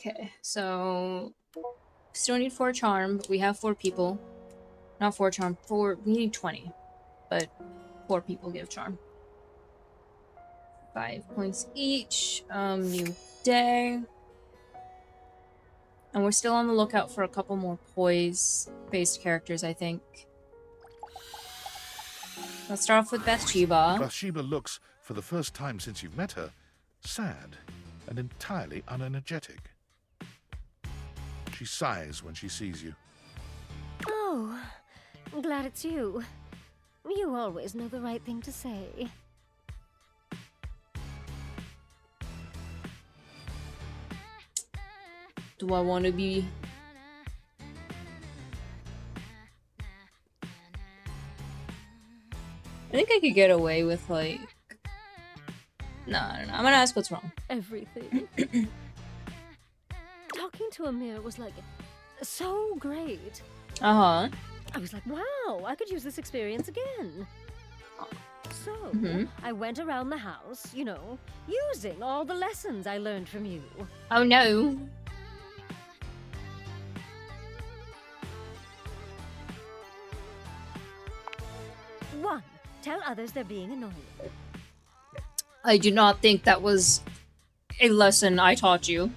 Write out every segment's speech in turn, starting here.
Okay, so still need 4 charm, but we have 4 people. Not 4 charm, 4. We need 20, but 4 people give charm. 5 points each. New day. And we're still on the lookout for a couple more poise-based characters, I think. Let's start off with Bathsheba. Bathsheba looks, for the first time since you've met her, sad and entirely unenergetic. She sighs when she sees you. Oh, I'm glad it's you. You always know the right thing to say. Do I want to be... I think I could get away with, like... No, I don't know. I'm gonna ask what's wrong. Everything. Talking to Amir was like so great. Uh-huh. I was like, wow, I could use this experience again. So, I went around the house, you know, using all the lessons I learned from you. Oh no. One, tell others they're being annoying. I do not think that was a lesson I taught you.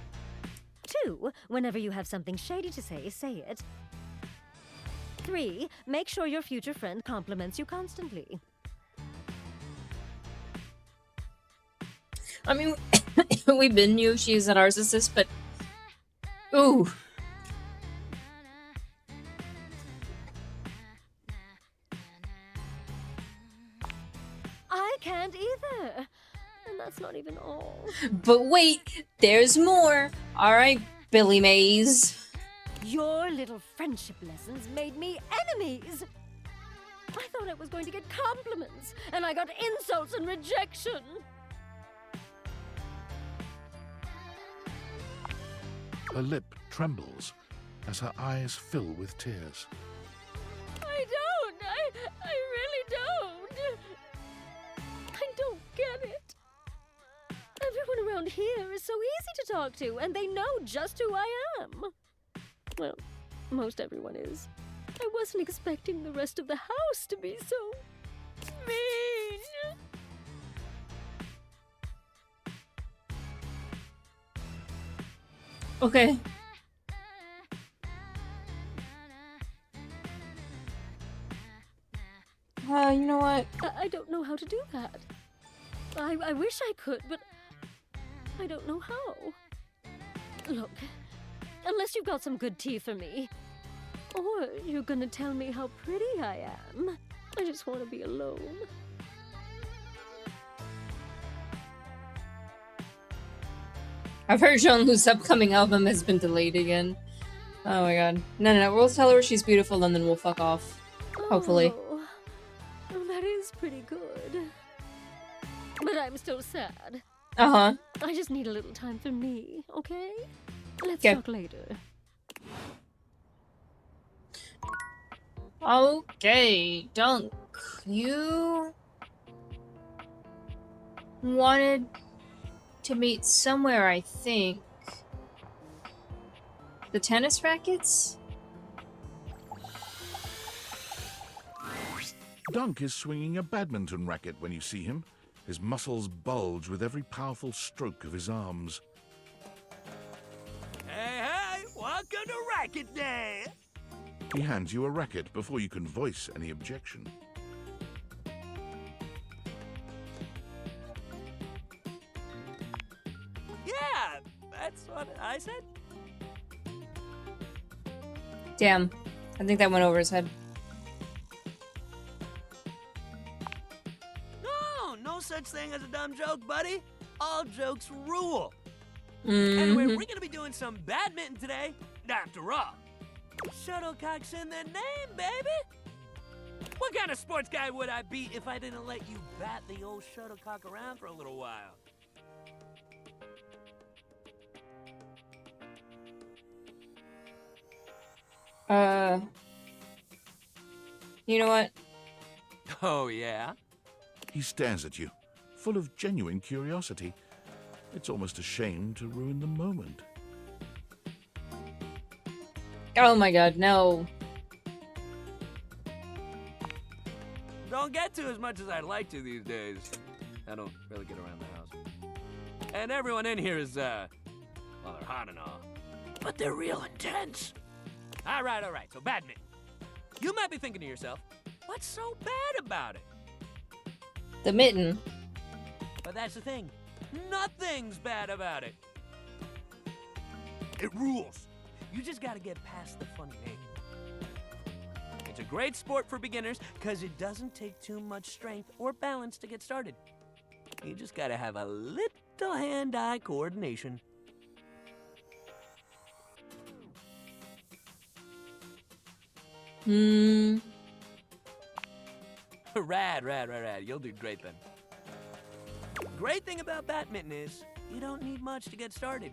2, whenever you have something shady to say it. 3, make sure your future friend compliments you constantly. I mean, we've been knew she's a narcissist, but... Ooh. I can't either. And that's not even all. But wait, there's more. Alright, Billy Mays. Your little friendship lessons made me enemies. I thought I was going to get compliments, and I got insults and rejection. Her lip trembles as her eyes fill with tears. I don't. I really don't. I don't get it. Everyone around here is so easy to talk to, and they know just who I am. Well, most everyone is. I wasn't expecting the rest of the house to be so mean. Okay. You know what? I don't know how to do that. I wish I could, but I don't know how. Look, unless you've got some good tea for me, or you're gonna tell me how pretty I am, I just want to be alone. I've heard Jean-Luc's upcoming album has been delayed again. Oh my god. No. We'll tell her she's beautiful and then we'll fuck off. Hopefully. Oh, that is pretty good. But I'm still sad. Uh-huh. I just need a little time for me, okay? Let's Okay. talk later. Okay, Dunk. You wanted to meet somewhere, I think. The tennis rackets? Dunk is swinging a badminton racket when you see him. His muscles bulge with every powerful stroke of his arms. Hey, welcome to Racket Day! He hands you a racket before you can voice any objection. Yeah, that's what I said. Damn. I think that went over his head. No such thing as a dumb joke, buddy. All jokes rule. Mm-hmm. Anyway, we're gonna be doing some badminton today. After all, shuttlecock's in the name, baby. What kind of sports guy would I be if I didn't let you bat the old shuttlecock around for a little while? You know what? Oh, yeah? He stares at you, full of genuine curiosity. It's almost a shame to ruin the moment. Oh my god, no. Don't get to as much as I'd like to these days. I don't really get around the house. And everyone in here is, well, they're hot and all. But they're real intense. All right, so badminton. You might be thinking to yourself, what's so bad about it? The mitten. But that's the thing. Nothing's bad about it. It rules. You just gotta get past the funny name. It's a great sport for beginners because it doesn't take too much strength or balance to get started. You just gotta have a little hand-eye coordination. Rad. You'll do great then. Great thing about badminton is you don't need much to get started.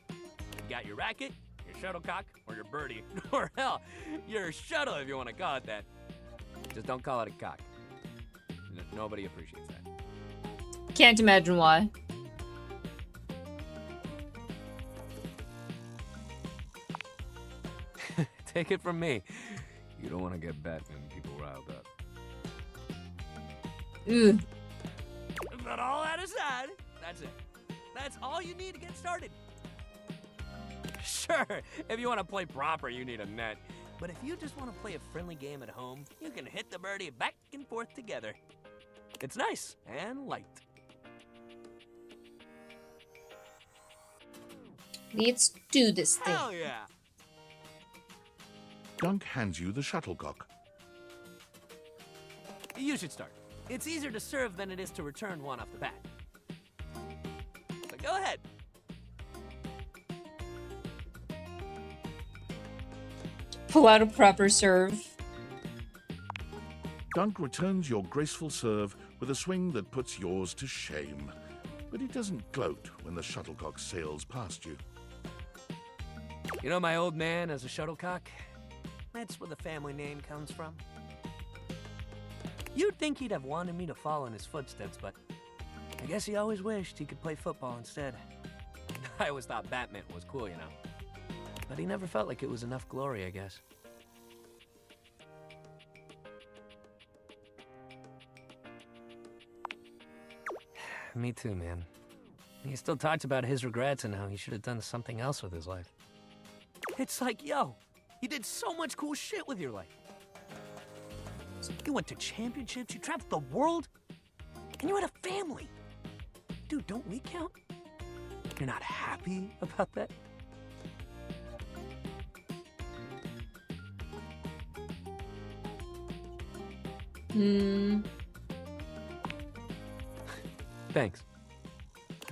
You got your racket, your shuttlecock, or your birdie, or hell, your shuttle if you want to call it that. Just don't call it a cock. Nobody appreciates that. Can't imagine why. Take it from me. You don't want to get badminton people riled up. Ugh. But all that aside, that's it. That's all you need to get started. Sure, if you want to play proper, you need a net. But if you just want to play a friendly game at home, you can hit the birdie back and forth together. It's nice and light. Let's do this thing. Hell yeah! Dunk hands you the shuttlecock. You should start. It's easier to serve than it is to return one off the bat. So go ahead. Pull out a proper serve. Dunk returns your graceful serve with a swing that puts yours to shame. But he doesn't gloat when the shuttlecock sails past you. You know my old man as a shuttlecock? That's where the family name comes from. You'd think he'd have wanted me to follow in his footsteps, but I guess he always wished he could play football instead. I always thought badminton was cool, you know. But he never felt like it was enough glory, I guess. Me too, man. He still talks about his regrets and how he should have done something else with his life. It's like, yo, you did so much cool shit with your life. You went to championships, you traveled the world, and you had a family. Dude, don't we count? You're not happy about that? Thanks.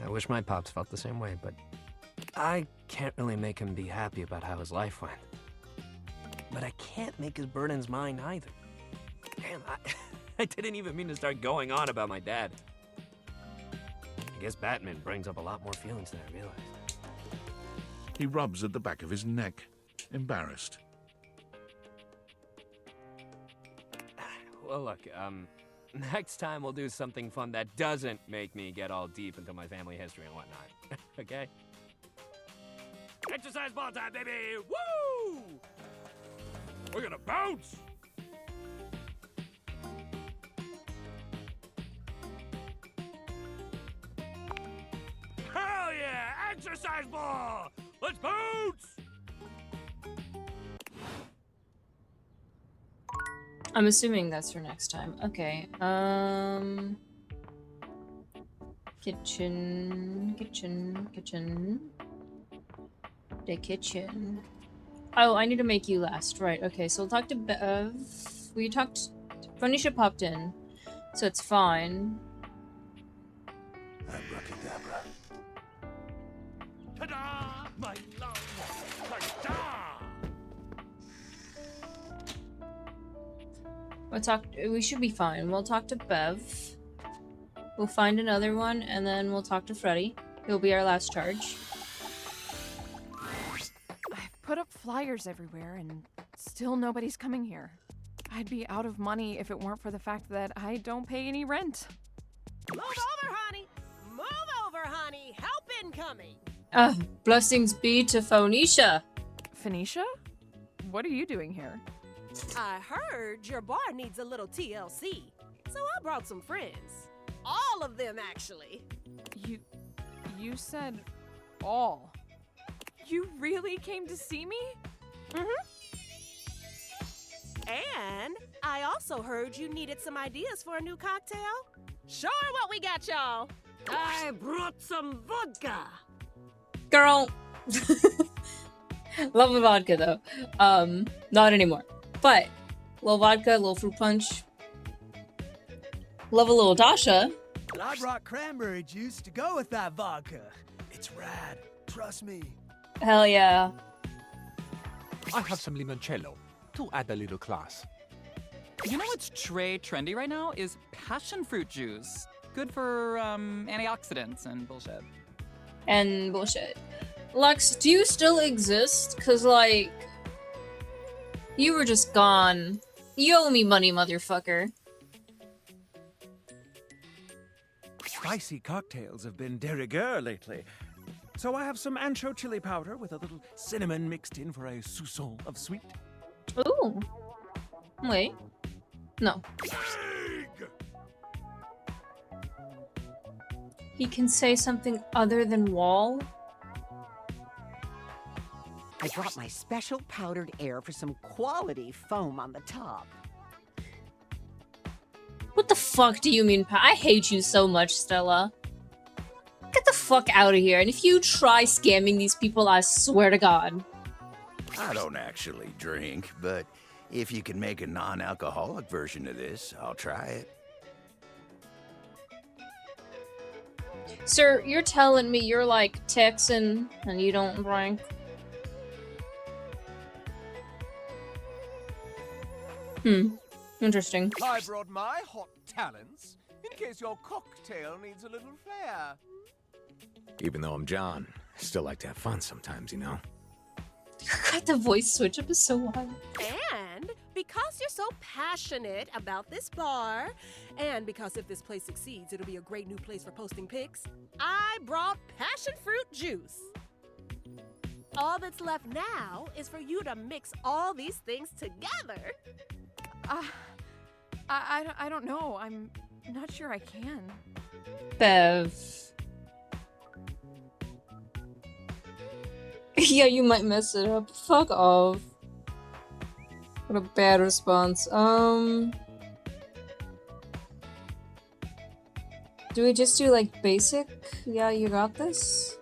I wish my pops felt the same way, but I can't really make him be happy about how his life went. But I can't make his burdens mine either. Damn, I didn't even mean to start going on about my dad. I guess badminton brings up a lot more feelings than I realized. He rubs at the back of his neck, embarrassed. Well, look, next time we'll do something fun that doesn't make me get all deep into my family history and whatnot. Okay? Exercise ball time, baby! Woo! We're gonna bounce! Hell yeah! Exercise ball! Let's bounce! I'm assuming that's for next time. Okay. Kitchen. The kitchen. Oh, I need to make you last. Right. Okay. So we'll talk to Bev. We talked. Phoenicia popped in, so it's fine. Abracadabra. Ta-da! My love! Ta-da! We'll talk. We should be fine. We'll talk to Bev. We'll find another one, and then we'll talk to Freddy. He'll be our last charge. I've put up flyers everywhere, and still nobody's coming here. I'd be out of money if it weren't for the fact that I don't pay any rent. Move over, honey! Move over, honey! Help incoming! Blessings be to Phoenicia. Phoenicia? What are you doing here? I heard your bar needs a little TLC, so I brought some friends. All of them, actually. You said all. You really came to see me? And I also heard you needed some ideas for a new cocktail. Sure, what we got, y'all? I brought some vodka. Girl. Love a vodka though. Not anymore. But little vodka, little fruit punch. Love a little Dasha. But I brought cranberry juice to go with that vodka. It's rad. Trust me. Hell yeah. I have some limoncello to add a little class. You know what's trendy right now is passion fruit juice. Good for antioxidants and bullshit. And bullshit. Lux, do you still exist? Cause like you were just gone. You owe me money, motherfucker. Spicy cocktails have been de rigueur lately. So I have some ancho chili powder with a little cinnamon mixed in for a soupçon of sweet. Ooh. Wait. No. He can say something other than wall? I brought my special powdered air for some quality foam on the top. What the fuck do you mean, I hate you so much, Stella. Get the fuck out of here, and if you try scamming these people, I swear to God. I don't actually drink, but if you can make a non-alcoholic version of this, I'll try it. Sir, you're telling me you're like Texan and you don't drink? Interesting. I brought my hot talents in case your cocktail needs a little flair. Even though I'm John, I still like to have fun sometimes, you know? God, the voice switch up is so wild. And because you're so passionate about this bar, and because if this place succeeds, it'll be a great new place for posting pics, I brought passion fruit juice. All that's left now is for you to mix all these things together. I don't know. I'm not sure I can. Bev. Yeah, you might mess it up. Fuck off. What a bad response. Do we just do like basic? Yeah, you got this?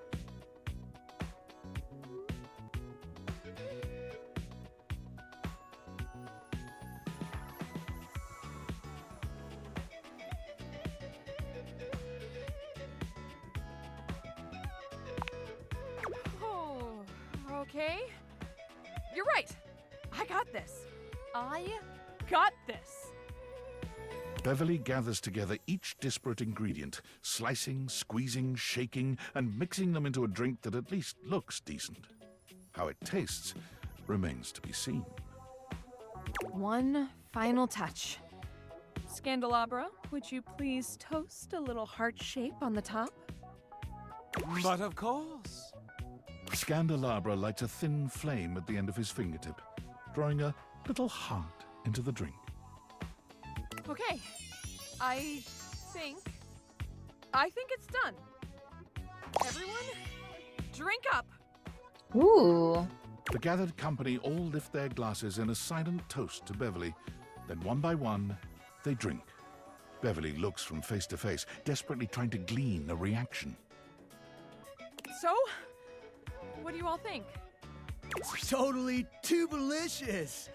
Okay. You're right. I got this. I got this. Beverly gathers together each disparate ingredient, slicing, squeezing, shaking, and mixing them into a drink that at least looks decent. How it tastes remains to be seen. One final touch. Scandelabra, would you please toast a little heart shape on the top? But of course. Scandelabra lights a thin flame at the end of his fingertip, drawing a little heart into the drink. Okay. I think it's done. Everyone, drink up. Ooh. The gathered company all lift their glasses in a silent toast to Beverly. Then one by one, they drink. Beverly looks from face to face, desperately trying to glean a reaction. So, what do you all think? It's totally tubelicious.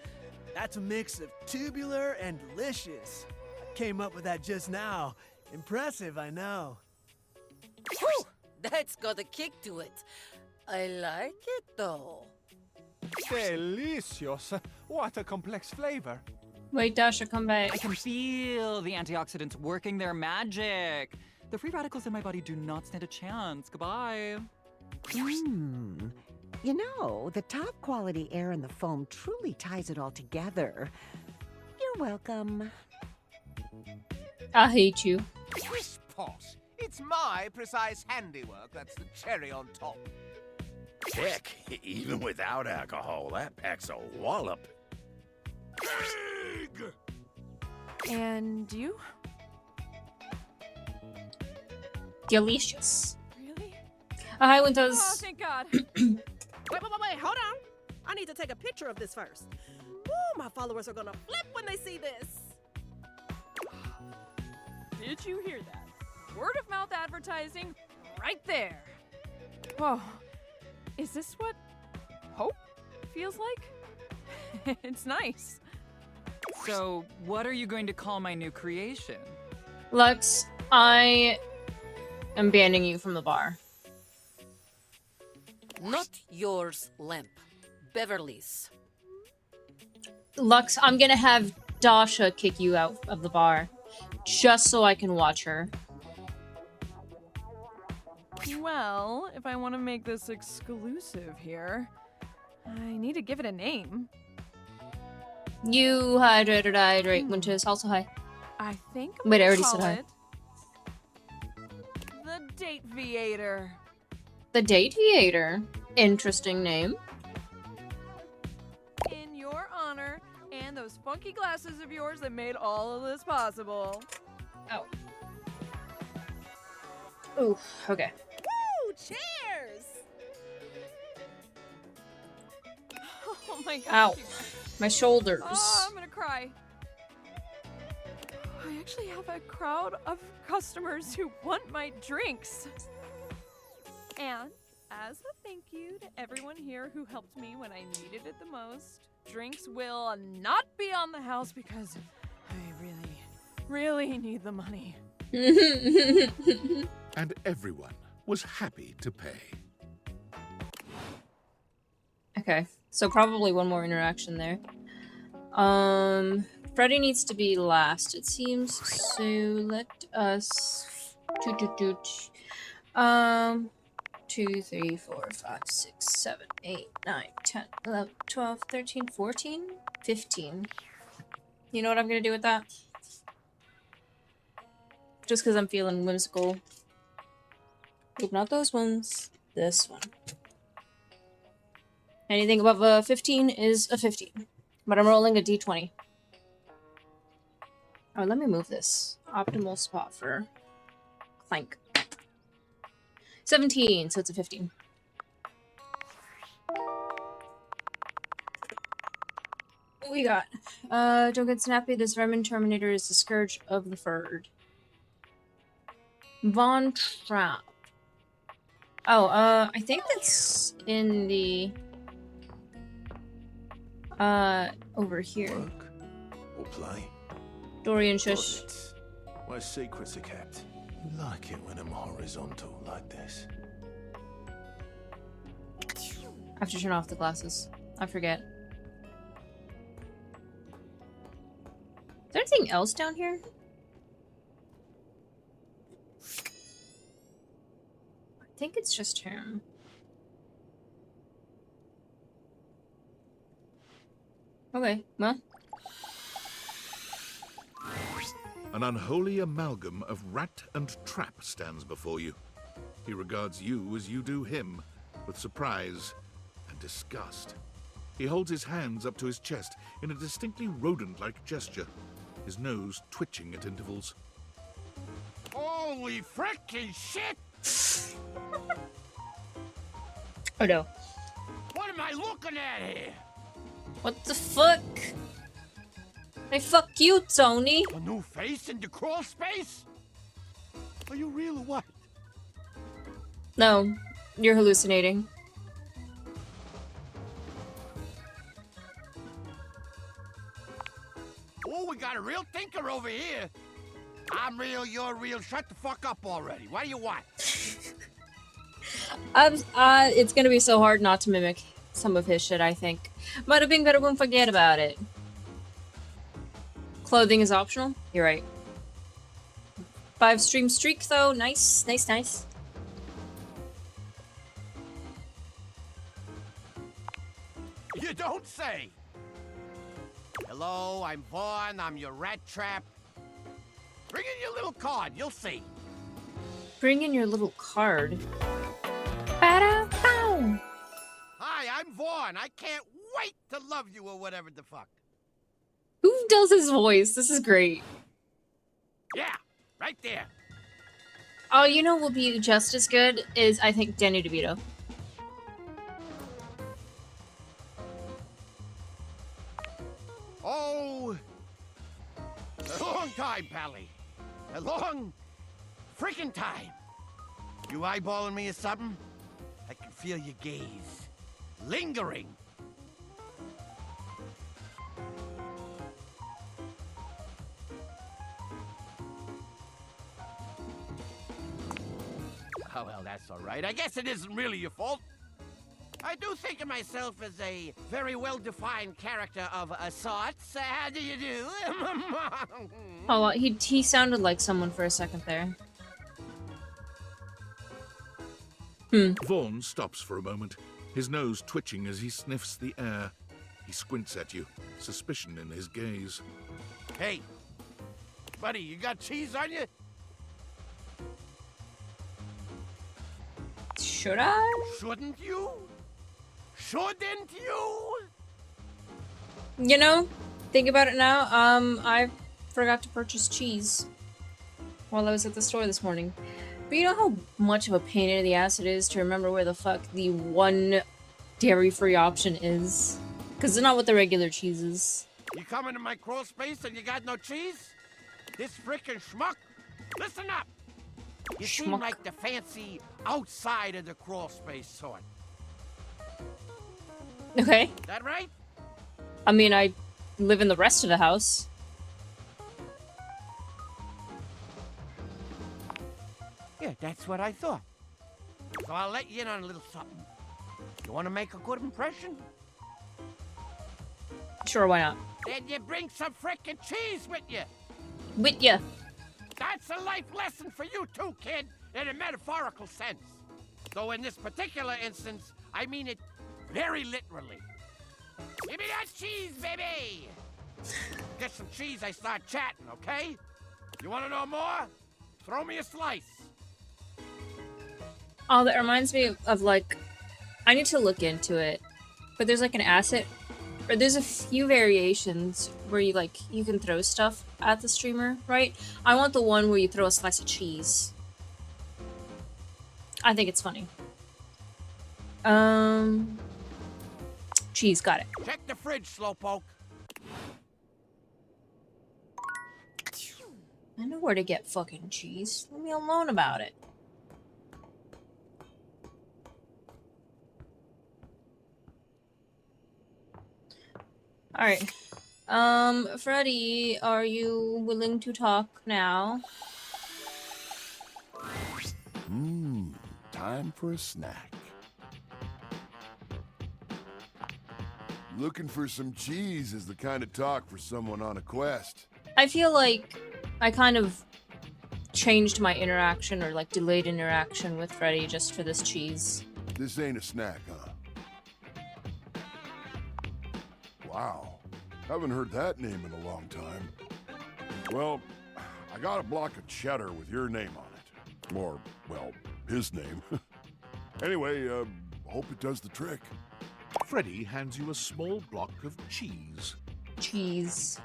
That's a mix of tubular and delicious. I came up with that just now. Impressive, I know. Whew, that's got a kick to it. I like it though. Delicious. What a complex flavor. Wait, Dasha, come back. I can feel the antioxidants working their magic. The free radicals in my body do not stand a chance. Goodbye. You know, the top quality air in the foam truly ties it all together. You're welcome. I hate you. Swish pot. It's my precise handiwork that's the cherry on top. Heck, even without alcohol, that packs a wallop. And you? Delicious. Really? Hi, Oh, Winters. thank God. Wait, hold on. I need to take a picture of this first. Woo, my followers are gonna flip when they see this. Did you hear that? Word of mouth advertising right there. Whoa. Is this what hope feels like? It's nice. So, what are you going to call my new creation? Lux, I am banning you from the bar. Not yours, Lamp. Beverly's. Lux, I'm gonna have Dasha kick you out of the bar. Just so I can watch her. Well, if I want to make this exclusive here, I need to give it a name. You hydrate. Winters, also hi. I think I'm Wait, I gonna already call said hi. it the Date Viator. The Date Theater. Interesting name. In your honor, and those funky glasses of yours that made all of this possible. Oh. Ooh, okay. Woo, cheers! Oh my God. Ow. My shoulders. Oh, I'm gonna cry. I actually have a crowd of customers who want my drinks. And as a thank you to everyone here who helped me when I needed it the most, drinks will not be on the house because I really need the money. And everyone was happy to pay. Okay, so probably one more interaction there. Freddy needs to be last, it seems. So let us 2, 3, 4, 5, 6, 7, 8, 9, 10, 11, 12, 13, 14, 15. You know what I'm gonna do with that? Just because I'm feeling whimsical. Nope, not those ones. This one. Anything above a 15 is a 15. But I'm rolling a d20. Oh, let me move this. Optimal spot for Clank. 17, so it's a 15. What we got? Don't get snappy. This vermin terminator is the scourge of the Ferd. Von Trapp. Oh, I think that's in the over here. Work or play? Dorian shush. Projects where secrets are kept. You like it when I'm horizontal like this. I have to turn off the glasses. I forget. Is there anything else down here? I think it's just him. Okay, well. An unholy amalgam of rat and trap stands before you. He regards you as you do him, with surprise and disgust. He holds his hands up to his chest in a distinctly rodent-like gesture, his nose twitching at intervals. Holy frickin' shit! Oh no. What am I looking at here? What the fuck? Hey, fuck you, Tony. A new face in the crawl space? Are you real or what? No, you're hallucinating. Oh, we got a real thinker over here. I'm real, you're real. Shut the fuck up already. What do you want? It's gonna be so hard not to mimic some of his shit, I think. Bada bing, bada boom, forget about it. Clothing is optional? You're right. 5 stream streak, though. Nice, nice, nice. You don't say. Hello, I'm Vaughn. I'm your rat trap. Bring in your little card. You'll see. Bring in your little card. Bada bow. Vaughn. I can't wait to love you or whatever the fuck. Who does his voice? This is great. Yeah, right there. Oh, you know what will be just as good is, I think, Danny DeVito. Oh, a long time, Pally. A long freaking time. You eyeballing me or something? I can feel your gaze. Lingering. Oh, well, that's all right. I guess it isn't really your fault. I do think of myself as a very well-defined character of a sort. How do you do? Oh, well, he sounded like someone for a second there. Vaughn stops for a moment, his nose twitching as he sniffs the air. He squints at you, suspicion in his gaze. Hey, buddy, you got cheese on you? Should I? Shouldn't you? Shouldn't you? You know, think about it now. I forgot to purchase cheese while I was at the store this morning. But you know how much of a pain in the ass it is to remember where the fuck the one dairy-free option is? Because it's not what the regular cheese is. You come into my crawl space and you got no cheese? This frickin' schmuck? Listen up! You seem like the fancy outside of the crawl space sort. Okay. That right? I mean, I live in the rest of the house. Yeah, that's what I thought. So I'll let you in on a little something. You want to make a good impression? Sure, why not? Then you bring some frickin' cheese with you. With ya. That's a life lesson for you too, kid, in a metaphorical sense. Though in this particular instance, I mean it very literally. Give me that cheese, baby! Get some cheese, I start chatting, okay? You want to know more? Throw me a slice. Oh, that reminds me of like, I need to look into it. But there's like an asset, or there's a few variations where you like, you can throw stuff at the streamer, right? I want the one where you throw a slice of cheese. I think it's funny. Cheese, got it. Check the fridge, Slowpoke. I know where to get fucking cheese. Leave me alone about it. Alright. Freddy, are you willing to talk now? Time for a snack. Looking for some cheese is the kind of talk for someone on a quest. I feel like I kind of changed my interaction, or like delayed interaction with Freddy just for this cheese. This ain't a snack, huh? Wow. Haven't heard that name in a long time. Well, I got a block of cheddar with your name on it. Or, well, his name. Anyway, hope it does the trick. Freddy hands you a small block of cheese. Cheese.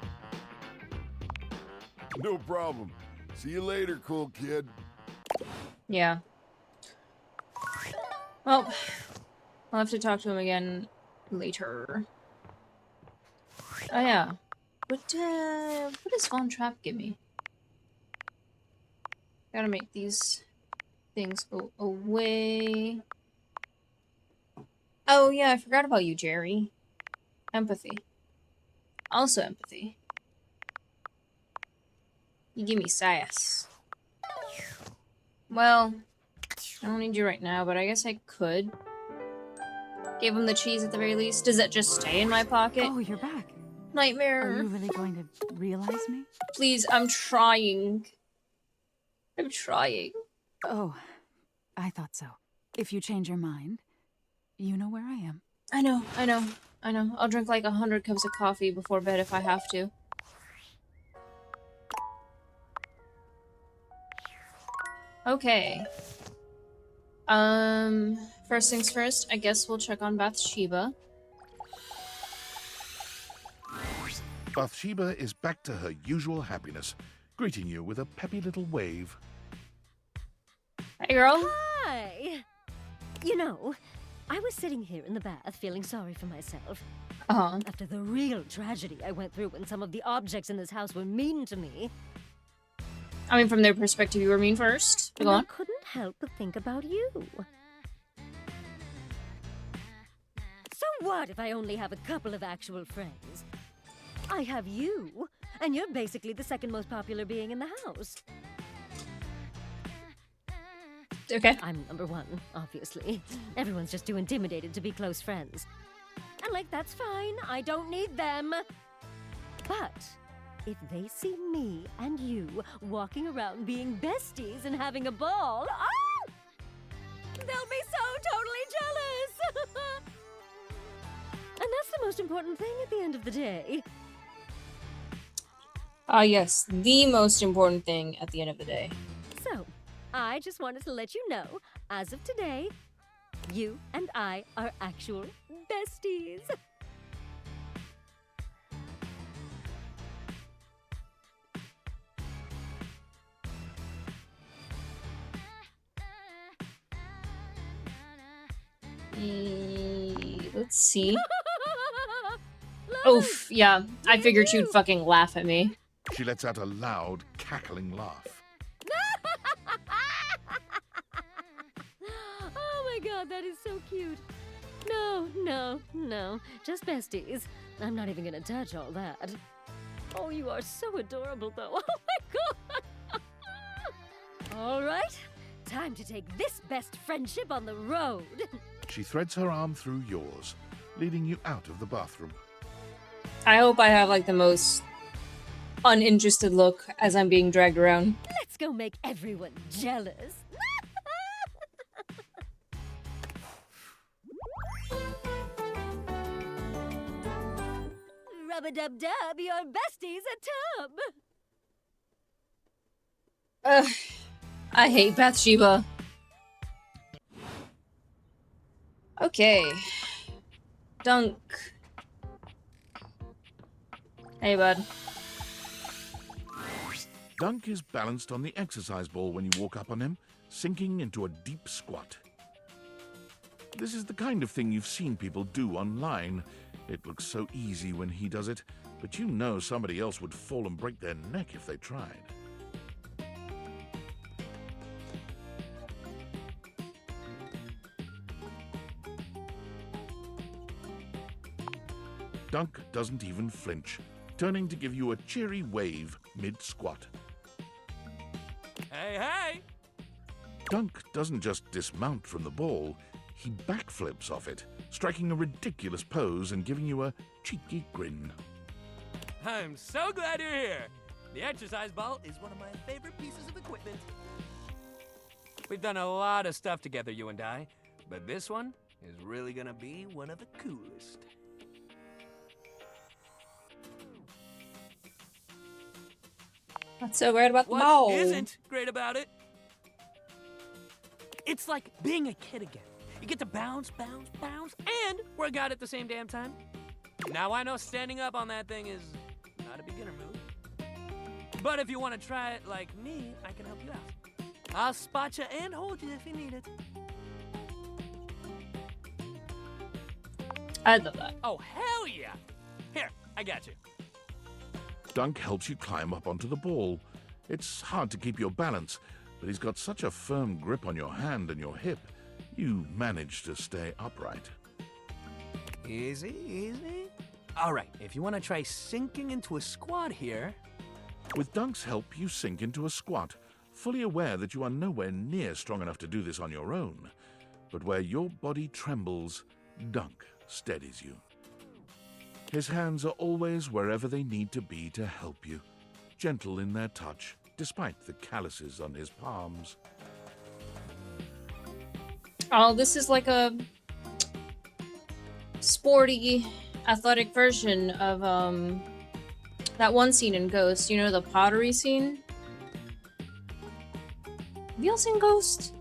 No problem. See you later, cool kid. Yeah. Well, I'll have to talk to him again later. Oh yeah. What does Von Trapp give me? Gotta make these things go away. Oh yeah, I forgot about you, Jerry. Empathy. Also empathy. You give me sass. Well, I don't need you right now, but I guess I could. Give him the cheese at the very least. Does that just stay in my pocket? Oh, you're back. Nightmare. Are you really going to realize me? Please, I'm trying. I'm trying. Oh, I thought so. If you change your mind, you know where I am. I know. I'll drink like 100 cups of coffee before bed if I have to. Okay. First things first, I guess we'll check on Bathsheba. Bathsheba is back to her usual happiness, greeting you with a peppy little wave. Hey, girl. Hi! You know, I was sitting here in the bath feeling sorry for myself. Uh-huh. After the real tragedy I went through when some of the objects in this house were mean to me. I mean, from their perspective, you were mean first. Go And I on. couldn't help but think about you. So what if I only have a couple of actual friends? I have you, and you're basically the second most popular being in the house. Okay. I'm number one, obviously. Everyone's just too intimidated to be close friends. And like, that's fine, I don't need them. But if they see me and you walking around being besties and having a ball, oh! They'll be so totally jealous! And that's the most important thing at the end of the day. Yes, the most important thing at the end of the day. So, I just wanted to let you know, as of today, you and I are actual besties. Let's see. Oof, yeah. I figured you'd fucking laugh at me. She lets out a loud, cackling laugh. Oh my god, that is so cute. No. Just besties. I'm not even gonna touch all that. Oh, you are so adorable, though. Oh my god. All right. Time to take this best friendship on the road. She threads her arm through yours, leading you out of the bathroom. I hope I have, like, the most uninterested look as I'm being dragged around. Let's go make everyone jealous. Rub-a-dub-dub, your bestie's a tub. Ugh, I hate Bathsheba. Okay. Dunk. Hey, bud. Dunk is balanced on the exercise ball when you walk up on him, sinking into a deep squat. This is the kind of thing you've seen people do online. It looks so easy when he does it, but you know somebody else would fall and break their neck if they tried. Dunk doesn't even flinch, turning to give you a cheery wave mid-squat. Hey! Dunk doesn't just dismount from the ball, he backflips off it, striking a ridiculous pose and giving you a cheeky grin. I'm so glad you're here. The exercise ball is one of my favorite pieces of equipment. We've done a lot of stuff together, you and I, but this one is really gonna be one of the coolest. What's so great about the What ball? isn't great about it? It's like being a kid again. You get to bounce, and work out at the same damn time. Now I know standing up on that thing is not a beginner move. But if you want to try it like me, I can help you out. I'll spot you and hold you if you need it. I love that. Oh, hell yeah! Here, I got you. Dunk helps you climb up onto the ball. It's hard to keep your balance, but he's got such a firm grip on your hand and your hip, you manage to stay upright. Easy. All right, if you want to try sinking into a squat here. With Dunk's help, you sink into a squat, fully aware that you are nowhere near strong enough to do this on your own. But where your body trembles, Dunk steadies you. His hands are always wherever they need to be to help you, gentle in their touch, despite the calluses on his palms. Oh, this is like a sporty, athletic version of that one scene in Ghost. You know, the pottery scene? Have you all seen Ghost?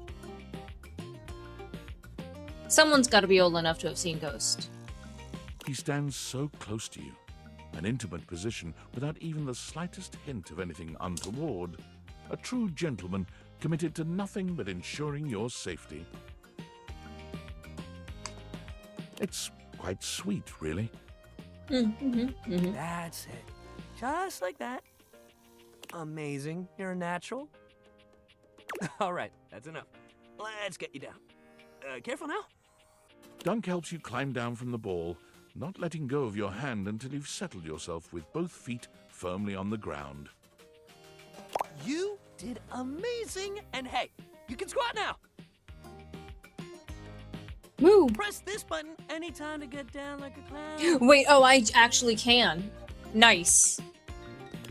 Someone's got to be old enough to have seen Ghost. He stands so close to you, an intimate position without even the slightest hint of anything untoward. A true gentleman committed to nothing but ensuring your safety. It's quite sweet, really. That's it. Just like that. Amazing. You're a natural. All right, that's enough. Let's get you down. Careful now. Dunk helps you climb down from the ball, not letting go of your hand until you've settled yourself with both feet firmly on the ground. You did amazing, and hey, you can squat now. Woo! Press this button anytime to get down like a clown. Wait, oh, I actually can. Nice.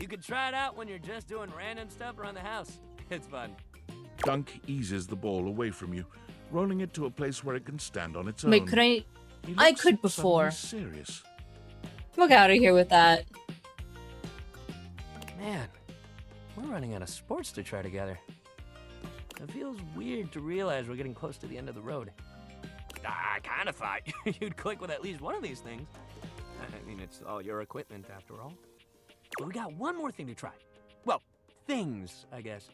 You can try it out when you're just doing random stuff around the house. It's fun. Dunk eases the ball away from you, rolling it to a place where it can stand on its own. Wait, could I? He I looks could before. suddenly serious. Look out of here with that. Man, we're running out of sports to try together. It feels weird to realize we're getting close to the end of the road. I kind of thought you'd click with at least one of these things. I mean, it's all your equipment after all. But we got one more thing to try. Well, things, I guess.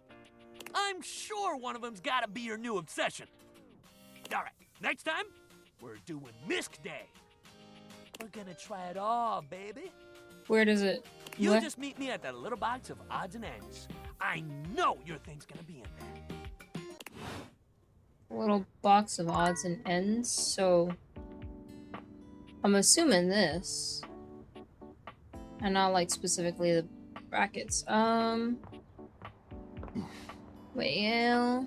I'm sure one of them's gotta be your new obsession. All right, next time, we're doing Misc Day. We're gonna try it all, baby. Where does it? You Where? just meet me at that little box of odds and ends. I know your thing's gonna be in there. Little box of odds and ends. So I'm assuming this, and not like specifically the brackets. Well.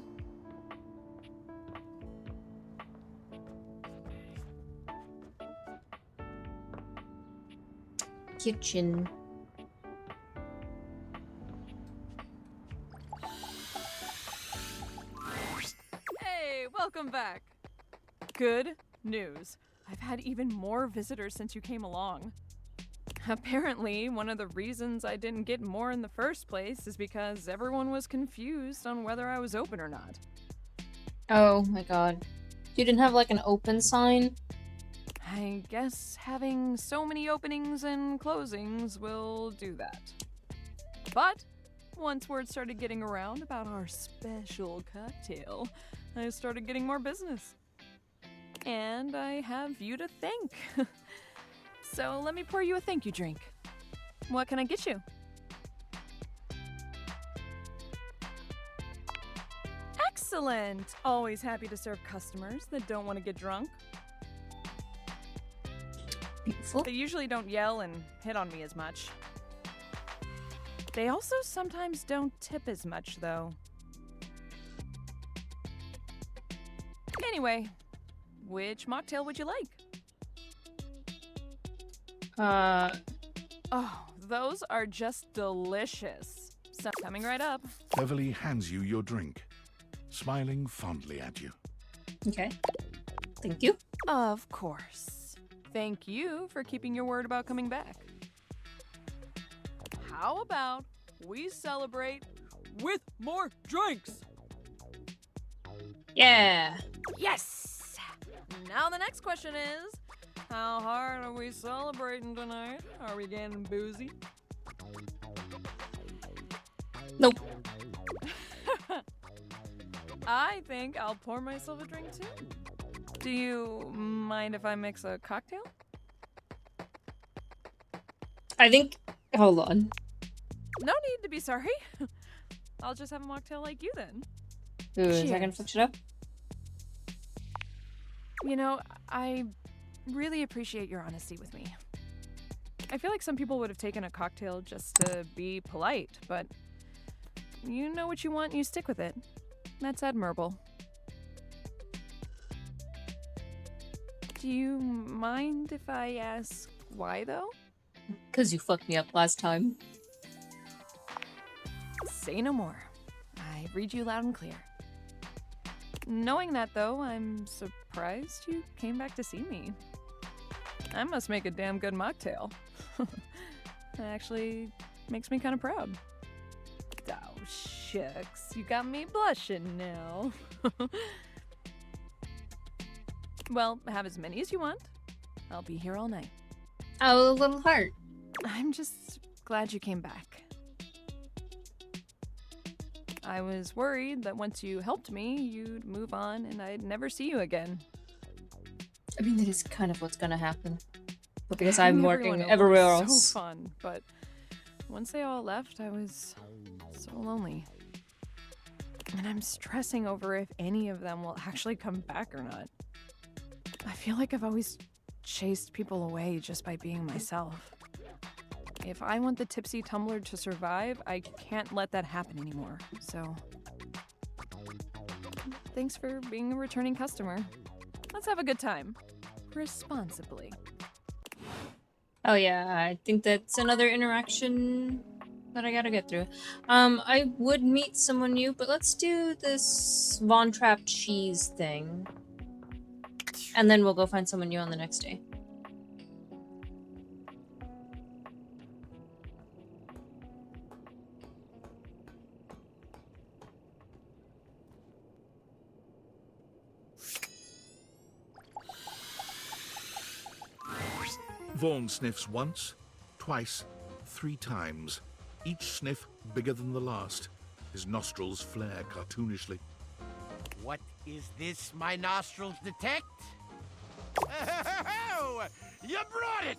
Kitchen. Hey, welcome back. Good news. I've had even more visitors since you came along. Apparently, one of the reasons I didn't get more in the first place is because everyone was confused on whether I was open or not. Oh my god. You didn't have like an open sign? I guess having so many openings and closings will do that. But once word started getting around about our special cocktail, I started getting more business. And I have you to thank. So let me pour you a thank you drink. What can I get you? Excellent! Always happy to serve customers that don't want to get drunk. Beautiful. They usually don't yell and hit on me as much. They also sometimes don't tip as much, though. Anyway, which mocktail would you like? Oh, those are just delicious. So, coming right up. Beverly hands you your drink, smiling fondly at you. Okay. Thank you. Of course. Thank you for keeping your word about coming back. How about we celebrate with more drinks? Yeah. Yes! Now the next question is, how hard are we celebrating tonight? Are we getting boozy? Nope. I think I'll pour myself a drink too. Do you mind if I mix a cocktail? I think. Hold on. No need to be sorry. I'll just have a mocktail like you then. Ooh, is that Cheers. gonna fix it up? You know, I really appreciate your honesty with me. I feel like some people would have taken a cocktail just to be polite, but you know what you want and you stick with it. That's admirable. Do you mind if I ask why, though? 'Cause you fucked me up last time. Say no more. I read you loud and clear. Knowing that, though, I'm surprised you came back to see me. I must make a damn good mocktail. That actually makes me kind of proud. Oh, shucks. You got me blushing now. Well, have as many as you want. I'll be here all night. Oh, little heart. I'm just glad you came back. I was worried that once you helped me, you'd move on and I'd never see you again. I mean, that is kind of what's gonna happen. But because I'm Having working everyone over everywhere was else. So fun, but once they all left, I was so lonely. And I'm stressing over if any of them will actually come back or not. I feel like I've always chased people away just by being myself. If I want the Tipsy Tumbler to survive, I can't let that happen anymore. So, thanks for being a returning customer. Let's have a good time. Responsibly. Oh yeah, I think that's another interaction that I gotta get through. I would meet someone new, but let's do this Von Trapp cheese thing. And then we'll go find someone new on the next day. Vaughn sniffs once, twice, 3 times, each sniff bigger than the last. His nostrils flare cartoonishly. What is this my nostrils detect? Oh, you brought it!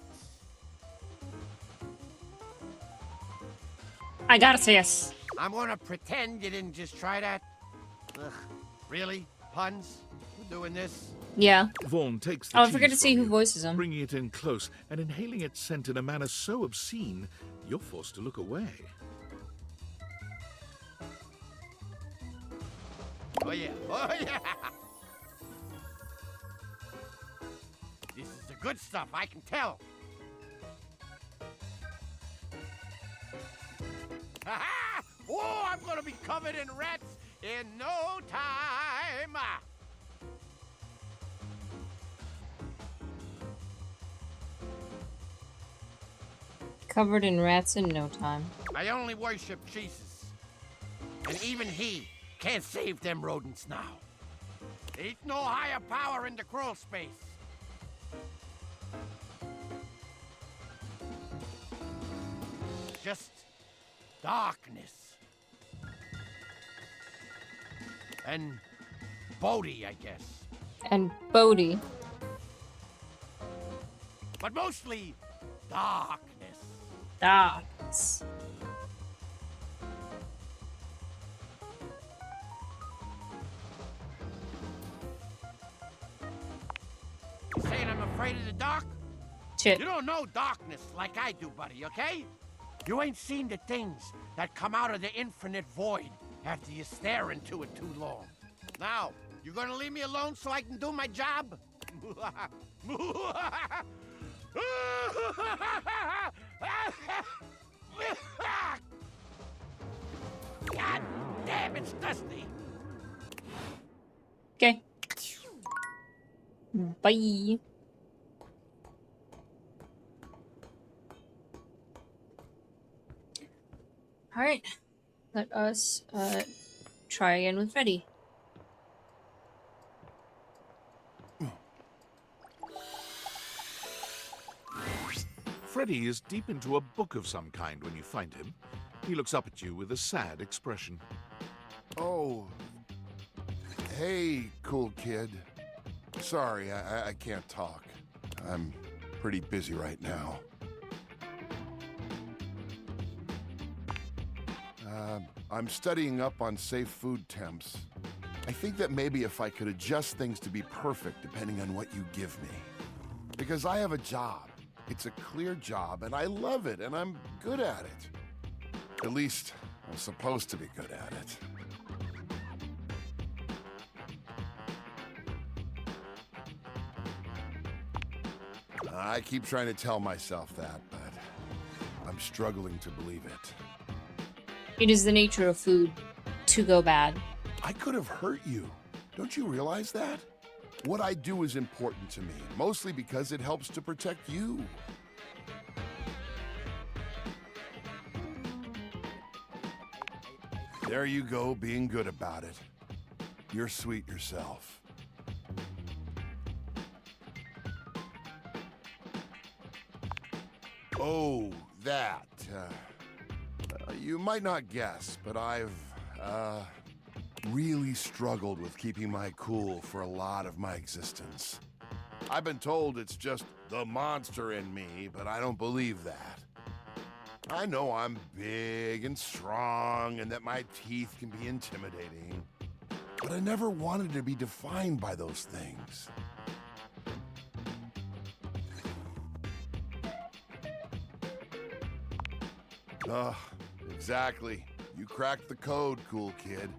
I gotta say yes. I'm gonna pretend you didn't just try that. Ugh, really? Puns? We're doing this? Yeah. Vaughn takes the Oh, I cheese forgot to see from who you, voices him. bringing it in close and inhaling its scent in a manner so obscene, you're forced to look away. Oh yeah, oh yeah! This is the good stuff, I can tell. Ha-ha! Oh, I'm gonna be covered in rats in no time! Covered in rats in no time. I only worship Jesus. And even he can't save them rodents now. Ain't no higher power in the crawl space. Just darkness. And Bodhi, I guess. And Bodhi. But mostly darkness. Darkness. Saying I'm afraid of the dark? Shit. You don't know darkness like I do, buddy, okay? You ain't seen the things that come out of the infinite void after you stare into it too long. Now, you gonna leave me alone so I can do my job? God damn, it's dusty. Okay. Bye. Alright. Let us try again with Freddy. Freddy is deep into a book of some kind when you find him. He looks up at you with a sad expression. Oh. Hey, cool kid. Sorry, I can't talk. I'm pretty busy right now. I'm studying up on safe food temps. I think that maybe if I could adjust things to be perfect depending on what you give me. Because I have a job. It's a clear job, and I love it, and I'm good at it. At least, I'm supposed to be good at it. I keep trying to tell myself that, but I'm struggling to believe it. It is the nature of food to go bad. I could have hurt you. Don't you realize that? What I do is important to me, mostly because it helps to protect you. There you go, being good about it. You're sweet yourself. Oh, that. You might not guess, but I've, really struggled with keeping my cool for a lot of my existence. I've been told it's just the monster in me, but I don't believe that. I know I'm big and strong and that my teeth can be intimidating, but I never wanted to be defined by those things. Exactly. You cracked the code, cool kid.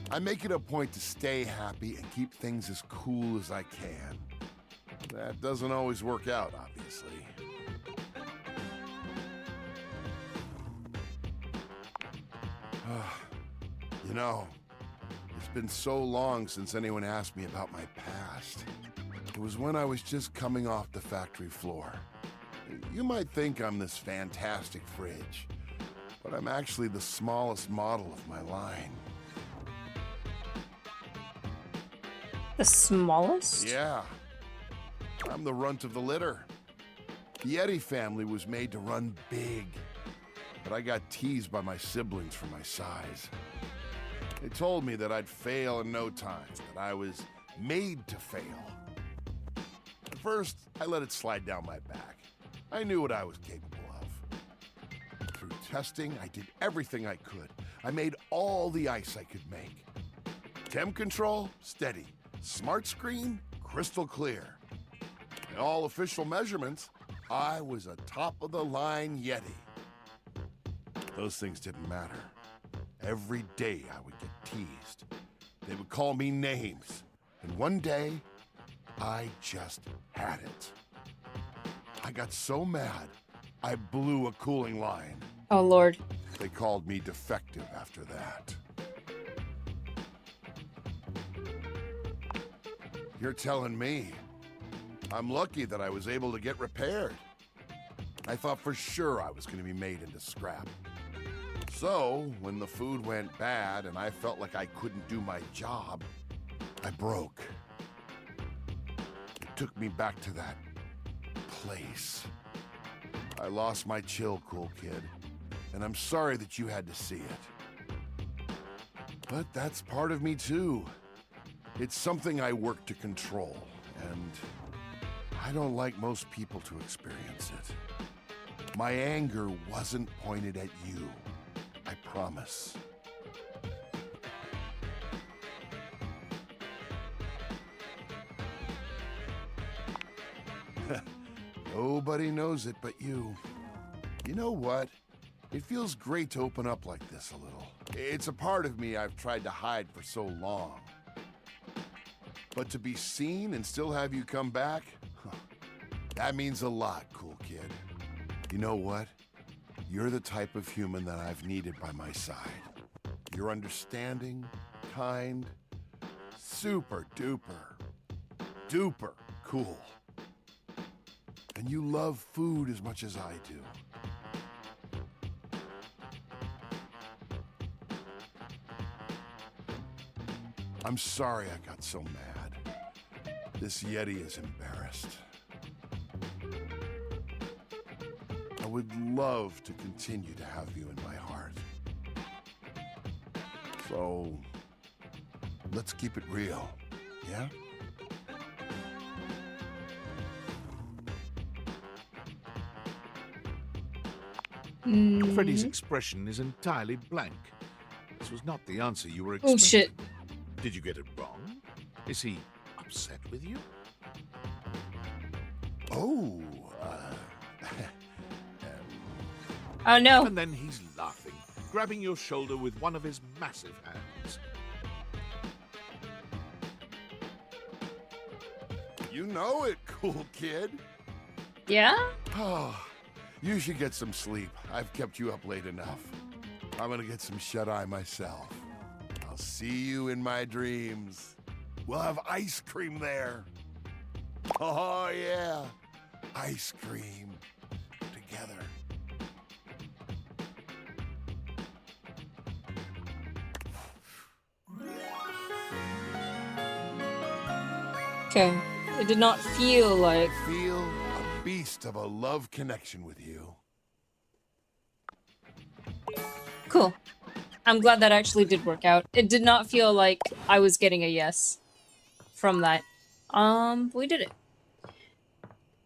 I make it a point to stay happy and keep things as cool as I can. That doesn't always work out, obviously. You know, it's been so long since anyone asked me about my past. It was when I was just coming off the factory floor. You might think I'm this fantastic fridge, but I'm actually the smallest model of my line. The smallest? Yeah. I'm the runt of the litter. The Yeti family was made to run big, but I got teased by my siblings for my size. They told me that I'd fail in no time, that I was made to fail. At first, I let it slide down my back. I knew what I was capable of. Through testing, I did everything I could. I made all the ice I could make. Temp control, steady. Smart screen, crystal clear. In all official measurements, I was a top-of-the-line Yeti. Those things didn't matter. Every day I would get teased. They would call me names. And one day, I just had it. I got so mad, I blew a cooling line. Oh, Lord. They called me defective after that. You're telling me. I'm lucky that I was able to get repaired. I thought for sure I was going to be made into scrap. So, when the food went bad and I felt like I couldn't do my job, I broke. It took me back to that place. I lost my chill, cool kid, and I'm sorry that you had to see it. But that's part of me too. It's something I work to control, and I don't like most people to experience it. My anger wasn't pointed at you. I promise. Nobody knows it but you. You know what? It feels great to open up like this a little. It's a part of me I've tried to hide for so long. But to be seen and still have you come back, that means a lot, cool kid. You know what? You're the type of human that I've needed by my side. You're understanding, kind, super duper, duper cool. And you love food as much as I do. I'm sorry I got so mad. This Yeti is embarrassed. I would love to continue to have you in my heart. So, let's keep it real, yeah? Freddy's expression is entirely blank. This was not the answer you were expecting. Oh, shit. Did you get it wrong? Is he upset with you? Oh, Oh, no. And then he's laughing, grabbing your shoulder with one of his massive hands. You know it, cool kid. Yeah? Oh, you should get some sleep. I've kept you up late enough. I'm gonna get some shut-eye myself. I'll see you in my dreams. We'll have ice cream there. Oh, yeah. Ice cream. Together. Okay. It did not feel like... Feel a beast of a love connection with you. Cool. I'm glad that actually did work out. It did not feel like I was getting a yes from that. We did it.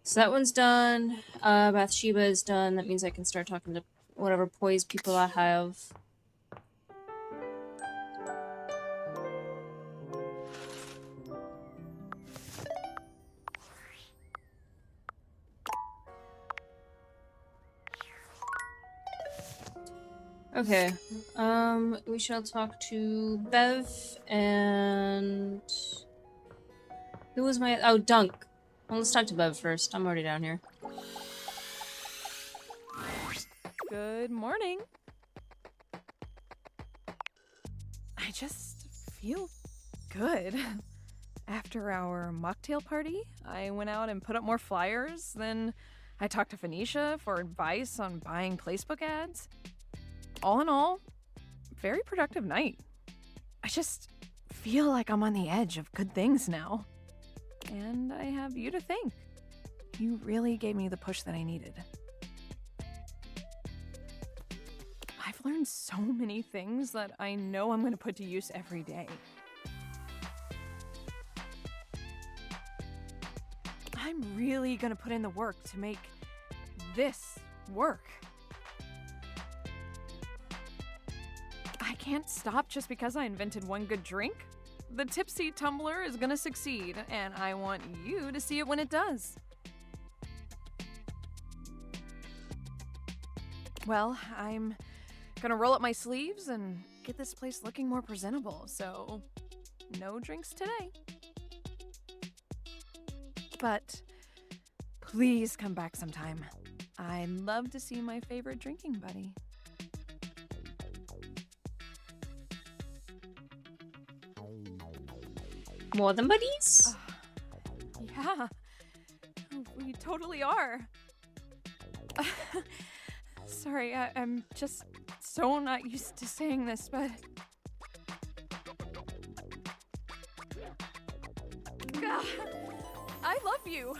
So that one's done. Bathsheba is done. That means I can start talking to whatever poised people I have. Okay, we shall talk to Bev and... Who was my... Oh, Dunk. Well, let's talk to Bev first. I'm already down here. Good morning. I just feel good. After our mocktail party, I went out and put up more flyers. Then I talked to Phoenicia for advice on buying Placebook ads. All in all, very productive night. I just feel like I'm on the edge of good things now. And I have you to thank. You really gave me the push that I needed. I've learned so many things that I know I'm going to put to use every day. I'm really going to put in the work to make this work. I can't stop just because I invented one good drink. The Tipsy Tumbler is gonna succeed, and I want you to see it when it does. Well, I'm gonna roll up my sleeves and get this place looking more presentable, so no drinks today. But please come back sometime. I'd love to see my favorite drinking buddy. More than buddies? Yeah, we totally are. Sorry, I'm just so not used to saying this, but... God, I love you.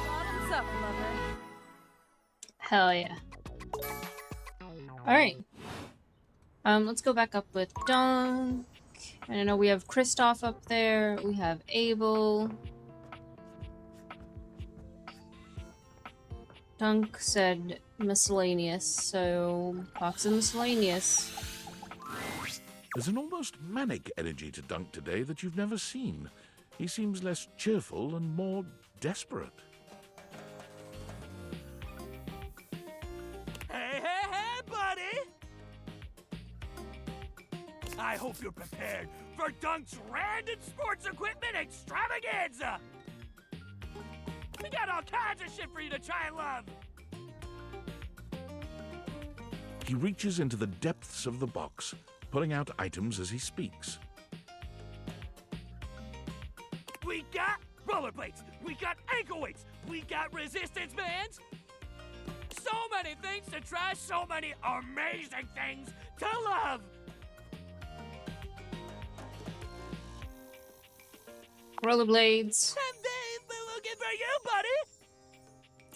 Bottoms up, lover. Hell yeah. Alright. Let's go back up with Dunk. And I know we have Kristoff up there. We have Abel. Dunk said miscellaneous, so box of miscellaneous. There's an almost manic energy to Dunk today that you've never seen. He seems less cheerful and more desperate. Hey, buddy! I hope you're prepared for Dunk's random sports equipment extravaganza! We got all kinds of shit for you to try and love! He reaches into the depths of the box, pulling out items as he speaks. We got rollerblades, we got ankle weights, we got resistance bands! So many things to try, so many amazing things to love! Rollerblades. We're looking for you, buddy!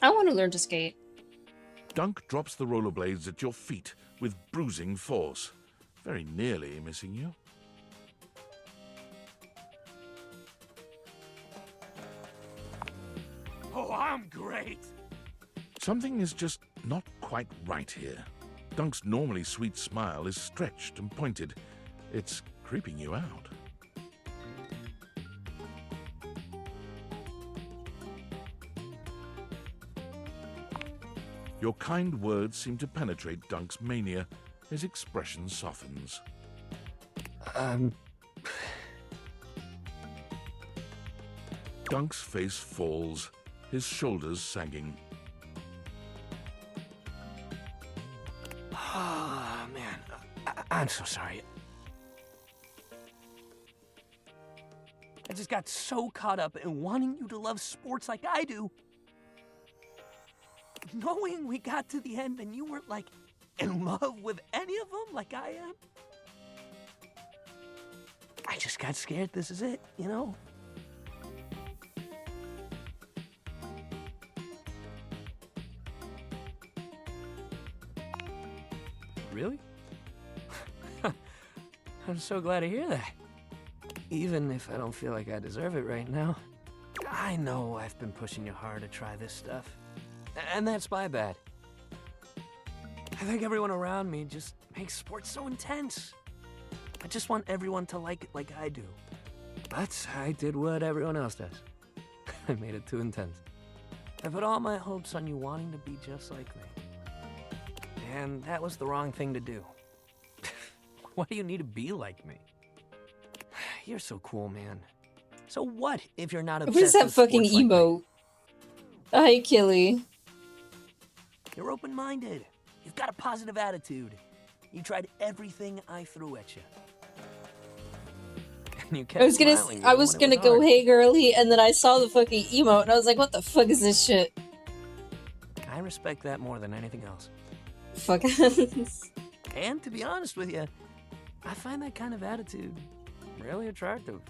I want to learn to skate. Dunk drops the rollerblades at your feet with bruising force, very nearly missing you. Oh, I'm great! Something is just not quite right here. Dunk's normally sweet smile is stretched and pointed. It's creeping you out. Your kind words seem to penetrate Dunk's mania. His expression softens. Dunk's face falls, his shoulders sagging. Oh, man. I'm so sorry. I just got so caught up in wanting you to love sports like I do. Knowing we got to the end and you weren't, like, in love with any of them like I am? I just got scared this is it, you know? Really? I'm so glad to hear that. Even if I don't feel like I deserve it right now. I know I've been pushing you hard to try this stuff. And that's my bad. I think everyone around me just makes sports so intense. I just want everyone to like it like I do. But I did what everyone else does. I made it too intense. I put all my hopes on you wanting to be just like me. And that was the wrong thing to do. Why do you need to be like me? You're so cool, man. So what if you're not obsessed What is that with fucking sports like me? emote? Hi, Killy. You're open-minded. You've got a positive attitude. You tried everything I threw at you. And you kept I was smiling gonna even when it was go hard. hey girly, and then I saw the fucking emote, and I was like, what the fuck is this shit? I respect that more than anything else. Fuck. And to be honest with you, I find that kind of attitude really attractive.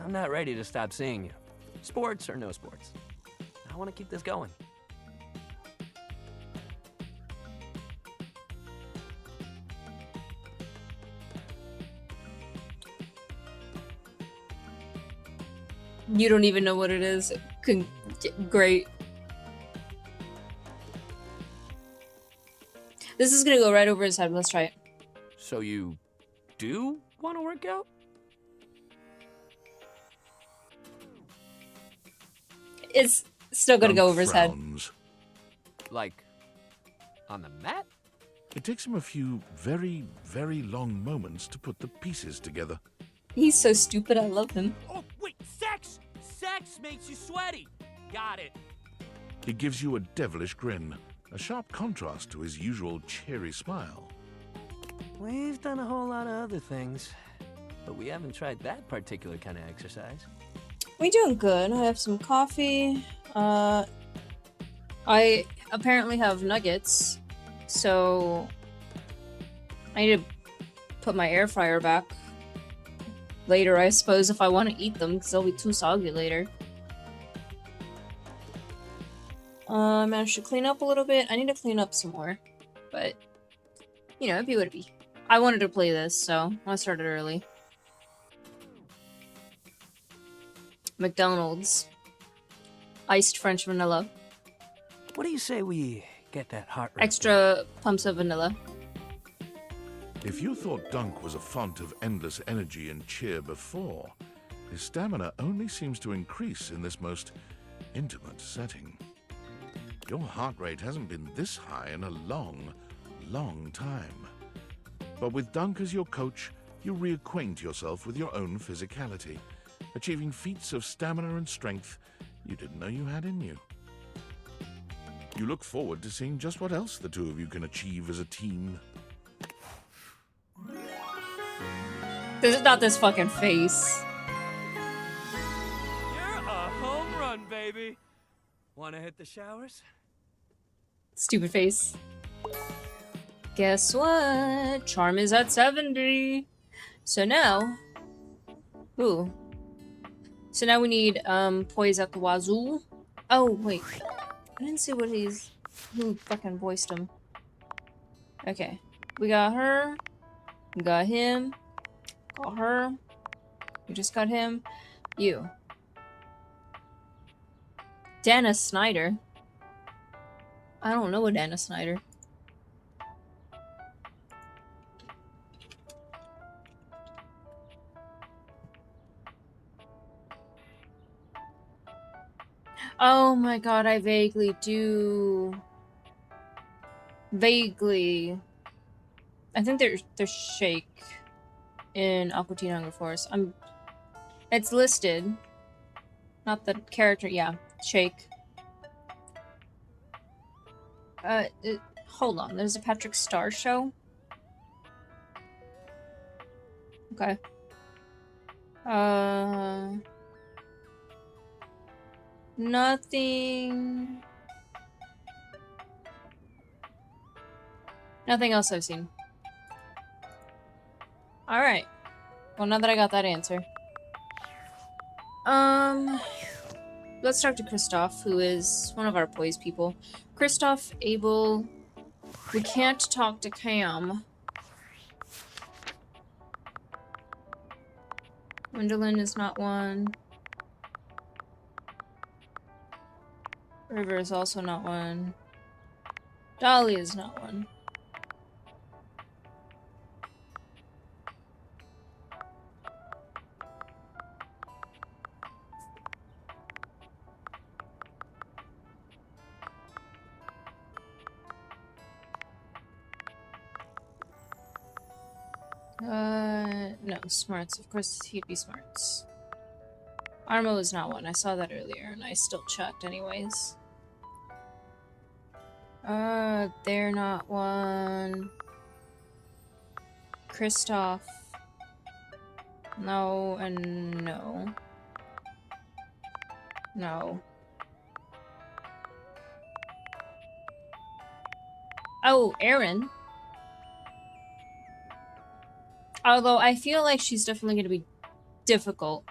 I'm not ready to stop seeing you. Sports or no sports. I want to keep this going. You don't even know what it is. Great. This is gonna go right over his head. Let's try it. So you do want to work out? It's still gonna go Dunk over his head. frowns. Like, on the mat? It takes him a few very, very long moments to put the pieces together. He's so stupid, I love him. Oh, wait, sex! Sex makes you sweaty. Got it. He gives you a devilish grin, a sharp contrast to his usual cheery smile. We've done a whole lot of other things, but we haven't tried that particular kind of exercise. We doing good. I have some coffee. I apparently have nuggets, so I need to put my air fryer back later, I suppose, if I want to eat them, because they'll be too soggy later. I managed to clean up a little bit. I need to clean up some more, but you know, it'd be what it be. I wanted to play this, so I started early. McDonald's. Iced French vanilla. What do you say we get that heart rate? Extra pumps of vanilla. If you thought Dunk was a font of endless energy and cheer before, his stamina only seems to increase in this most intimate setting. Your heart rate hasn't been this high in a long, long time. But with Dunk as your coach, you reacquaint yourself with your own physicality, achieving feats of stamina and strength you didn't know you had in you. You look forward to seeing just what else the two of you can achieve as a team. This is not this fucking face. You're a home run, baby. Wanna hit the showers? Stupid face. Guess what? Charm is at 70. So now... Ooh. So now we need, poise at the wazoo. Oh, wait. I didn't see what he's... Who fucking voiced him. Okay. We got her. We got him. Got her. We just got him. You. Dana Snyder. I don't know a Dana Snyder. Oh my god, I vaguely do. Vaguely. I think there's Shake in Aqua Teen Hunger Force. It's listed. Not the character, yeah. Shake. Hold on, there's a Patrick Star show? Okay. Nothing. Nothing else I've seen. Alright. Well, now that I got that answer. Let's talk to Kristoff, who is one of our poise people. Kristoff, Abel... We can't talk to Cam. Wendelin is not one. River is also not one. Dolly is not one. No, Smarts. Of course, he'd be Smarts. Armo is not one. I saw that earlier, and I still checked anyways. They're not one. Kristoff. No, and no. No. Oh, Erin. Although I feel like she's definitely going to be difficult.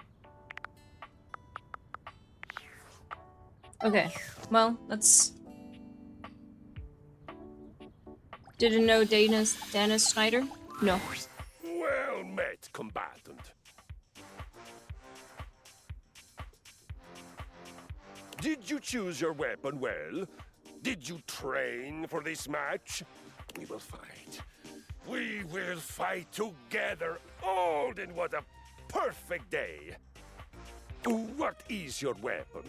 Okay, well, let's... Didn't know Dennis Snyder? No. Well met, combatant. Did you choose your weapon well? Did you train for this match? We will fight. We will fight together, Alden. What a perfect day. What is your weapon?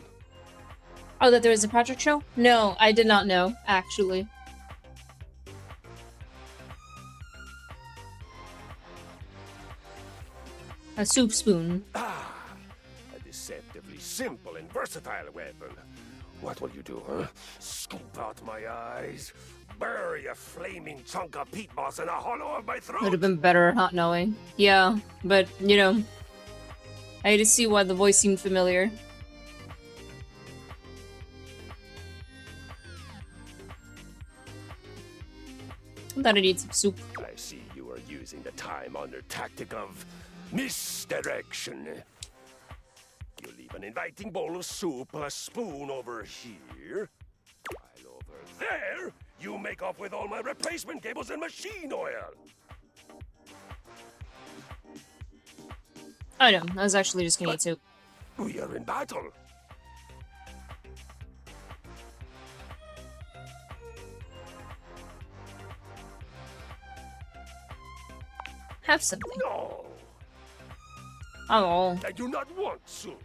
Oh, that there was a Patrick show? No, I did not know, actually. A soup spoon. Ah, a deceptively simple and versatile weapon. What will you do, huh? Scoop out my eyes? Bury a flaming chunk of peat moss in a hollow of my throat? Would have been better not knowing. Yeah, but, you know, I had to see why the voice seemed familiar. I thought I need some soup. I see you are using the time-honored tactic of misdirection. You leave an inviting bowl of soup, a spoon over here, while over there, you make off with all my replacement cables and machine oil. Oh no, I was actually just gonna eat soup. We are in battle. Have something. No. Oh. I do not want soup.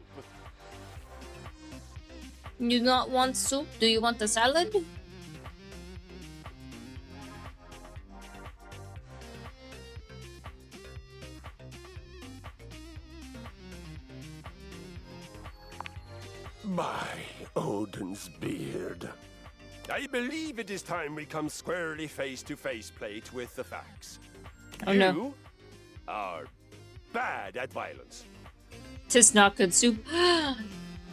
You do not want soup? Do you want a salad? By Odin's beard. I believe it is time we come squarely face to face, plate, with the facts. Oh, you no. are bad at violence. Tis not good soup.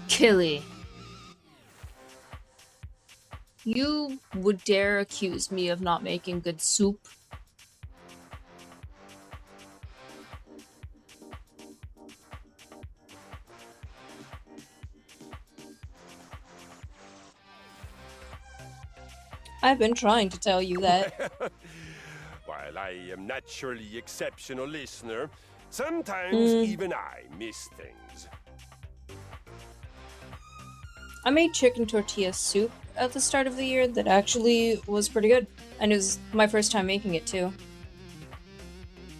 Killy. You would dare accuse me of not making good soup? I've been trying to tell you that. While I am naturally exceptional listener, sometimes even I miss things. I made chicken tortilla soup at the start of the year that actually was pretty good. And it was my first time making it too.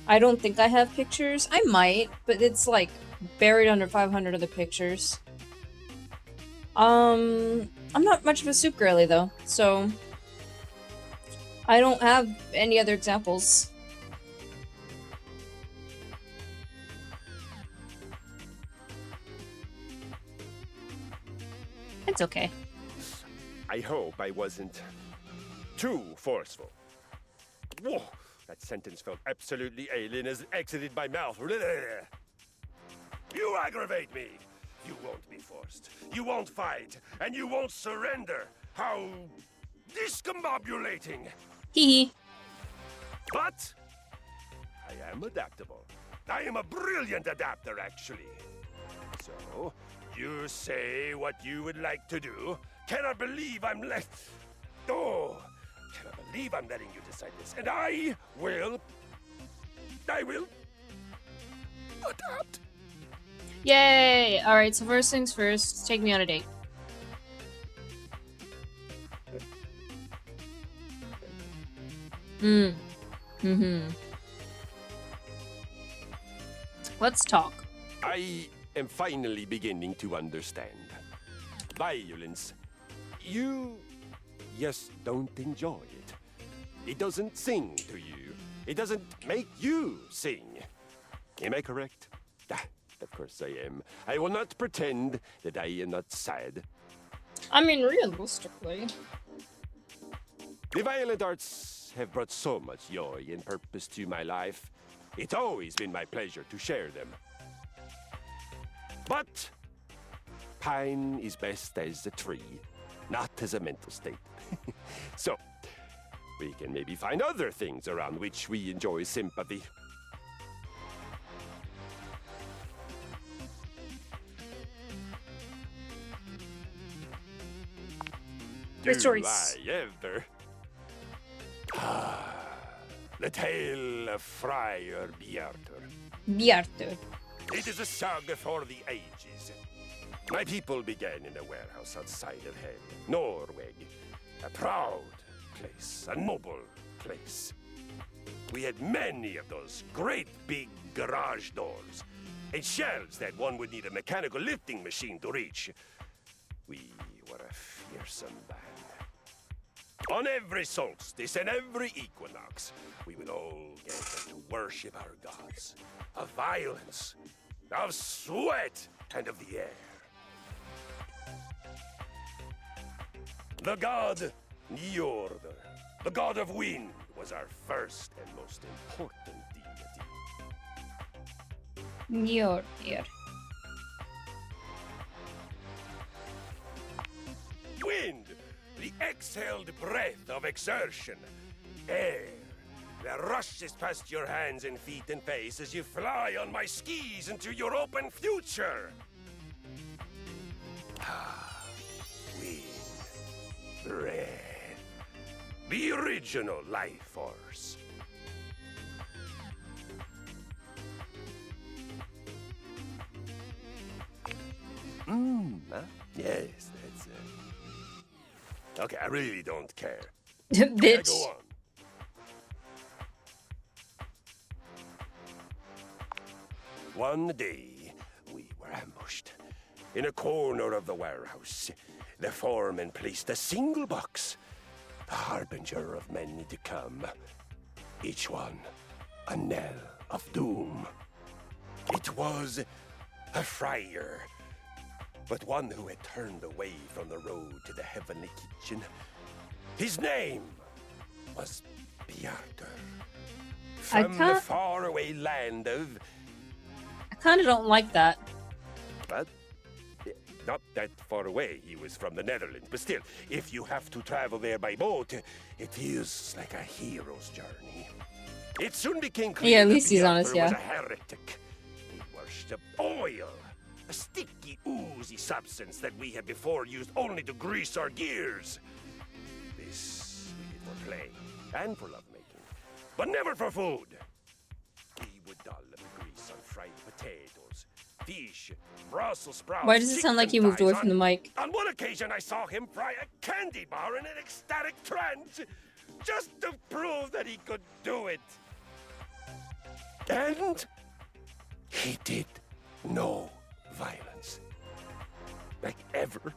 I don't think I have pictures. I might, but it's like buried under 500 other pictures. I'm not much of a soup girly though, so I don't have any other examples. It's okay. I hope I wasn't too forceful. Whoa, that sentence felt absolutely alien as it exited my mouth. You aggravate me. You won't be forced. You won't fight. And you won't surrender. How discombobulating. Hee But I am adaptable. I am a brilliant adapter, actually. So, you say what you would like to do. Cannot believe I'm cannot believe I'm letting you decide this. And I will adapt. Yay! Alright, so first things first, take me on a date. Let's talk. I am finally beginning to understand. Violence. You just don't enjoy it. It doesn't sing to you. It doesn't make you sing. Am I correct? Ah, of course I am. I will not pretend that I am not sad. I mean, realistically. The violent arts have brought so much joy and purpose to my life. It's always been my pleasure to share them. But pine is best as a tree, not as a mental state. So, we can maybe find other things around which we enjoy sympathy. Great Do stories. I ever? The Tale of Friar Bjartur. Bjartur. It is a saga for the ages. My people began in a warehouse outside of Hell, Norway. A proud place, a noble place. We had many of those great big garage doors and shelves that one would need a mechanical lifting machine to reach. We were a fearsome band. On every solstice and every equinox, we would all gather to worship our gods of violence, of sweat, and of the air. The god Njordr, the god of wind, was our first and most important deity. Njordir. Wind, the exhaled breath of exertion. Air, that rushes past your hands and feet and face as you fly on my skis into your open future. Wind, breath, the original life force. Huh? Yes, that's it. Okay, I really don't care. Bitch. Go on. One day, we were ambushed. In a corner of the warehouse, the foreman placed a single box, the harbinger of many to come. Each one a knell of doom. It was a friar, but one who had turned away from the road to the heavenly kitchen. His name was Bjartur. From the faraway land of... I kinda don't like that. But not that far away. He was from the Netherlands. But still, if you have to travel there by boat, it feels like a hero's journey. It soon became clear Yeah, at least that he's honest, Bjartur yeah. was a heretic. He worshipped oil, a sticky, oozy substance that we had before used only to grease our gears. This we did for play and for lovemaking, but never for food. He would dull the grease on fried potatoes, fish, Brussels sprouts. Why does it sound like he moved away from the mic? On one occasion, I saw him fry a candy bar in an ecstatic trance, just to prove that he could do it. And he did no violence. Like ever.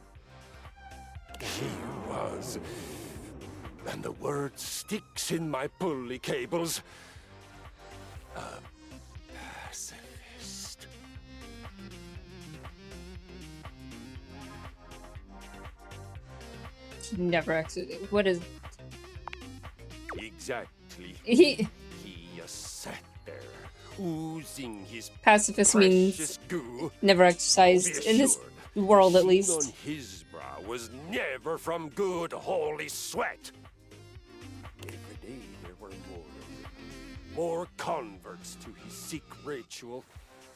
He was, and the word sticks in my pulley cables, a pacifist. Never actually. What is. Exactly. He just sat there, oozing his Pacifist precious means goo. never exercised in this world, at Sheen least. on his brow was never from good holy sweat. Every day there were more of them. more converts to his sick ritual,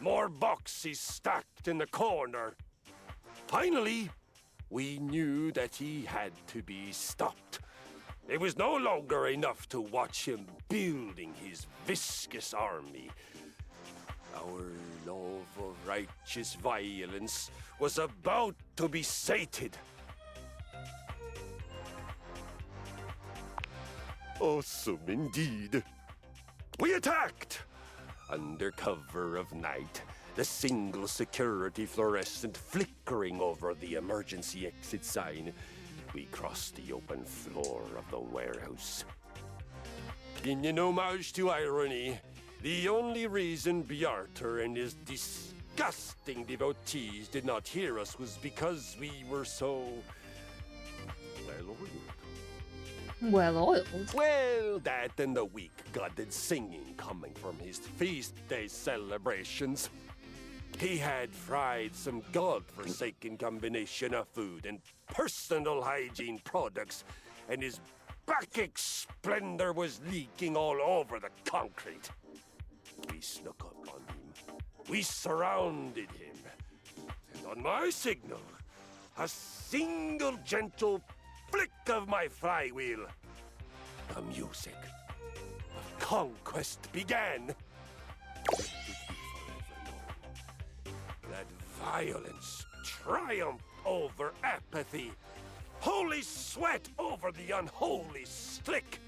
more boxes stacked in the corner. Finally, we knew that he had to be stopped. It was no longer enough to watch him building his viscous army. Our love of righteous violence was about to be sated. Awesome indeed. We attacked! Under cover of night, the single security fluorescent flickering over the emergency exit sign, we crossed the open floor of the warehouse. In an homage to irony, the only reason Bjarter and his disgusting devotees did not hear us was because we were so well-oiled. Well, that and the weak-gutted singing coming from his feast day celebrations. He had fried some god-forsaken combination of food and personal hygiene products, and his Bacchic splendor was leaking all over the concrete. We snuck up on him. We surrounded him. And on my signal, a single gentle flick of my flywheel, the music of conquest began. That violence triumphed over apathy, holy sweat over the unholy slick,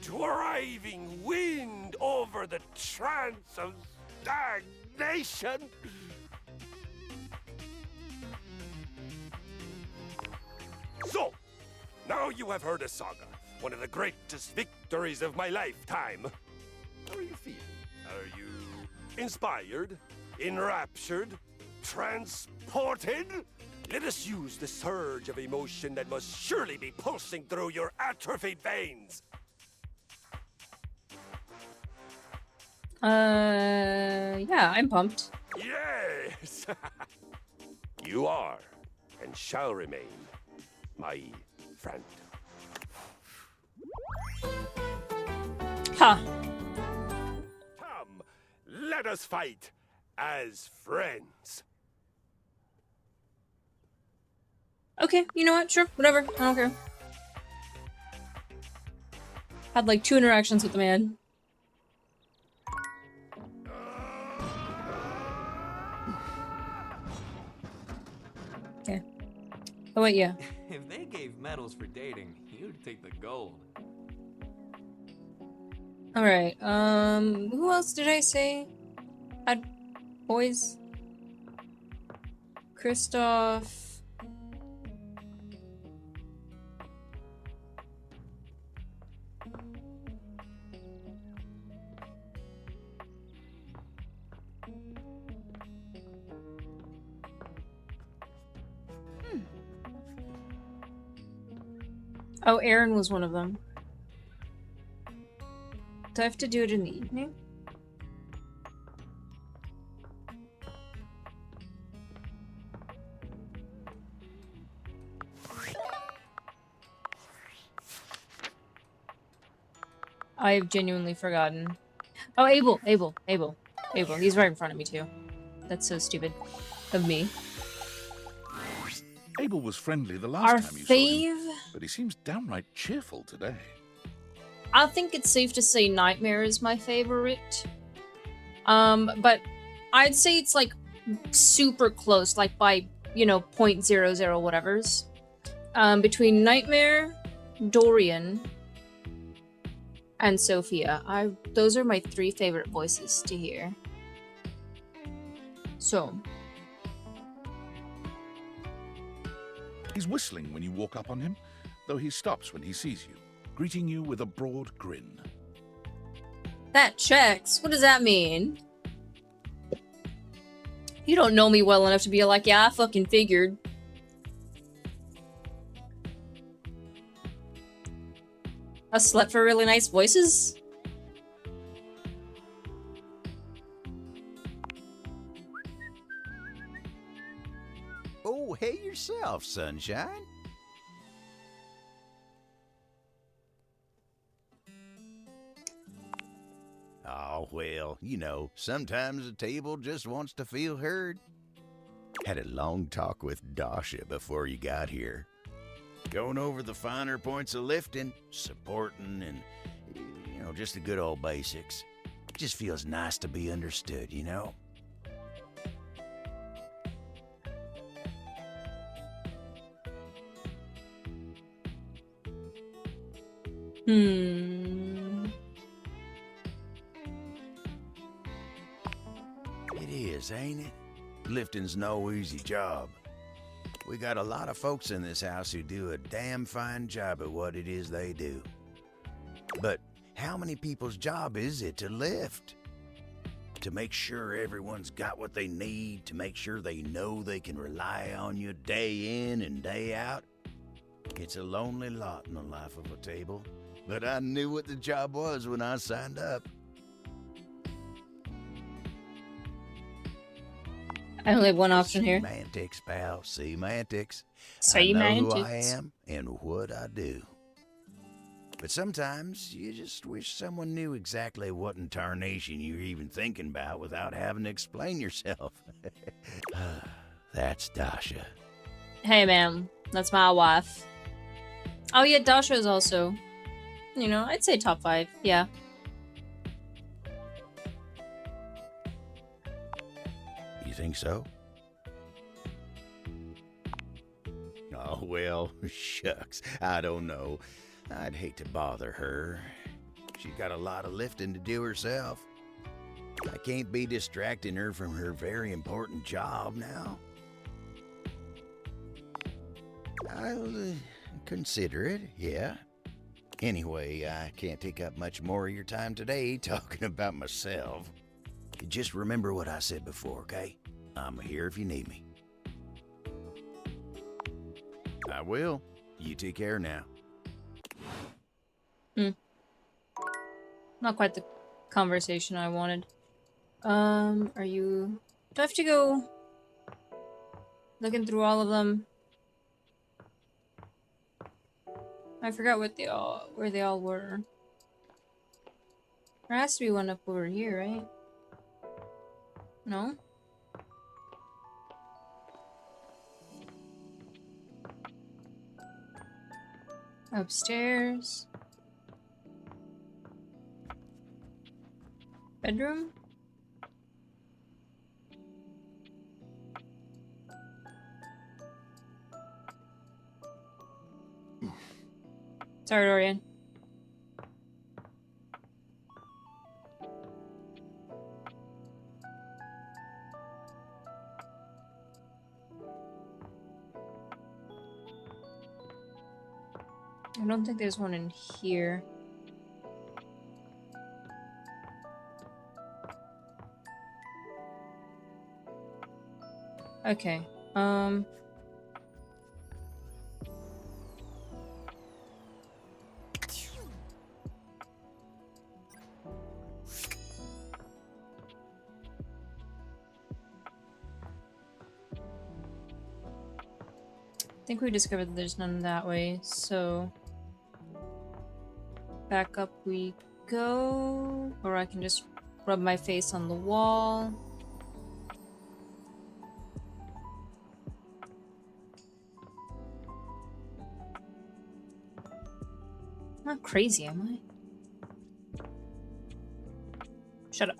driving wind over the trance of stagnation. So, now you have heard a saga, one of the greatest victories of my lifetime. How are you feeling? Are you inspired, enraptured, transported? Let us use the surge of emotion that must surely be pulsing through your atrophied veins. Yeah, I'm pumped. Yes! You are, and shall remain, my friend. Huh. Come, let us fight as friends. Okay, you know what? Sure, whatever. I don't care. Had like 2 interactions with the man. Okay. Oh wait, yeah. If they gave medals for dating, you'd take the gold. Alright, who else did I say had boys? Kristoff. Oh, Aaron was one of them. Do I have to do it in the evening? I have genuinely forgotten. Oh, Abel. He's right in front of me, too. That's so stupid of me. Abel was friendly the last Our time you saw him, fave? but he seems downright cheerful today. I think it's safe to say Nightmare is my favorite. But I'd say it's like super close, like by, you know, 0.00 whatevers. Between Nightmare, Dorian, and Sophia. Those are my 3 favorite voices to hear. So. He's whistling when you walk up on him, though he stops when he sees you, greeting you with a broad grin. That checks. What does that mean? You don't know me well enough to be like, yeah, I fucking figured. A slut for really nice voices? Oh, hey yourself, Sunshine. Oh, well, you know, sometimes a table just wants to feel heard. Had a long talk with Dasha before you got here. Going over the finer points of lifting, supporting, and, you know, just the good old basics. It just feels nice to be understood, you know? It is, ain't it? Lifting's no easy job. We got a lot of folks in this house who do a damn fine job at what it is they do. But how many people's job is it to lift? To make sure everyone's got what they need, to make sure they know they can rely on you day in and day out? It's a lonely lot in the life of a table, but I knew what the job was when I signed up. I only have one option here. Semantics, pal. Semantics. Semantics. I know who I am and what I do. But sometimes you just wish someone knew exactly what in tarnation you're even thinking about without having to explain yourself. That's Dasha. Hey, ma'am. That's my wife. Oh, yeah, Dasha is also, you know, I'd say top 5. Yeah. You think so? Oh, well, shucks. I don't know. I'd hate to bother her. She's got a lot of lifting to do herself. I can't be distracting her from her very important job now. I'll consider it, yeah. Anyway, I can't take up much more of your time today talking about myself. Just remember what I said before, okay? I'm here if you need me. I will. You take care now. Not quite the conversation I wanted. Are you... Do I have to go looking through all of them? I forgot what they all, where they all were. There has to be one up over here, right? No? Upstairs. Bedroom? Sorry, Dorian. I don't think there's one in here. Okay. I think we discovered that there's none that way, so back up we go, or I can just rub my face on the wall. I'm not crazy, am I? Shut up.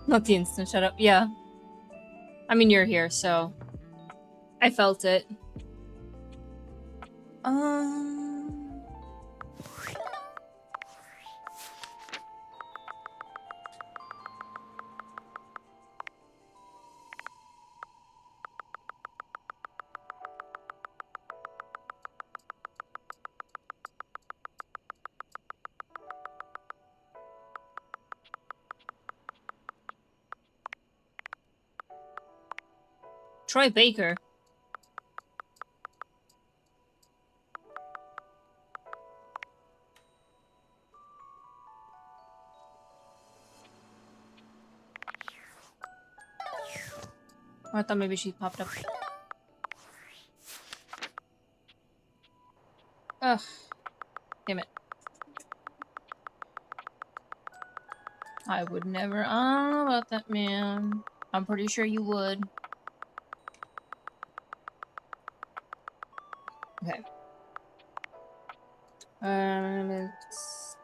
Not the instant shut up. Yeah. I mean, you're here, so I felt it. Troy Baker. I thought maybe she popped up. Ugh. Damn it. I would never. I don't know about that, man. I'm pretty sure you would. Okay. It's...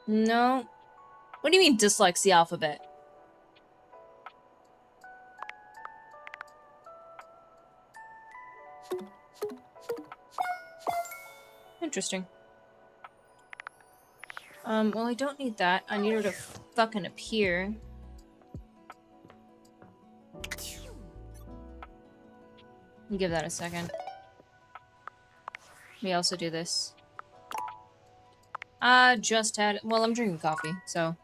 No. What do you mean dislikes the alphabet? Interesting. Well, I don't need that. I need her to fucking appear. Give that a second. We also do this. Just had... Well, I'm drinking coffee, so...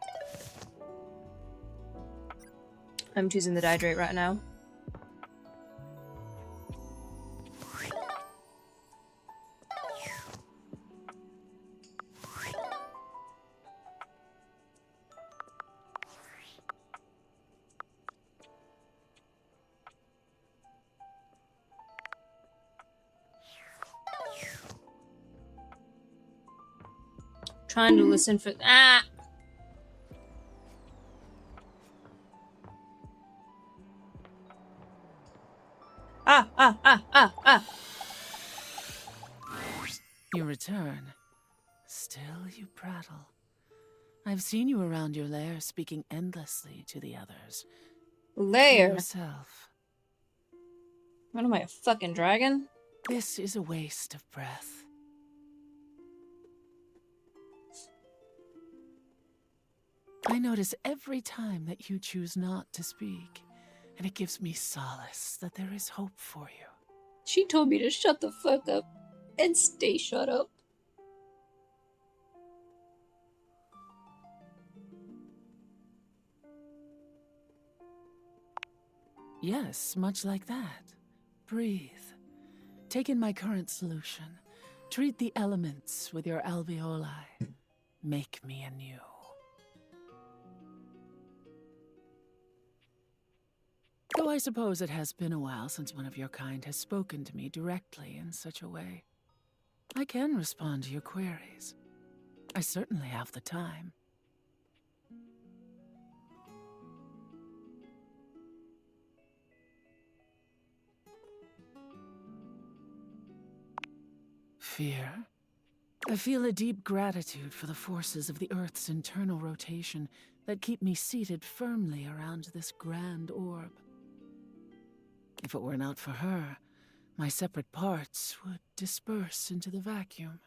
I'm choosing the dihydrate right now. Trying to listen for... Ah! You return. Still you prattle. I've seen you around your lair speaking endlessly to the others. Lair? Yourself. What am I, a fucking dragon? This is a waste of breath. I notice every time that you choose not to speak, and it gives me solace that there is hope for you. She told me to shut the fuck up and stay shut up. Yes, much like that. Breathe. Take in my current solution. Treat the elements with your alveoli. Make me anew. Though I suppose it has been a while since one of your kind has spoken to me directly in such a way. I can respond to your queries. I certainly have the time. Fear? I feel a deep gratitude for the forces of the Earth's internal rotation that keep me seated firmly around this grand orb. If it were not for her, my separate parts would disperse into the vacuum.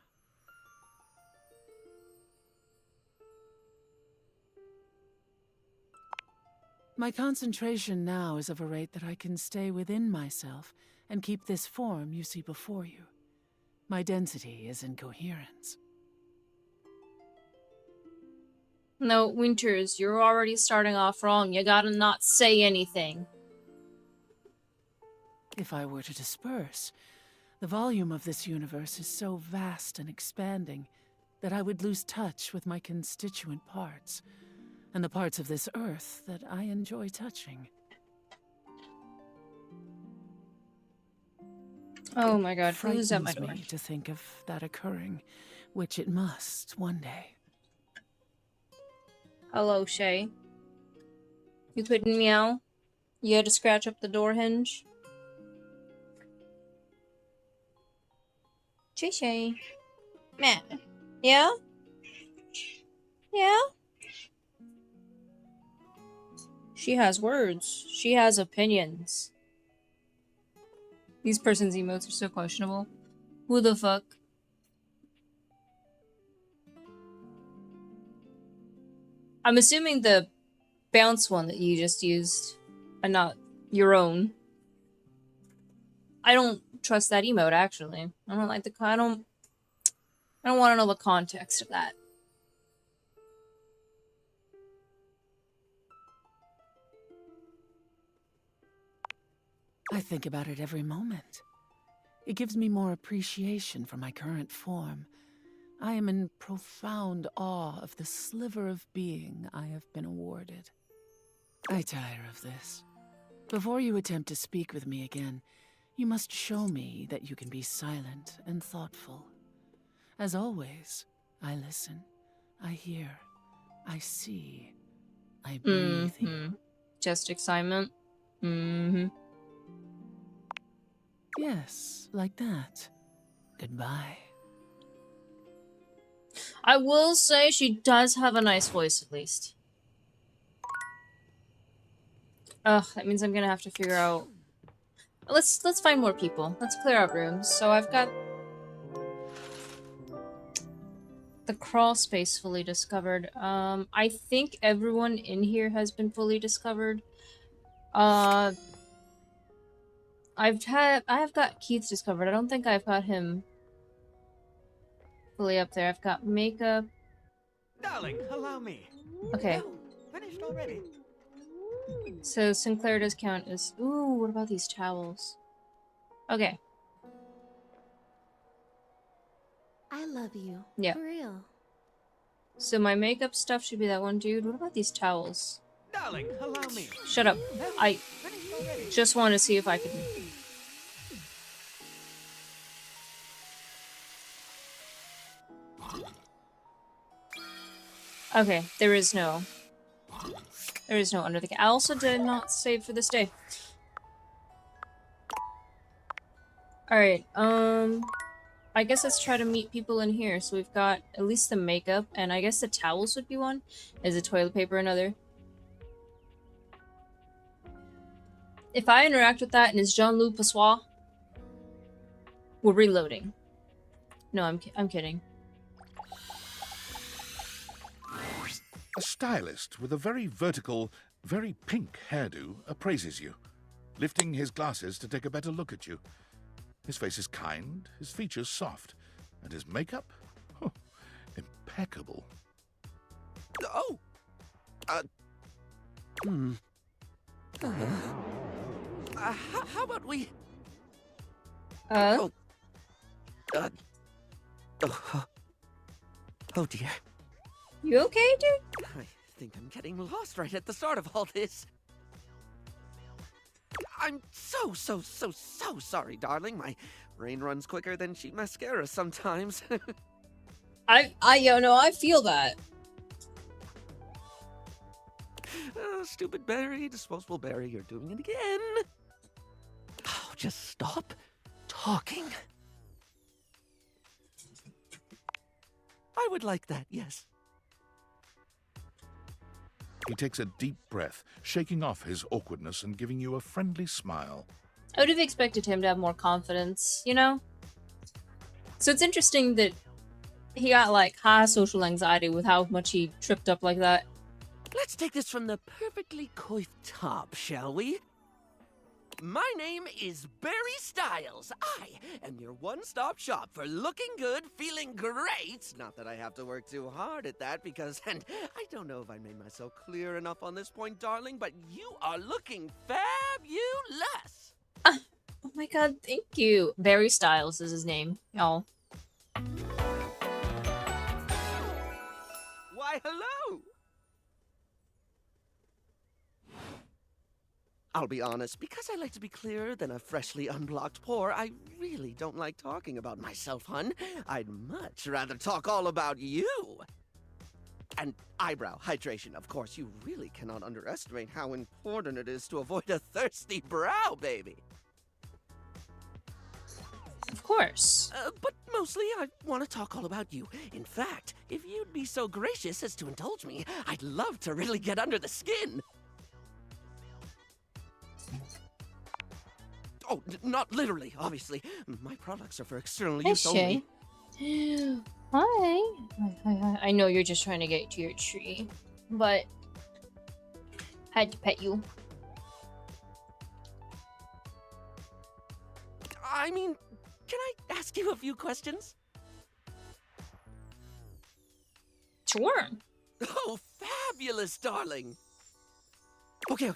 My concentration now is of a rate that I can stay within myself and keep this form you see before you. My density is in coherence. No, Winters, you're already starting off wrong. You gotta not say anything. If I were to disperse, the volume of this universe is so vast and expanding that I would lose touch with my constituent parts, and the parts of this Earth that I enjoy touching. Oh my god, who's at my door? Me to think of that occurring, which it must one day. Hello, Shay. You couldn't meow? You had to scratch up the door hinge? Shay. Matt. Yeah? Yeah? She has words. She has opinions. These person's emotes are so questionable. Who the fuck? I'm assuming the bounce one that you just used, and not your own. I don't trust that emote, actually. I don't like the... I don't want to know the context of that. I think about it every moment. It gives me more appreciation for my current form, I am in profound awe of the sliver of being I have been awarded. I tire of this. Before you attempt to speak with me again, you must show me that you can be silent and thoughtful. As always, I listen, I hear, I see, I breathe you. Just excitement. Yes, like that. Goodbye. I will say she does have a nice voice, at least. Ugh, that means I'm gonna have to figure out... Let's find more people. Let's clear out rooms. So I've got... the crawl space fully discovered. I think everyone in here has been fully discovered. I have got Keith discovered. I don't think I've got him fully up there. I've got makeup. Darling, allow me. Okay. Oh, finished already? So Sinclair does count as... Ooh, what about these towels? Okay. I love you. Yeah. For real. So my makeup stuff should be that one dude. What about these towels? Darling, allow me. Shut up. I Finished already? just want to see if I can... Okay, there is no under the... I also did not save for this day. Alright, I guess let's try to meet people in here. So we've got at least the makeup, and I guess the towels would be one. Is the toilet paper another? If I interact with that and it's Jean-Luc Passois, we're reloading. No, I'm kidding. A stylist with a very vertical, very pink hairdo appraises you, lifting his glasses to take a better look at you. His face is kind, his features soft, and his makeup? Oh, impeccable. Oh! How about we... Oh dear. You okay, dude? I think I'm getting lost right at the start of all this. I'm so sorry, darling. My brain runs quicker than cheap mascara sometimes. I feel that. Stupid Barry, disposable Barry, you're doing it again. Oh, just stop talking. I would like that, yes. He takes a deep breath, shaking off his awkwardness and giving you a friendly smile. I would have expected him to have more confidence, you know? So it's interesting that he got, like, high social anxiety with how much he tripped up like that. Let's take this from the perfectly coiffed top, shall we? My name is Barry Styles. I am your one-stop shop for looking good, feeling great. Not that I have to work too hard at that because, and I don't know if I made myself clear enough on this point, darling, but you are looking fabulous. Oh my god, thank you. Barry Styles is his name, y'all. Why, hello. I'll be honest, because I like to be clearer than a freshly unblocked pore, I really don't like talking about myself, hun. I'd much rather talk all about you. And eyebrow hydration, of course. You really cannot underestimate how important it is to avoid a thirsty brow, baby. Of course. But mostly, I want to talk all about you. In fact, if you'd be so gracious as to indulge me, I'd love to really get under the skin. Oh, not literally, obviously. My products are for external use only. Hi. I know you're just trying to get to your tree, but I had to pet you. I mean, can I ask you a few questions? Sure. Oh, fabulous, darling. Okay.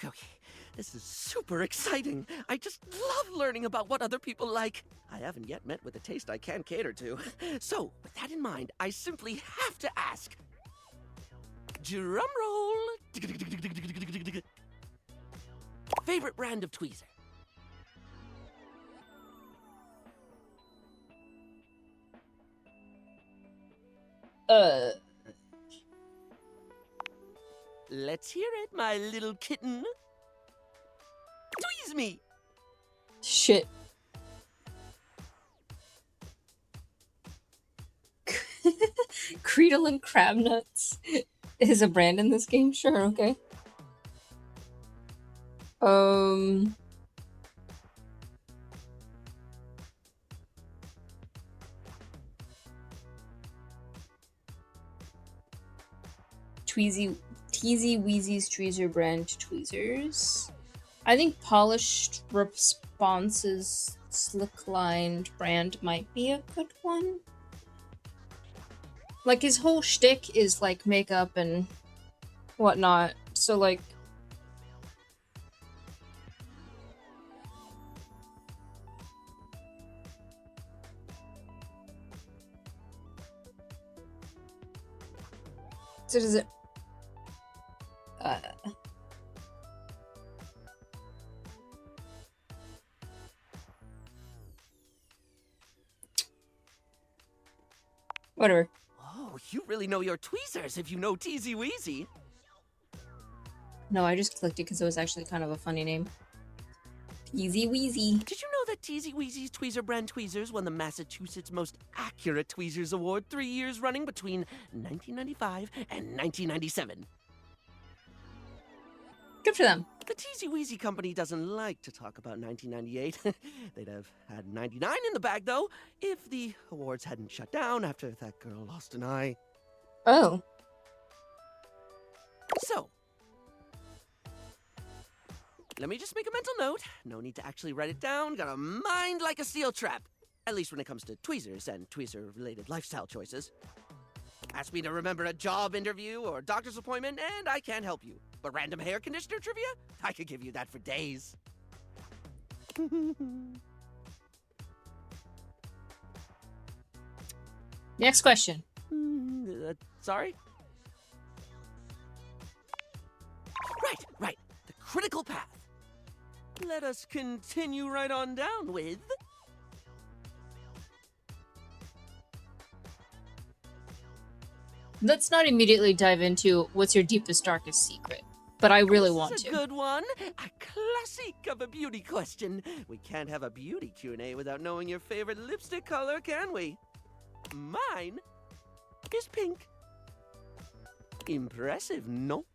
This is super exciting. I just love learning about what other people like. I haven't yet met with a taste I can cater to. So, with that in mind, I simply have to ask. Drum roll. Favorite brand of tweezer? Let's hear it, my little kitten. Tweeze me. Shit. Creedle and Crab Nuts is a brand in this game? Sure, okay. Teasy Weezy's tweezer brand tweezers. I think Polished Response's slick-lined brand might be a good one. Like, his whole shtick is, like, makeup and whatnot, so, like... So does it... Whatever. Oh, you really know your tweezers if you know Teasy Weezy. No, I just clicked it because it was actually kind of a funny name. Teasy Weezy. Did you know that Teasy Weezy's tweezer brand tweezers won the Massachusetts Most Accurate Tweezers Award 3 years running between 1995 and 1997? Good for them. The Teasy Weezy company doesn't like to talk about 1998. They'd have had 99 in the bag, though, if the awards hadn't shut down after that girl lost an eye. Oh. So, let me just make a mental note. No need to actually write it down. Got a mind like a steel trap. At least when it comes to tweezers and tweezer-related lifestyle choices. Ask me to remember a job interview or doctor's appointment, and I can't help you. But random hair conditioner trivia? I could give you that for days. Next question. Sorry? Right. The critical path. Let us continue right on down with... Let's not immediately dive into what's your deepest, darkest secret, but I really want This is to. a good one. A classic of a beauty question. We can't have a beauty Q&A without knowing your favorite lipstick color, can we? Mine is pink. Impressive, no?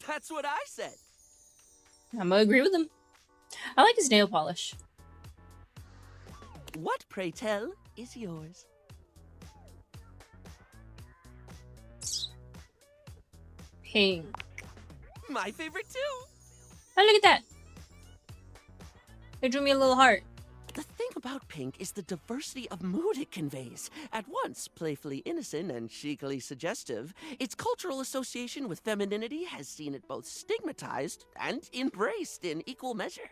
That's what I said. I'm gonna agree with him. I like his nail polish. What, pray tell, is yours? Pink. My favorite too. Oh, look at that. It drew me a little heart. The thing about pink is the diversity of mood it conveys. At once playfully innocent and chicly suggestive, its cultural association with femininity has seen it both stigmatized and embraced in equal measure.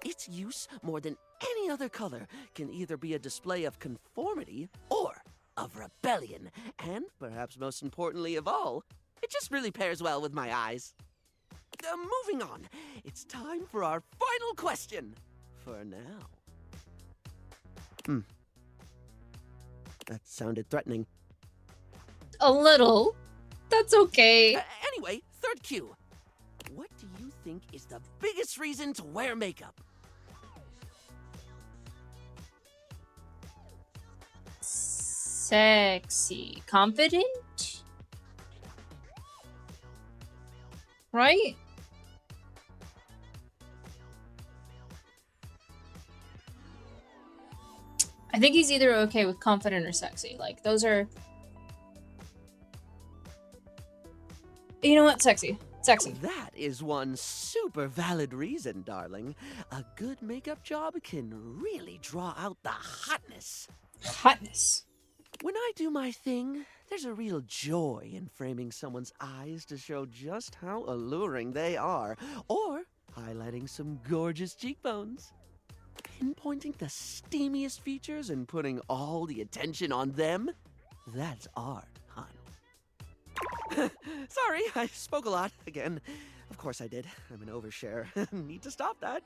Its use, more than any other color, can either be a display of conformity or of rebellion. And, perhaps most importantly of all, it just really pairs well with my eyes. Moving on, it's time for our final question. For now. That sounded threatening. A little. That's okay. Anyway, third cue. What do you think is the biggest reason to wear makeup? Sexy. Confident? Right? I think he's either okay with confident or sexy. Like, those are... You know what? Sexy. Sexy. That is one super valid reason, darling. A good makeup job can really draw out the hotness. Hotness. When I do my thing, There's a real joy in framing someone's eyes to show just how alluring they are, or highlighting some gorgeous cheekbones. Pinpointing the steamiest features and putting all the attention on them, that's art, hon. Sorry, I spoke a lot again. Of course I did. I'm an overshare. Need to stop that.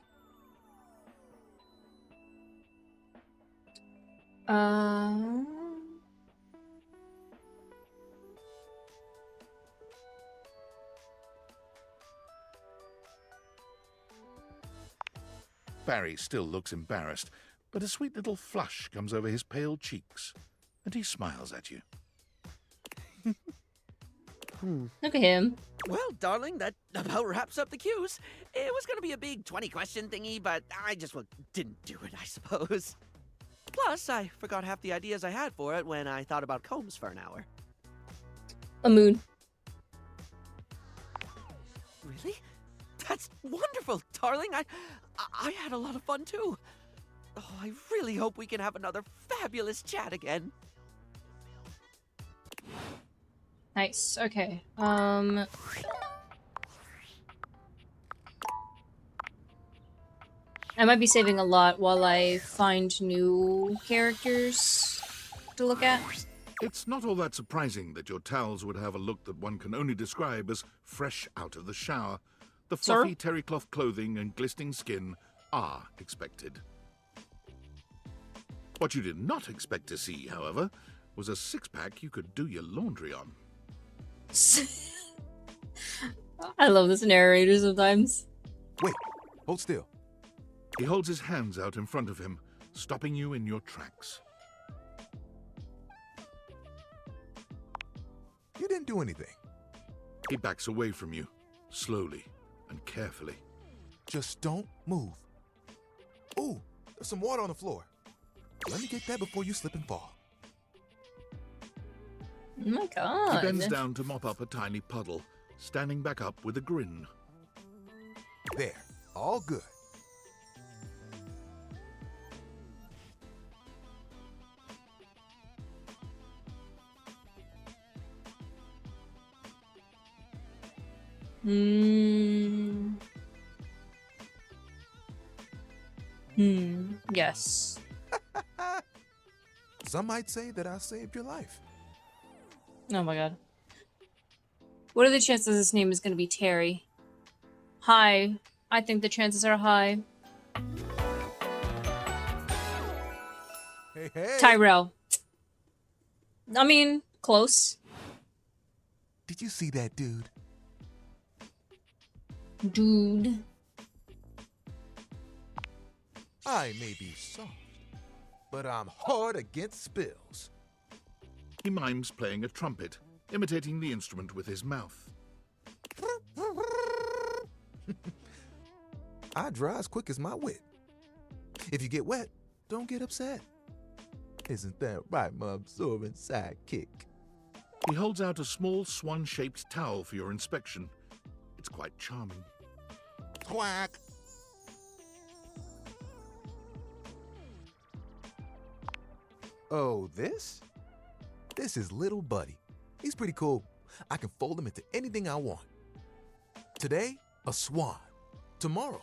Barry still looks embarrassed, but a sweet little flush comes over his pale cheeks, and he smiles at you. Look at him. Well, darling, that about wraps up the cues. It was going to be a big 20-question thingy, but I just didn't do it, I suppose. Plus, I forgot half the ideas I had for it when I thought about combs for an hour. A moon. Really? That's wonderful, darling. I had a lot of fun, too. Oh, I really hope we can have another fabulous chat again. Nice. Okay. I might be saving a lot while I find new characters to look at. It's not all that surprising that your towels would have a look that one can only describe as fresh out of the shower. The fluffy terry cloth clothing and glistening skin are expected. What you did not expect to see, however, was a six-pack you could do your laundry on. I love this narrator sometimes. Wait, hold still. He holds his hands out in front of him, stopping you in your tracks. You didn't do anything. He backs away from you, slowly and carefully. Just don't move. Ooh, there's some water on the floor. Let me get that before you slip and fall. Oh my god. He bends down to mop up a tiny puddle, standing back up with a grin. There, all good. Yes. Some might say that I saved your life. Oh my god. What are the chances his name is going to be Terry? High. I think the chances are high. Hey, hey. Tyrell. I mean, close. Did you see that dude? Dude. I may be soft, but I'm hard against spills. He mimes playing a trumpet, imitating the instrument with his mouth. I dry as quick as my wit. If you get wet, don't get upset. Isn't that right, my absorbent sidekick? He holds out a small swan-shaped towel for your inspection. It's quite charming. Quack! Oh, this? This is Little Buddy. He's pretty cool. I can fold him into anything I want. Today, a swan. Tomorrow,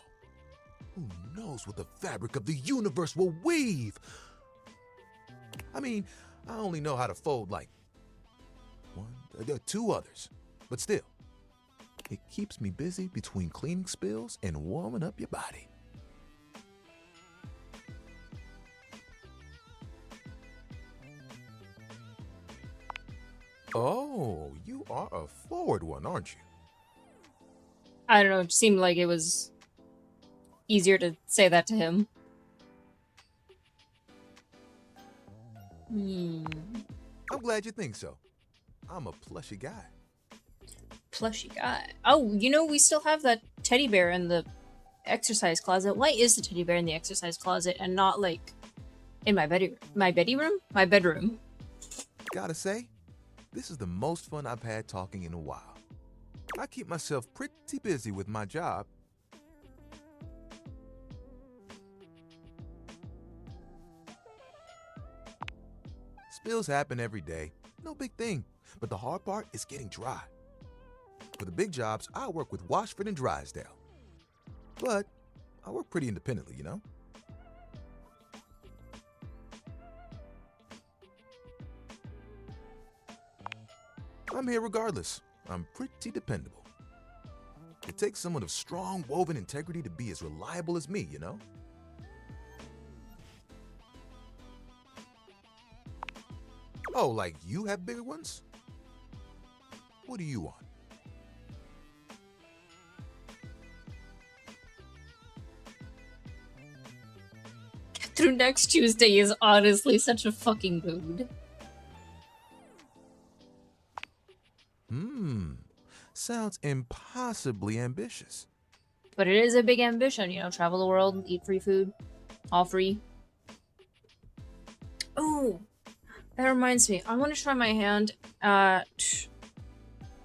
who knows what the fabric of the universe will weave? I mean, I only know how to fold like two others, but still, it keeps me busy between cleaning spills and warming up your body. Oh, you are a forward one, aren't you? I don't know, it seemed like it was easier to say that to him. I'm glad you think so. I'm a plushy guy. Plushy guy. Oh, you know, we still have that teddy bear in the exercise closet. Why is the teddy bear in the exercise closet and not, like, in my bedroom? My bedroom? Gotta say, this is the most fun I've had talking in a while. I keep myself pretty busy with my job. Spills happen every day. No big thing. but the hard part is getting dry. For the big jobs, I work with Washford and Drysdale. But I work pretty independently, you know? I'm here regardless. I'm pretty dependable. It takes someone of strong woven integrity to be as reliable as me, you know? Oh, like you have bigger ones? What do you want? Through next Tuesday is honestly such a fucking mood. Sounds impossibly ambitious. But it is a big ambition, you know, travel the world, eat free food, all free. Oh, that reminds me, I want to try my hand at,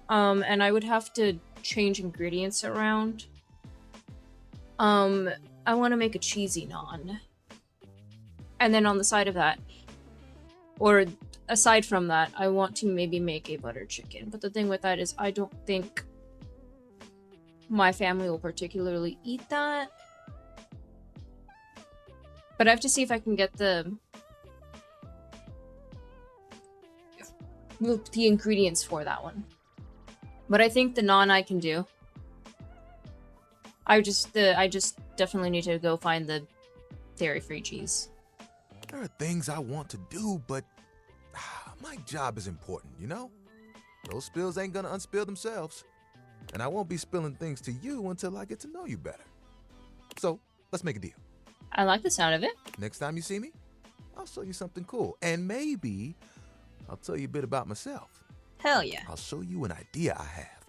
and I would have to change ingredients around. I want to make a cheesy naan. And then on the side of that, or aside from that, I want to maybe make a butter chicken. But the thing with that is I don't think my family will particularly eat that. But I have to see if I can get the ingredients for that one. But I think the naan I can do. I just definitely need to go find the dairy-free cheese. There are things I want to do, but my job is important, you know? Those spills ain't gonna unspill themselves. And I won't be spilling things to you until I get to know you better. So, let's make a deal. I like the sound of it. Next time you see me, I'll show you something cool. And maybe I'll tell you a bit about myself. Hell yeah. I'll show you an idea I have.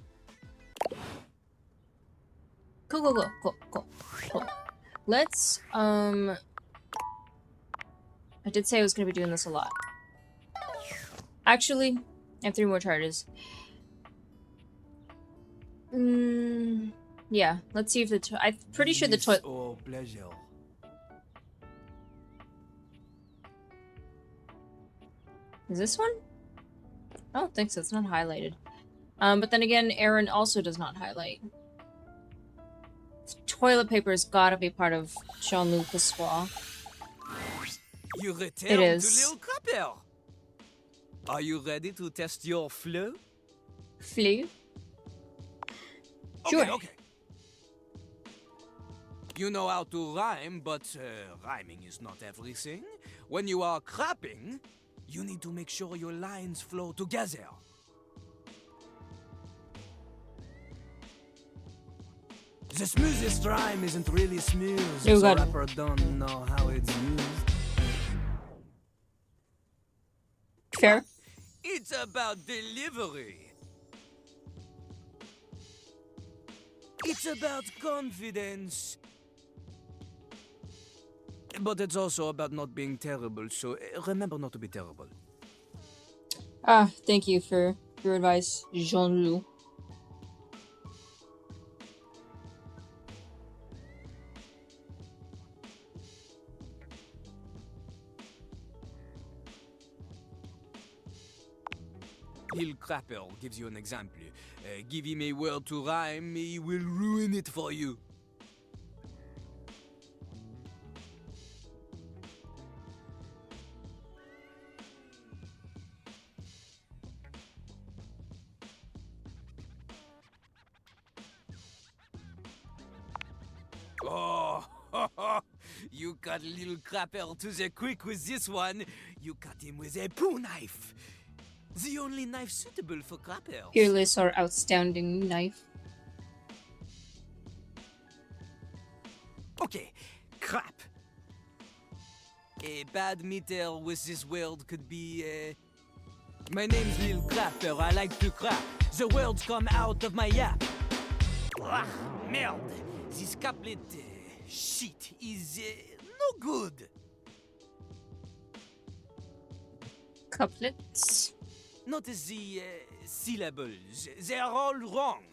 Cool. Let's, I did say I was going to be doing this a lot. Actually, I have 3 more charges. Yeah, let's see if the I'm pretty sure the toilet... Oh, pleasure. Is this one? I don't think so, it's not highlighted. But then again, Aaron also does not highlight. Toilet paper's gotta be part of Jean-Luc Passois. You return It to is. Little Crapper. Are you ready to test your flu? Flu? Sure. Okay. You know how to rhyme, but rhyming is not everything. When you are crapping, you need to make sure your lines flow together. The smoothest rhyme isn't really smooth, Oh, so God. rapper don't know how it's used. Fair. It's about delivery. It's about confidence. But it's also about not being terrible, so remember not to be terrible. Ah, thank you for your advice, Jean-Luc. Lil Crapper gives you an example. Give him a word to rhyme, he will ruin it for you. Oh, you cut Lil Crapper to the quick with this one. You cut him with a poo knife. The only knife suitable for crappers. Fearless or outstanding knife. Okay, crap. A bad meter with this word could be, my name's Lil Crapper, I like to crap. The words come out of my yap. Ah, merde. This couplet, shit, is, no good. Couplets? Notice the syllables. They are all wrong.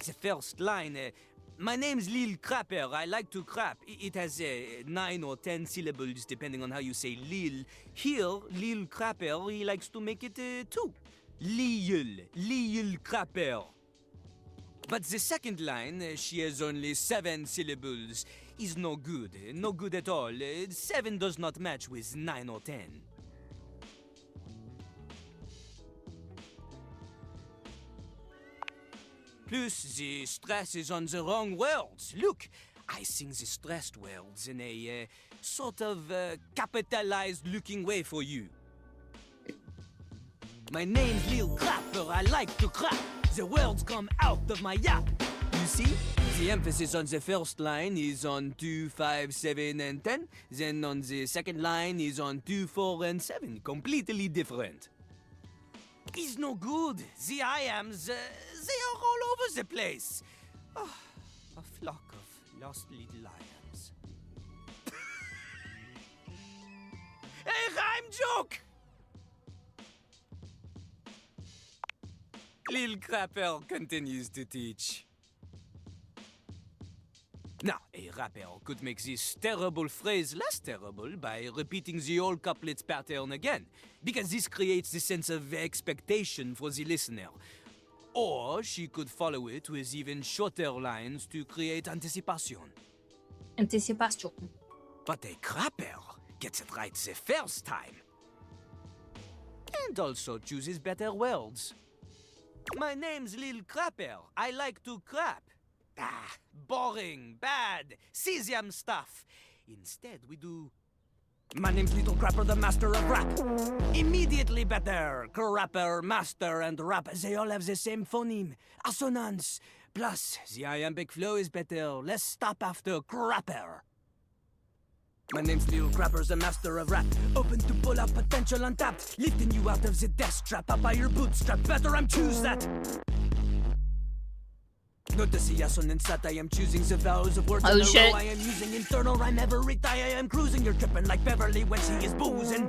The first line, my name's Lil Crapper, I like to crap. It has 9 or 10 syllables depending on how you say Lil. Here, Lil Crapper, he likes to make it 2. Lil Crapper. But the second line, she has only 7 syllables, is no good. No good at all. 7 does not match with 9 or 10. Plus, the stress is on the wrong words. Look, I sing the stressed words in a sort of capitalized looking way for you. My name's Lil Crapper, I like to crap. The words come out of my yap. You see, the emphasis on the first line is on 2, 5, 7, and 10. Then on the second line is on 2, 4, and 7. Completely different. It's no good. The I-ams, they are all over the place. Oh, a flock of lost little I-ams. A rhyme joke! Lil Crapper continues to teach. Now, a rapper could make this terrible phrase less terrible by repeating the old couplet's pattern again, because this creates the sense of expectation for the listener. Or she could follow it with even shorter lines to create anticipation. Anticipation. But a crapper gets it right the first time. And also chooses better words. My name's Lil Crapper. I like to crap. Ah, boring, bad, cesium stuff. Instead, we do... My name's Little Crapper, the master of rap. Immediately better. Crapper, master, and rap, they all have the same phoneme. Assonance. Plus, the iambic flow is better. Less stop after crapper. My name's Lil Crapper, the master of rap. Open to pull out potential untapped. Lifting you out of the death trap. Up by your bootstrap. Better I'm choose that. Notice the assonance that I am choosing the vowels of words in a row. I am using internal rhyme every time I am cruising. You're tripping like Beverly when she is boozing.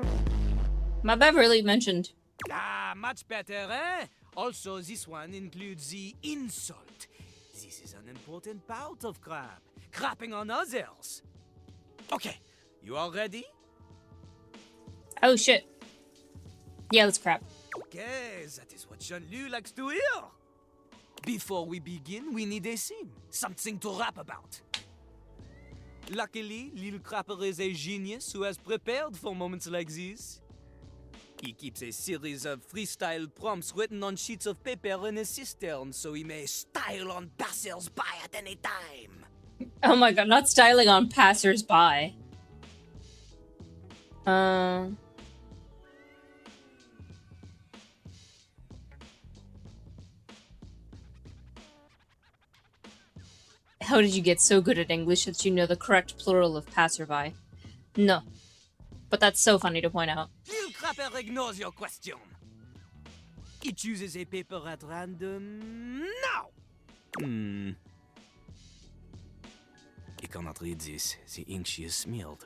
My Beverly mentioned. Ah, much better, eh? Also, this one includes the insult. This is an important part of crap. Crapping on others. Okay, you all ready? Oh shit. Yeah, let's crap. Okay, that is what Jean-Loup likes to hear. Before we begin, we need a scene. Something to rap about. Luckily, Lil Crapper is a genius who has prepared for moments like this. He keeps a series of freestyle prompts written on sheets of paper in a cistern so he may style on passers-by at any time. Oh my god, not styling on passers-by. How did you get so good at English that you know the correct plural of passerby? No. But that's so funny to point out. Lil Crapper ignores your question. He chooses a paper at random now. He cannot read this. The ink she is smeared.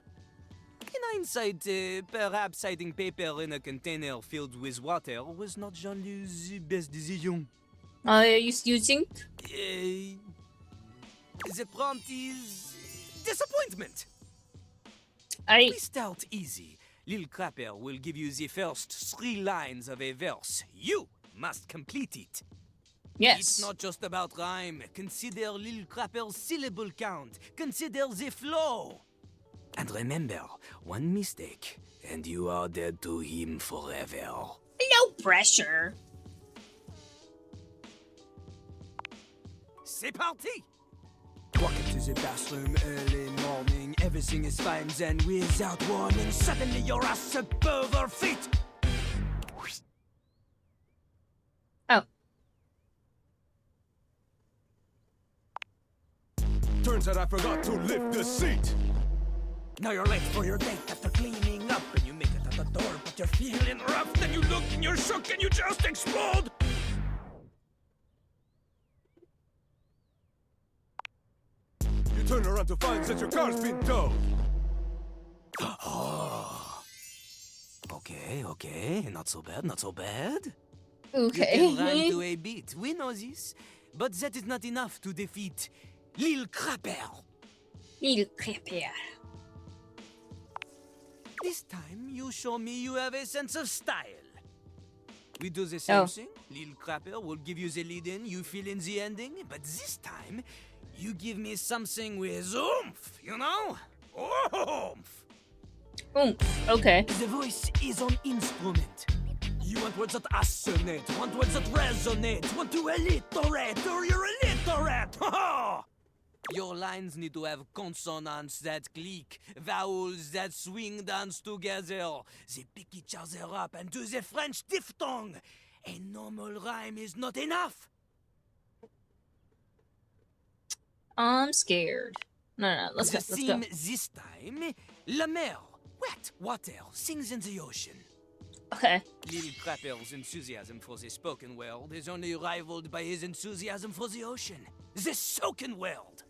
In hindsight, perhaps hiding paper in a container filled with water was not Jean-Lou's best decision. You think? The prompt is... disappointment. We start easy. Lil Crapper will give you the first 3 lines of a verse. You must complete it. Yes. It's not just about rhyme. Consider Lil Crapper's syllable count. Consider the flow. And remember, one mistake, and you are dead to him forever. No pressure. C'est parti! Walk into the bathroom early morning. Everything is fine, then without warning, suddenly your ass above her feet. Oh. Turns out I forgot to lift the seat. Now you're late for your date after cleaning up, and you make it at the door, but you're feeling rough. Then you look and you're shook and you just explode. You turn around to find that your car's been towed. Oh. Okay, not so bad, not so bad. Okay. You can rhyme to a beat, we know this, but that is not enough to defeat Lil Crapper. Lil Crapper. This time, you show me you have a sense of style. We do the same Oh. thing. Little Crapper will give you the lead in, you fill in the ending, but this time, you give me something with oomph, you know? Oomph! Okay. The voice is an instrument. You want words that assonate, want words that resonate, want to alliterate, or you're illiterate! Your lines need to have consonants that click, vowels that swing dance together. They pick each other up and do the French diphthong. A normal rhyme is not enough. I'm scared. No, let's go. The Let's theme go. this time, La Mer, wet water, sings in the ocean. Okay. Little Crapper's enthusiasm for the spoken world is only rivaled by his enthusiasm for the ocean, the soaking world.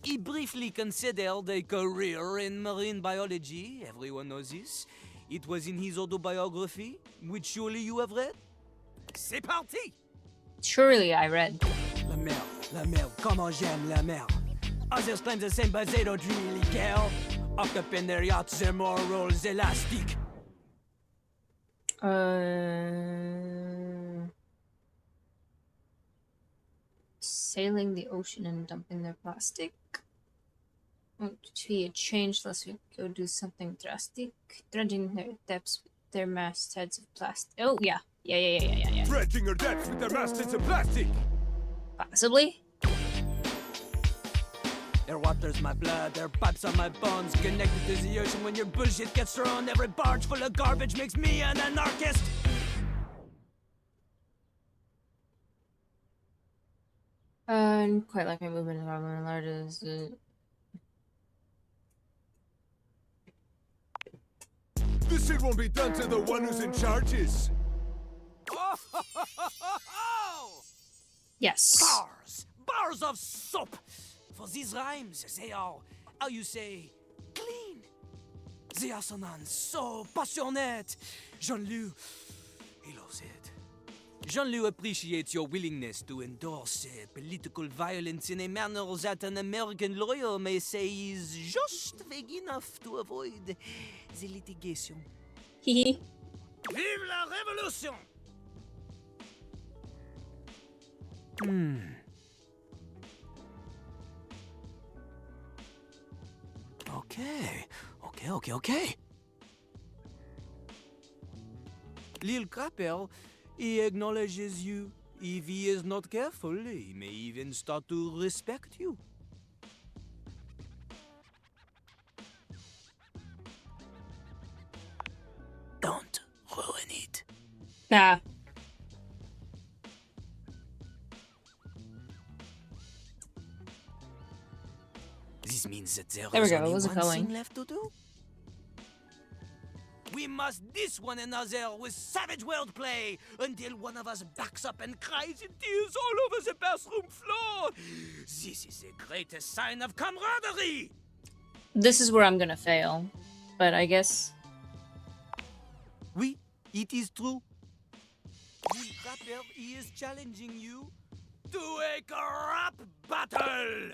He briefly considered a career in marine biology. Everyone knows this. It was in his autobiography, which surely you have read. C'est parti! Surely I read. La mer, comment j'aime la mer. Others claim the same, but they don't really care. Up in their yachts, their morals elastic. Sailing the ocean and dumping their plastic. He had changed lest we go do something drastic. Dredging their depths with their mastheads of plastic. Oh, yeah. Yeah. Dredging her depths with their mastheads of plastic. Possibly. Their water's my blood, their pipes are my bones. Connected to the ocean when your bullshit gets thrown. Every barge full of garbage makes me an anarchist. Quite like my movement in Robin Lard is. This shit won't be done to the one who's in charges. Yes. Bars of soap. For these rhymes, they are, how you say, clean. The assonance, so passionate. Jean-Loup, he loves it. Jean-Loup appreciates your willingness to endorse political violence in a manner that an American lawyer may say is just vague enough to avoid the litigation. Hehe. Vive la révolution! Okay. Lil Crapper, he acknowledges you. If he is not careful, he may even start to respect you. Don't ruin it. Nah. This means that There we is go, only it wasn't one going. thing left to do. We must diss one another with savage wordplay until one of us backs up and cries in tears all over the bathroom floor. This is the greatest sign of camaraderie. This is where I'm gonna fail. But I guess. Oui, it is true. Lil Crapper, he is challenging you to a crap battle.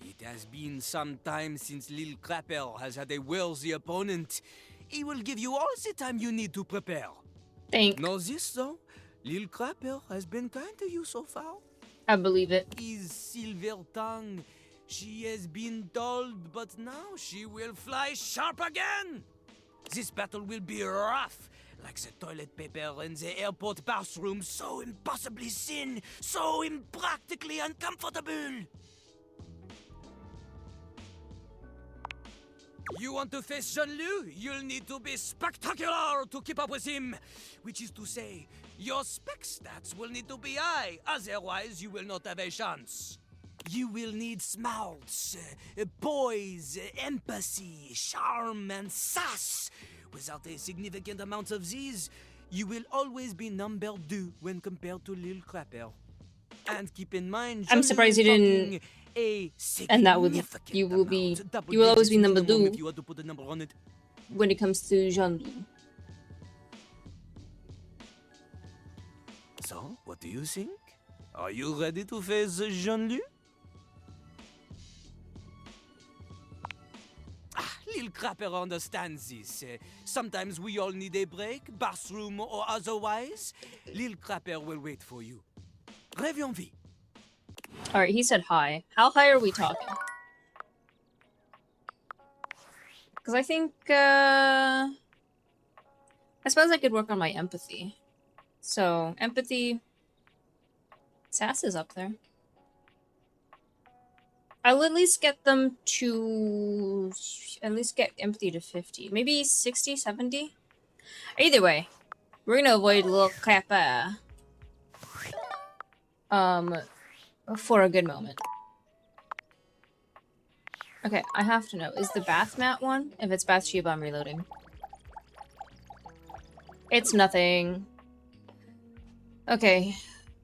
It has been some time since Lil Crapper has had a worthy opponent. He will give you all the time you need to prepare. Thank. Know this, though? Lil Crapper has been kind to you so far. I believe it. His silver tongue. She has been dulled, but now she will fly sharp again. This battle will be rough, like the toilet paper in the airport bathroom, so impossibly thin, so impractically uncomfortable. You want to face Jean-Loup? You'll need to be spectacular to keep up with him. Which is to say, your spec stats will need to be high, otherwise you will not have a chance. You will need smarts, poise, empathy, charm, and sass. Without a significant amount of these, you will always be number 2 when compared to Lil Crapper. And keep in mind, I'm surprised you didn't. And that would you will always be number 2 if you want to put a number on it. when it comes to Jean-Loup. So, what do you think? Are you ready to face Jean-Loup? Lil Crapper understands this. Sometimes we all need a break, bathroom or otherwise. Lil Crapper will wait for you. Reviens vite. Alright, he said hi. How high are we talking? Because I think, I suppose I could work on my empathy. So, empathy... Sass is up there. I'll at least get them to... At least get empathy to 50. Maybe 60, 70? Either way, we're gonna avoid Lil Crapper. For a good moment. Okay, I have to know. Is the bath mat one? If it's Bathsheba, I'm reloading. It's nothing. Okay.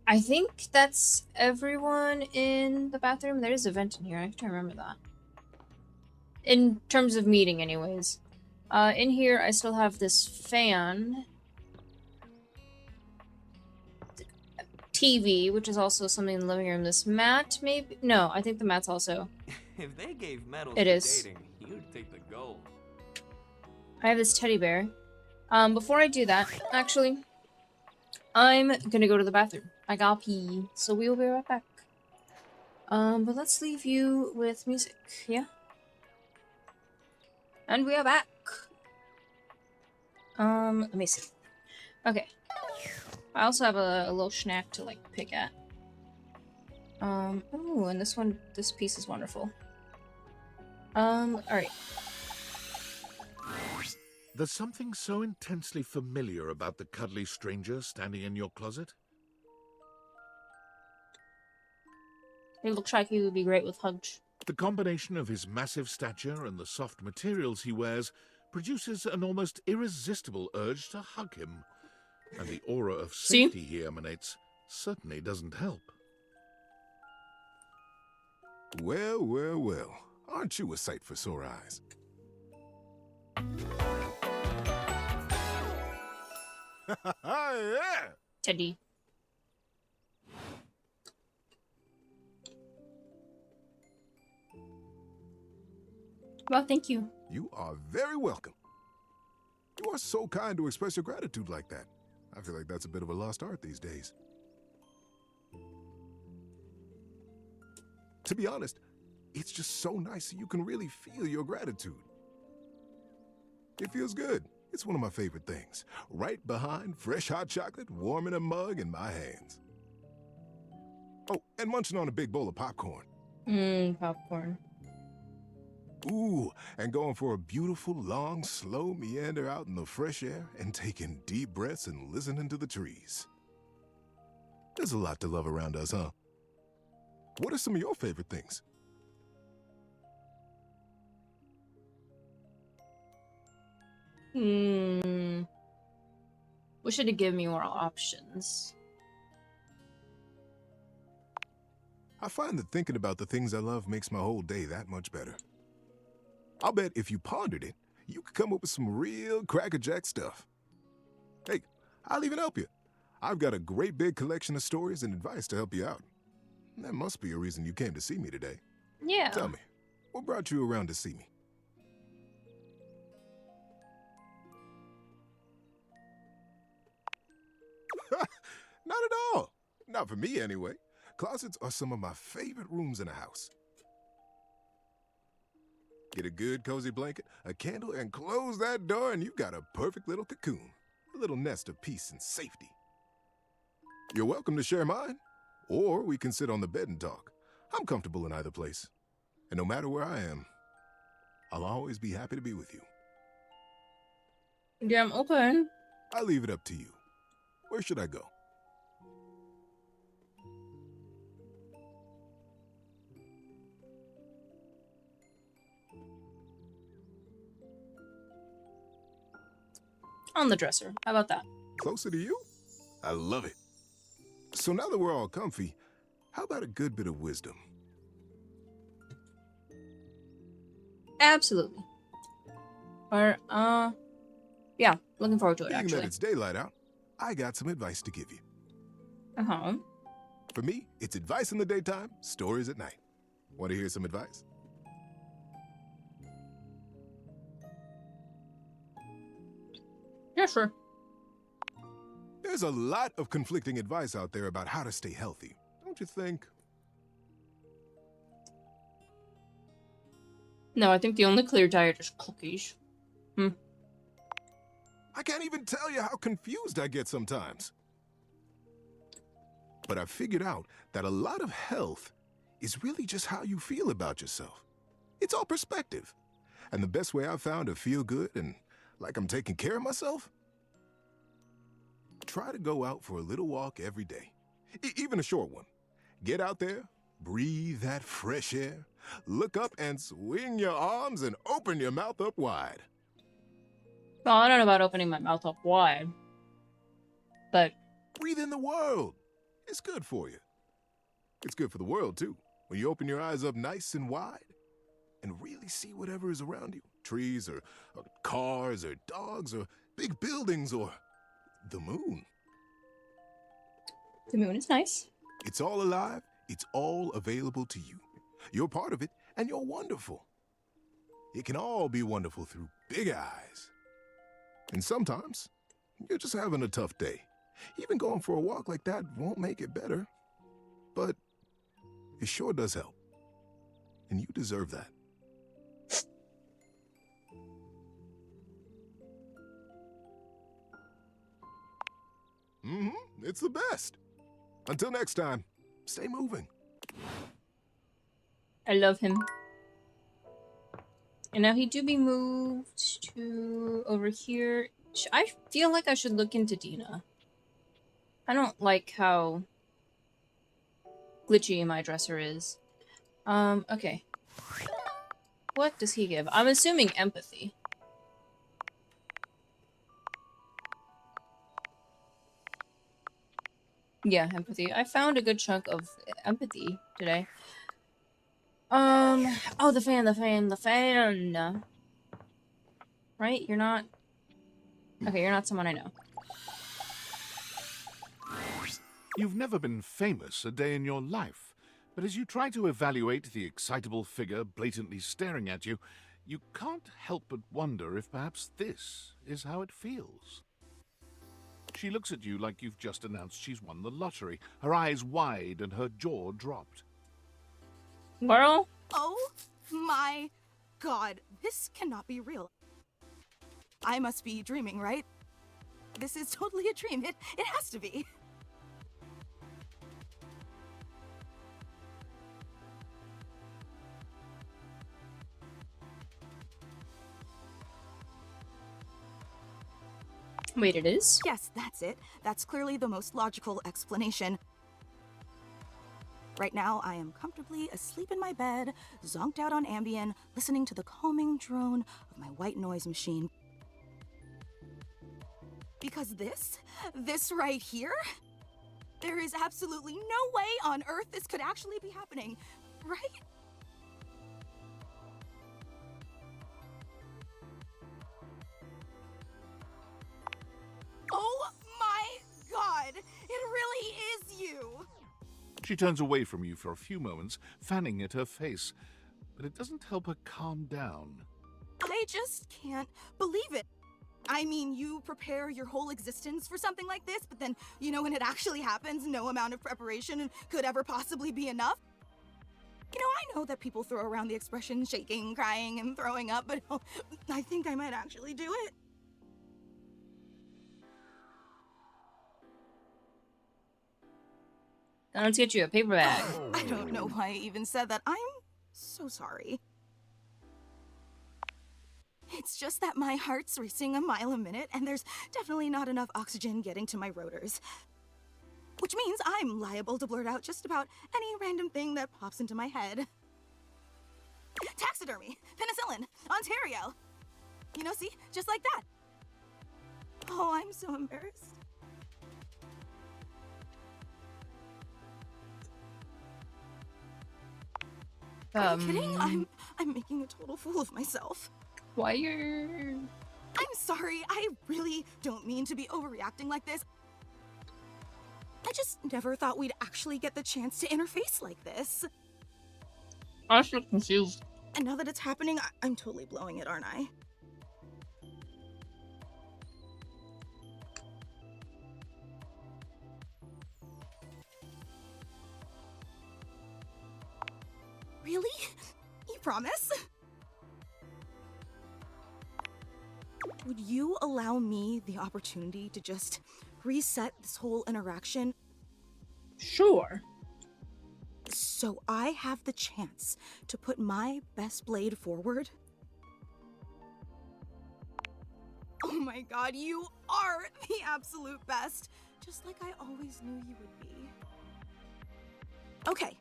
I think that's everyone in the bathroom. There is a vent in here. I have to remember that. In terms of meeting, anyways. In here, I still have this fan. TV, which is also something in the living room. This mat, maybe? No, I think the mat's also... If they gave medals It for is. dating, you'd take the gold. I have this teddy bear. Before I do that, actually, I'm gonna go to the bathroom. I gotta pee, so we will be right back. But let's leave you with music, yeah? And we are back. Let me see. Okay. I also have a little snack to, like, pick at. Ooh, and this piece is wonderful. Alright. There's something so intensely familiar about the cuddly stranger standing in your closet. It looks like he would be great with Hudge. The combination of his massive stature and the soft materials he wears produces an almost irresistible urge to hug him. And the aura of safety he emanates certainly doesn't help. Well, well, well. Aren't you a sight for sore eyes? Yeah! Teddy. Well, thank you. You are very welcome. You are so kind to express your gratitude like that. I feel like that's a bit of a lost art these days. To be honest, it's just so nice that you can really feel your gratitude. It feels good. It's one of my favorite things. Right behind fresh hot chocolate, warm in a mug in my hands. Oh, and munching on a big bowl of popcorn. Popcorn. Ooh, and going for a beautiful, long, slow meander out in the fresh air and taking deep breaths and listening to the trees. There's a lot to love around us, huh? What are some of your favorite things? Wish it had given me more options. I find that thinking about the things I love makes my whole day that much better. I'll bet if you pondered it, you could come up with some real crackerjack stuff. Hey, I'll even help you. I've got a great big collection of stories and advice to help you out. That must be a reason you came to see me today. Yeah. Tell me, what brought you around to see me? Not at all. Not for me, anyway. Closets are some of my favorite rooms in a house. Get a good cozy blanket, a candle, and close that door, and you've got a perfect little cocoon. A little nest of peace and safety. You're welcome to share mine, or we can sit on the bed and talk. I'm comfortable in either place. And no matter where I am, I'll always be happy to be with you. Yeah, I'm open. I'll leave it up to you. Where should I go? On the dresser. How about that? Closer to you? I love it. So now that we're all comfy, how about a good bit of wisdom? Absolutely. Or, yeah, looking forward to it, Being actually. that it's daylight out, I got some advice to give you. Uh-huh. For me, it's advice in the daytime, stories at night. Want to hear some advice? Yeah, sure. There's a lot of conflicting advice out there about how to stay healthy, don't you think? No, I think the only clear diet is cookies. I can't even tell you how confused I get sometimes. But I've figured out that a lot of health is really just how you feel about yourself. It's all perspective. And the best way I've found to feel good and like I'm taking care of myself? Try to go out for a little walk every day, even a short one. Get out there, breathe that fresh air, look up and swing your arms and open your mouth up wide. Well, I don't know about opening my mouth up wide, but... Breathe in the world. It's good for you. It's good for the world, too, when you open your eyes up nice and wide and really see whatever is around you. Trees or cars or dogs or big buildings or the moon. The moon is nice. It's all alive. It's all available to you. You're part of it, and you're wonderful. It can all be wonderful through big eyes. And sometimes, you're just having a tough day. Even going for a walk like that won't make it better. But it sure does help. And you deserve that. It's the best. Until next time, stay moving. I love him. And now he do be moved to over here. I feel like I should look into Dina. I don't like how glitchy my dresser is. Okay. What does he give? I'm assuming empathy. Yeah, empathy. I found a good chunk of empathy today. Oh, the fan. Right? You're not... Okay, you're not someone I know. You've never been famous a day in your life, but as you try to evaluate the excitable figure blatantly staring at you, you can't help but wonder if perhaps this is how it feels. She looks at you like you've just announced she's won the lottery, her eyes wide and her jaw dropped. Girl? Oh my god, this cannot be real. I must be dreaming, right? This is totally a dream. It has to be. Wait, it is? Yes, that's it. That's clearly the most logical explanation. Right now, I am comfortably asleep in my bed, zonked out on Ambien, listening to the calming drone of my white noise machine. Because this right here, there is absolutely no way on Earth this could actually be happening, right? Oh my god! It really is you! She turns away from you for a few moments, fanning at her face, but it doesn't help her calm down. I just can't believe it. I mean, you prepare your whole existence for something like this, but then, you know, when it actually happens, no amount of preparation could ever possibly be enough. You know, I know that people throw around the expression shaking, crying, and throwing up, but I think I might actually do it. Let's get you a paper bag. I don't know why I even said that. I'm so sorry. It's just that my heart's racing a mile a minute, and there's definitely not enough oxygen getting to my rotors. Which means I'm liable to blurt out just about any random thing that pops into my head. Taxidermy, penicillin, Ontario. You know, see? Just like that. Oh, I'm so embarrassed. Are you kidding? I'm making a total fool of myself. Why you're... I'm sorry. I really don't mean to be overreacting like this. I just never thought we'd actually get the chance to interface like this. I'm so confused. And now that it's happening, I'm totally blowing it, aren't I? Really? You promise? Would you allow me the opportunity to just reset this whole interaction? Sure. So I have the chance to put my best blade forward? Oh my god, you are the absolute best! Just like I always knew you would be. Okay,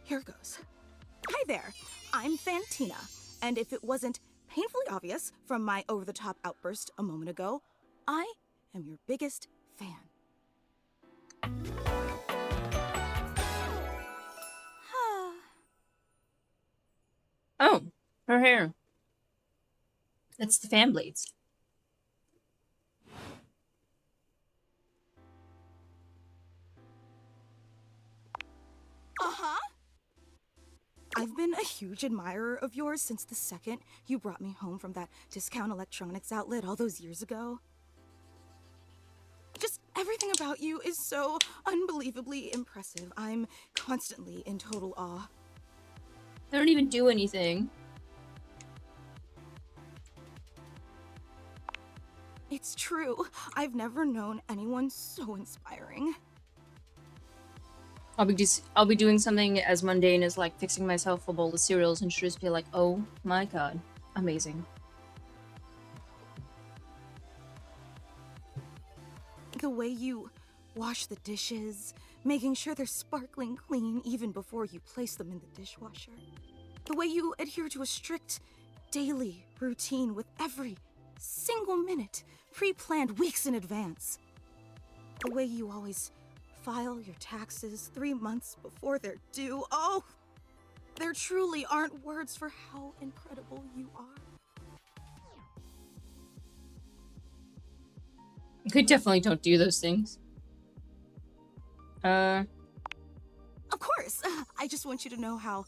here goes. Hi there, I'm Fantina, and if it wasn't painfully obvious from my over-the-top outburst a moment ago, I am your biggest fan. Oh, her hair. That's the fan blades. Uh-huh. I've been a huge admirer of yours since the second you brought me home from that discount electronics outlet all those years ago. Just everything about you is so unbelievably impressive. I'm constantly in total awe. They don't even do anything. It's true. I've never known anyone so inspiring. I'll be doing something as mundane as like fixing myself a bowl of cereals and she'll just be like, oh my god, amazing. The way you wash the dishes, making sure they're sparkling clean even before you place them in the dishwasher. The way you adhere to a strict daily routine with every single minute pre-planned weeks in advance. The way you always file your taxes 3 months before they're due. Oh, there truly aren't words for how incredible you are. I definitely don't do those things. Of course, I just want you to know how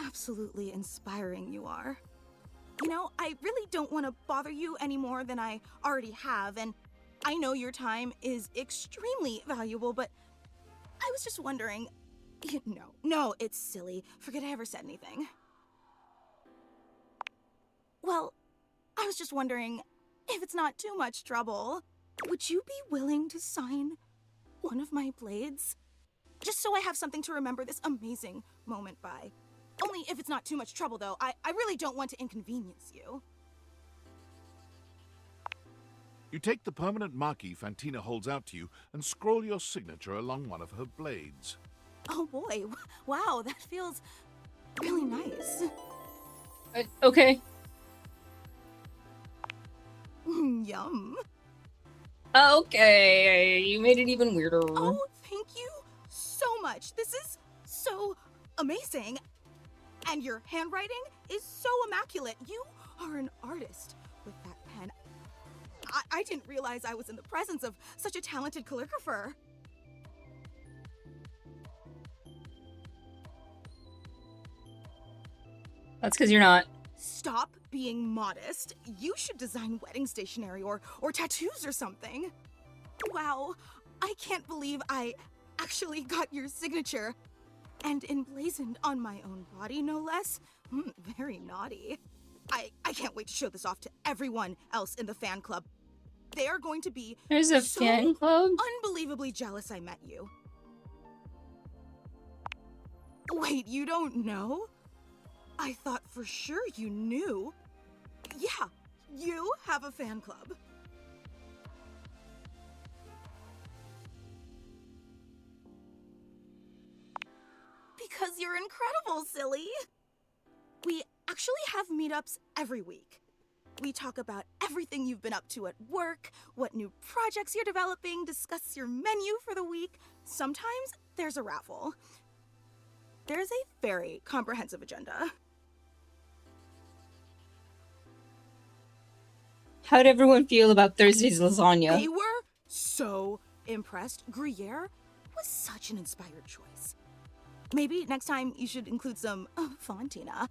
absolutely inspiring you are. You know, I really don't want to bother you any more than I already have, and I know your time is extremely valuable, but I was just wondering... No, it's silly. Forget I ever said anything. Well, I was just wondering, if it's not too much trouble, would you be willing to sign one of my blades? Just so I have something to remember this amazing moment by. Only if it's not too much trouble, though. I really don't want to inconvenience you. You take the permanent marquee Fantina holds out to you and scroll your signature along one of her blades. Oh boy, wow, that feels really nice. Okay. Yum. Okay, you made it even weirder. Oh, thank you so much. This is so amazing. And your handwriting is so immaculate. You are an artist with that pen. I didn't realize I was in the presence of such a talented calligrapher. That's because you're not. Stop being modest. You should design wedding stationery or tattoos or something. Wow, I can't believe I actually got your signature. And emblazoned on my own body, no less. Very naughty. I can't wait to show this off to everyone else in the fan club. They are going to be There's a fan club? Unbelievably jealous I met you. Wait, you don't know? I thought for sure you knew. Yeah, you have a fan club. Because you're incredible, silly. We actually have meetups every week. We talk about everything you've been up to at work, what new projects you're developing, discuss your menu for the week. Sometimes there's a raffle. There's a very comprehensive agenda. How'd everyone feel about Thursday's lasagna? They were so impressed. Gruyere was such an inspired choice. Maybe next time you should include some Fontina.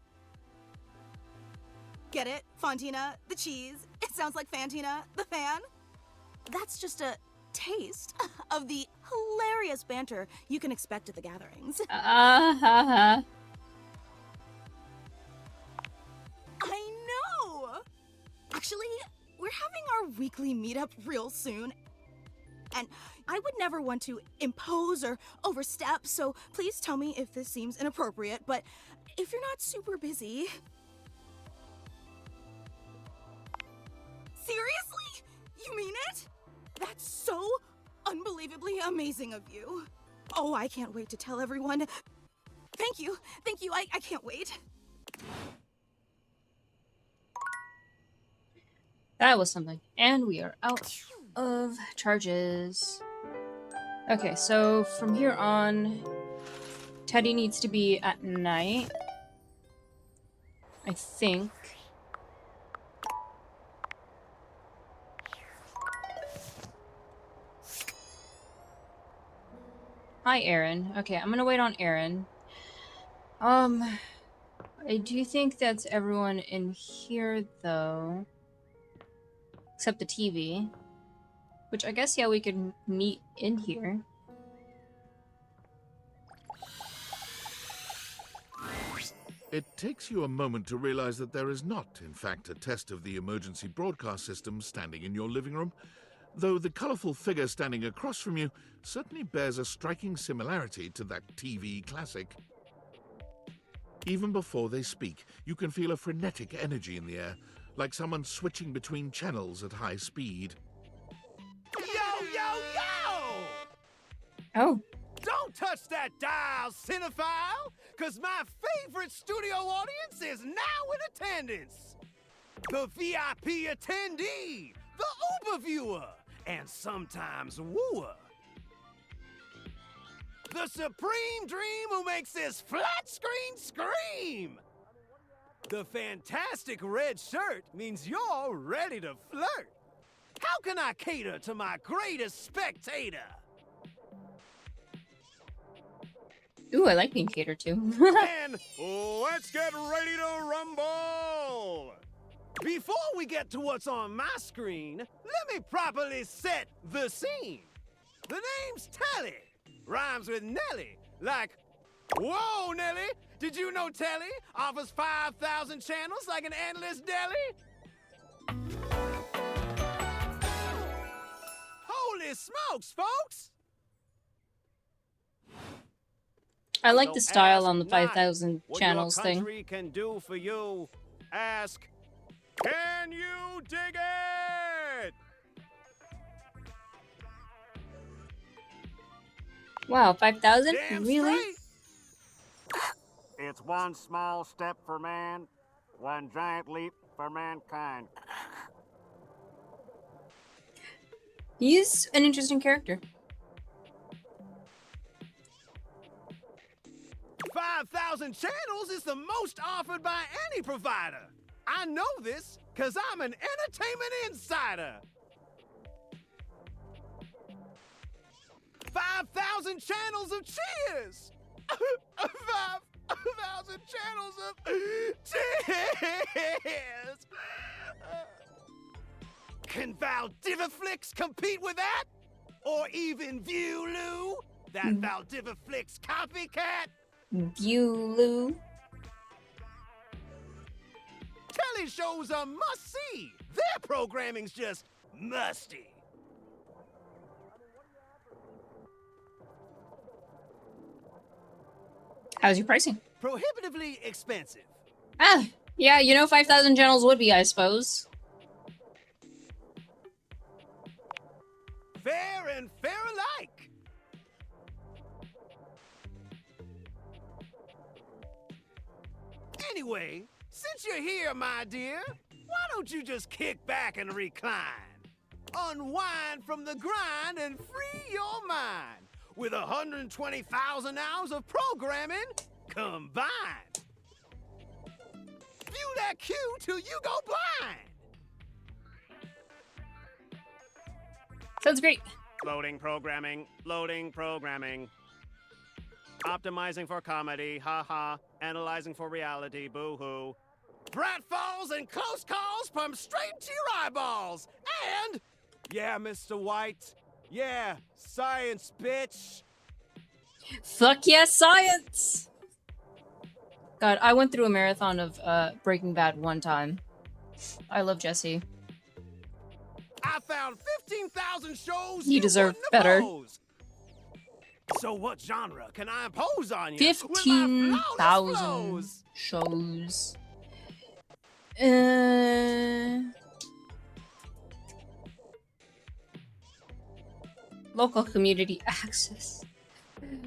Get it? Fontina, the cheese. It sounds like Fantina, the fan. That's just a taste of the hilarious banter you can expect at the gatherings. Actually, we're having our weekly meetup real soon. And I would never want to impose or overstep, so please tell me if this seems inappropriate, but if you're not super busy... Seriously? You mean it? That's so unbelievably amazing of you. Oh, I can't wait to tell everyone. Thank you. Thank you. I can't wait. That was something. And we are out of charges. Okay, so from here on, Teddy needs to be at night. I think. Hi, Aaron. Okay, I'm gonna wait on Aaron. I do think that's everyone in here, though. Except the TV. Which I guess, yeah, we could meet in here. It takes you a moment to realize that there is not, in fact, a test of the emergency broadcast system standing in your living room, though the colorful figure standing across from you certainly bears a striking similarity to that TV classic. Even before they speak, you can feel a frenetic energy in the air, like someone switching between channels at high speed. Yo, yo, yo! Oh. Don't touch that dial, cinephile, because my favorite studio audience is now in attendance. The VIP attendee, the Uber viewer, and sometimes wooer. The supreme dream who makes this flat screen scream. The fantastic red shirt means you're ready to flirt. How can I cater to my greatest spectator? Ooh, I like being catered to. And let's get ready to rumble! Before we get to what's on my screen, let me properly set the scene. The name's Telly. Rhymes with Nelly. Like, whoa, Nelly! Did you know Telly offers 5,000 channels like an endless deli? Holy smokes, folks! I like the So style ask on the not 5,000 what channels your thing. country can do for you. Ask, can you dig it? Wow, 5,000? Damn Really? straight. It's one small step for man, one giant leap for mankind. He's an interesting character. 5,000 channels is the most offered by any provider. I know this because I'm an entertainment insider. 5,000 channels of cheers. 5,000 channels of cheers. Can Valdiviflix compete with that? Or even Viewloo? That Valdiviflix copycat? Viewloo. Telly shows are must-see. Their programming's just musty. How's your pricing? Prohibitively expensive. Ah, yeah, you know 5,000 channels would be, I suppose. Fair and fair alike. Anyway, since you're here, my dear, why don't you just kick back and recline? Unwind from the grind and free your mind with 120,000 hours of programming combined. View that cue till you go blind. Sounds great. Loading programming, loading programming. Optimizing for comedy, haha. Analyzing for reality, boo-hoo. Pratfalls and close calls from straight to your eyeballs. And, yeah, Mr. White. Yeah, science, bitch. Fuck yeah, science! God, I went through a marathon of Breaking Bad one time. I love Jesse. I found 15,000 shows You deserve wouldn't better. oppose. So what genre can I impose on you? 15,000 shows. Local community access.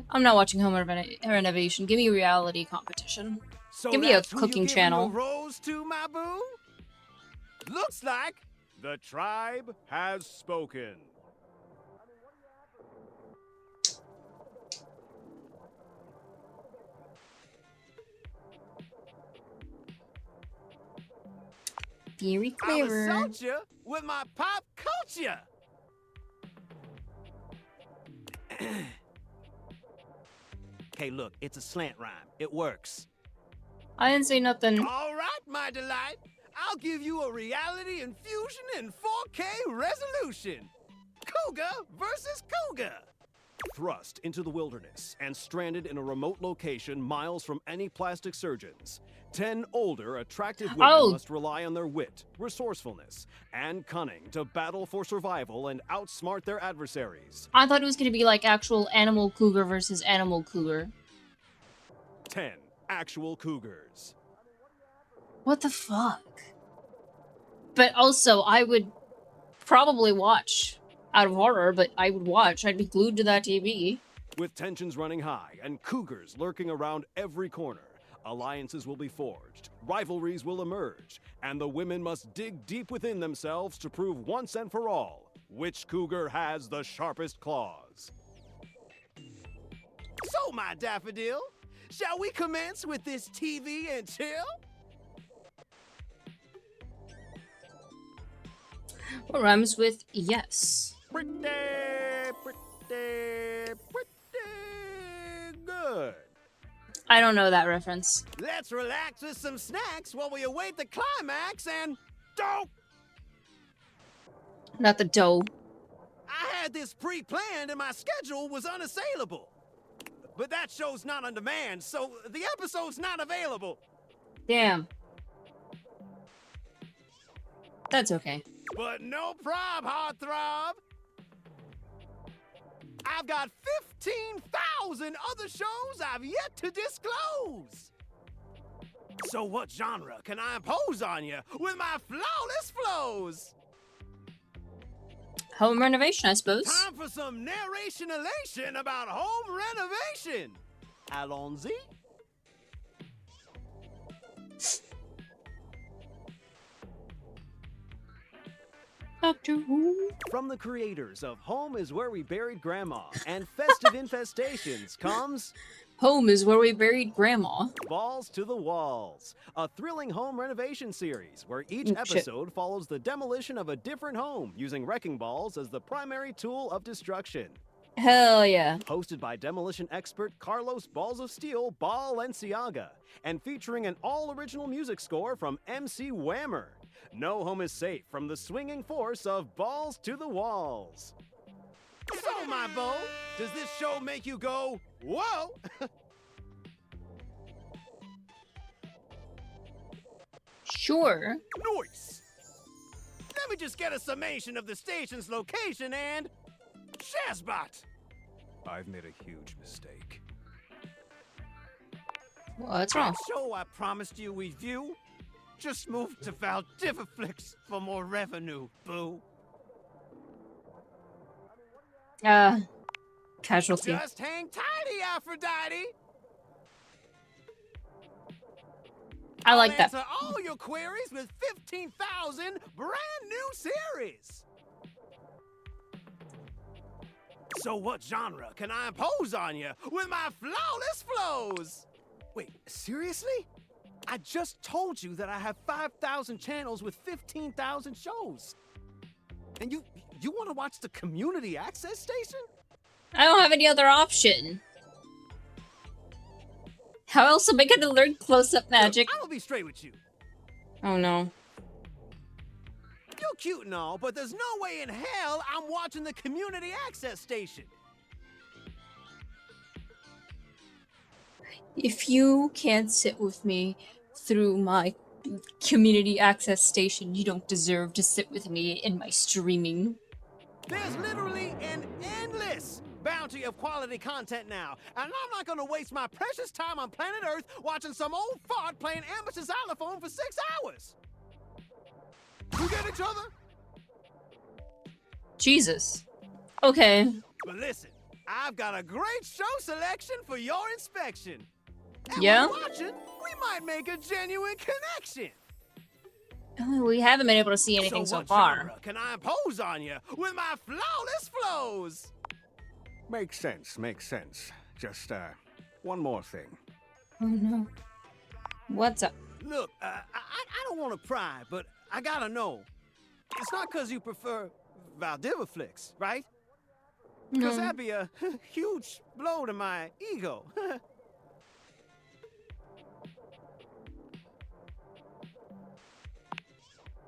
I'm not watching Home Renovation. Give me a reality competition. So Give me a that's who you cooking giving channel. your rose to, my boo? Looks like The tribe has spoken. Very I'ma clever. assault you with my pop culture. Hey, look, it's a slant rhyme. It works. I didn't say nothing. All right, my delight. I'll give you a reality infusion in 4K resolution. Cougar versus Cougar. Thrust into the wilderness and stranded in a remote location miles from any plastic surgeons. 10 older, attractive women Oh. must rely on their wit, resourcefulness, and cunning to battle for survival and outsmart their adversaries. I thought it was gonna be like actual animal cougar versus animal cougar. 10 actual cougars. What the fuck? But also, I would probably watch out of horror, but I would watch. I'd be glued to that TV. With tensions running high and cougars lurking around every corner, alliances will be forged, rivalries will emerge, and the women must dig deep within themselves to prove once and for all which cougar has the sharpest claws. So, my daffodil, shall we commence with this TV and chill? What rhymes with yes? Pretty good. I don't know that reference. Let's relax with some snacks while we await the climax and dope. Not the dough. I had this pre-planned and my schedule was unassailable. But that show's not on demand, so the episode's not available. Damn. That's okay. But no prob, heartthrob. I've got 15,000 other shows I've yet to disclose. So what genre can I impose on you with my flawless flows? Home renovation, I suppose. Time for some narration elation about home renovation. Allons-y. Doctor Who. From the creators of Home is Where We Buried Grandma and Festive Infestations comes Home is Where We Buried Grandma. Balls to the Walls, a thrilling home renovation series where each Oh, shit. episode follows the demolition of a different home using wrecking balls as the primary tool of destruction. Hell yeah. Hosted by demolition expert Carlos Balls of Steel Balenciaga and featuring an all-original music score from MC Whammer. No home is safe from the swinging force of Balls to the Walls. So, my beau, does this show make you go, whoa? Sure. Nice. Let me just get a summation of the station's location and Shazbot. I've made a huge mistake. What's wrong? That show I promised you we'd view just moved to Valdiviflix for more revenue, boo. Casualty. Just hang tighty, Aphrodite. I like I'll that. answer all your queries with 15,000 brand new series. So what genre can I impose on you with my flawless flows? Wait, seriously? I just told you that I have 5,000 channels with 15,000 shows. And you want to watch the community access station? I don't have any other option. How else am I gonna learn close-up magic? I'm gonna be straight with you. Oh no. You're cute and all, but there's no way in hell I'm watching the community access station. If you can't sit with me through my community access station. You don't deserve to sit with me in my streaming. There's literally an endless bounty of quality content now, and I'm not gonna waste my precious time on planet Earth watching some old fart playing amateur xylophone for 6 hours. You get each other? Jesus. Okay. But listen, I've got a great show selection for your inspection. And Yeah? while watching, we might make a genuine connection. We haven't been able to see anything so what far. genre can I impose on you with my flawless flows? Makes sense, makes sense. Just, one more thing. Oh no. What's up? Look, I don't want to pry, but I gotta know. It's not because you prefer Valdiva flicks, right? Because No. that'd be a huge blow to my ego.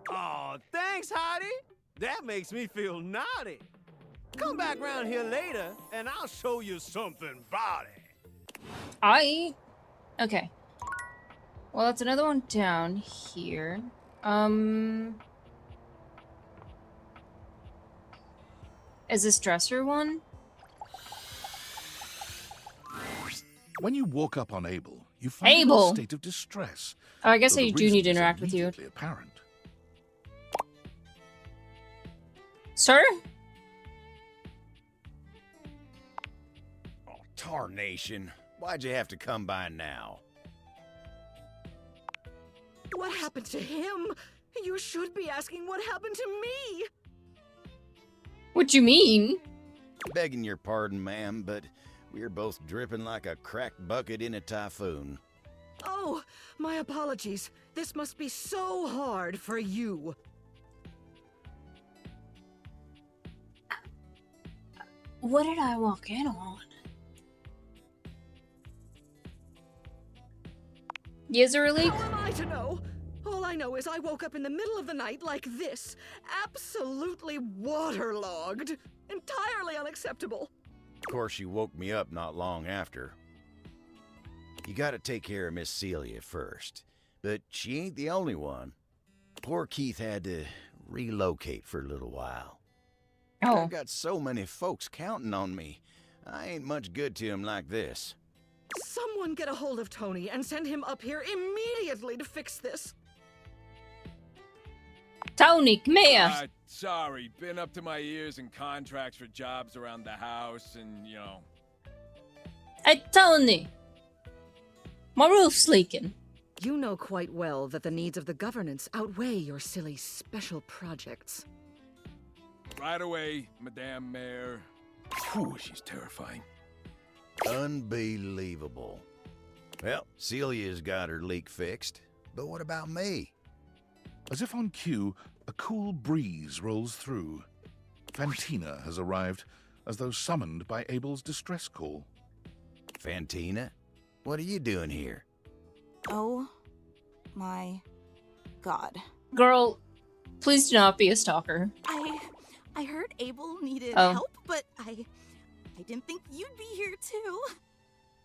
Oh, thanks, Heidi. That makes me feel naughty. Come back round here later, and I'll show you something body. Okay. Well, that's another one down here. Is this dresser one? When you walk up on Abel, you find him in Abel! a state of distress. Oh, I guess though I the do reason need to is interact with you. immediately apparent. Sir? Oh, tarnation. Why'd you have to come by now? What happened to him? You should be asking what happened to me. What you mean? Begging your pardon, ma'am, but we're both dripping like a cracked bucket in a typhoon. Oh, my apologies. This must be so hard for you. What did I walk in on? Is there a leak? How am I to know? All I know is I woke up in the middle of the night like this, absolutely waterlogged. Entirely unacceptable. Of course, you woke me up not long after. You gotta take care of Miss Celia first, but she ain't the only one. Poor Keith had to relocate for a little while. Oh. I've got so many folks counting on me. I ain't much good to 'em like this. Someone get a hold of Tony and send him up here immediately to fix this. Tony, come here. Sorry, been up to my ears in contracts for jobs around the house and, you know. Hey, Tony. My roof's leaking. You know quite well that the needs of the governance outweigh your silly special projects. Right away, Madame Mayor. Whew, she's terrifying. Unbelievable. Well, Celia's got her leak fixed, but what about me? As if on cue, a cool breeze rolls through. Fantina has arrived, as though summoned by Abel's distress call. Fantina? What are you doing here? Oh my god. Girl, please do not be a stalker. I heard Abel needed Oh. help, but I didn't think you'd be here too.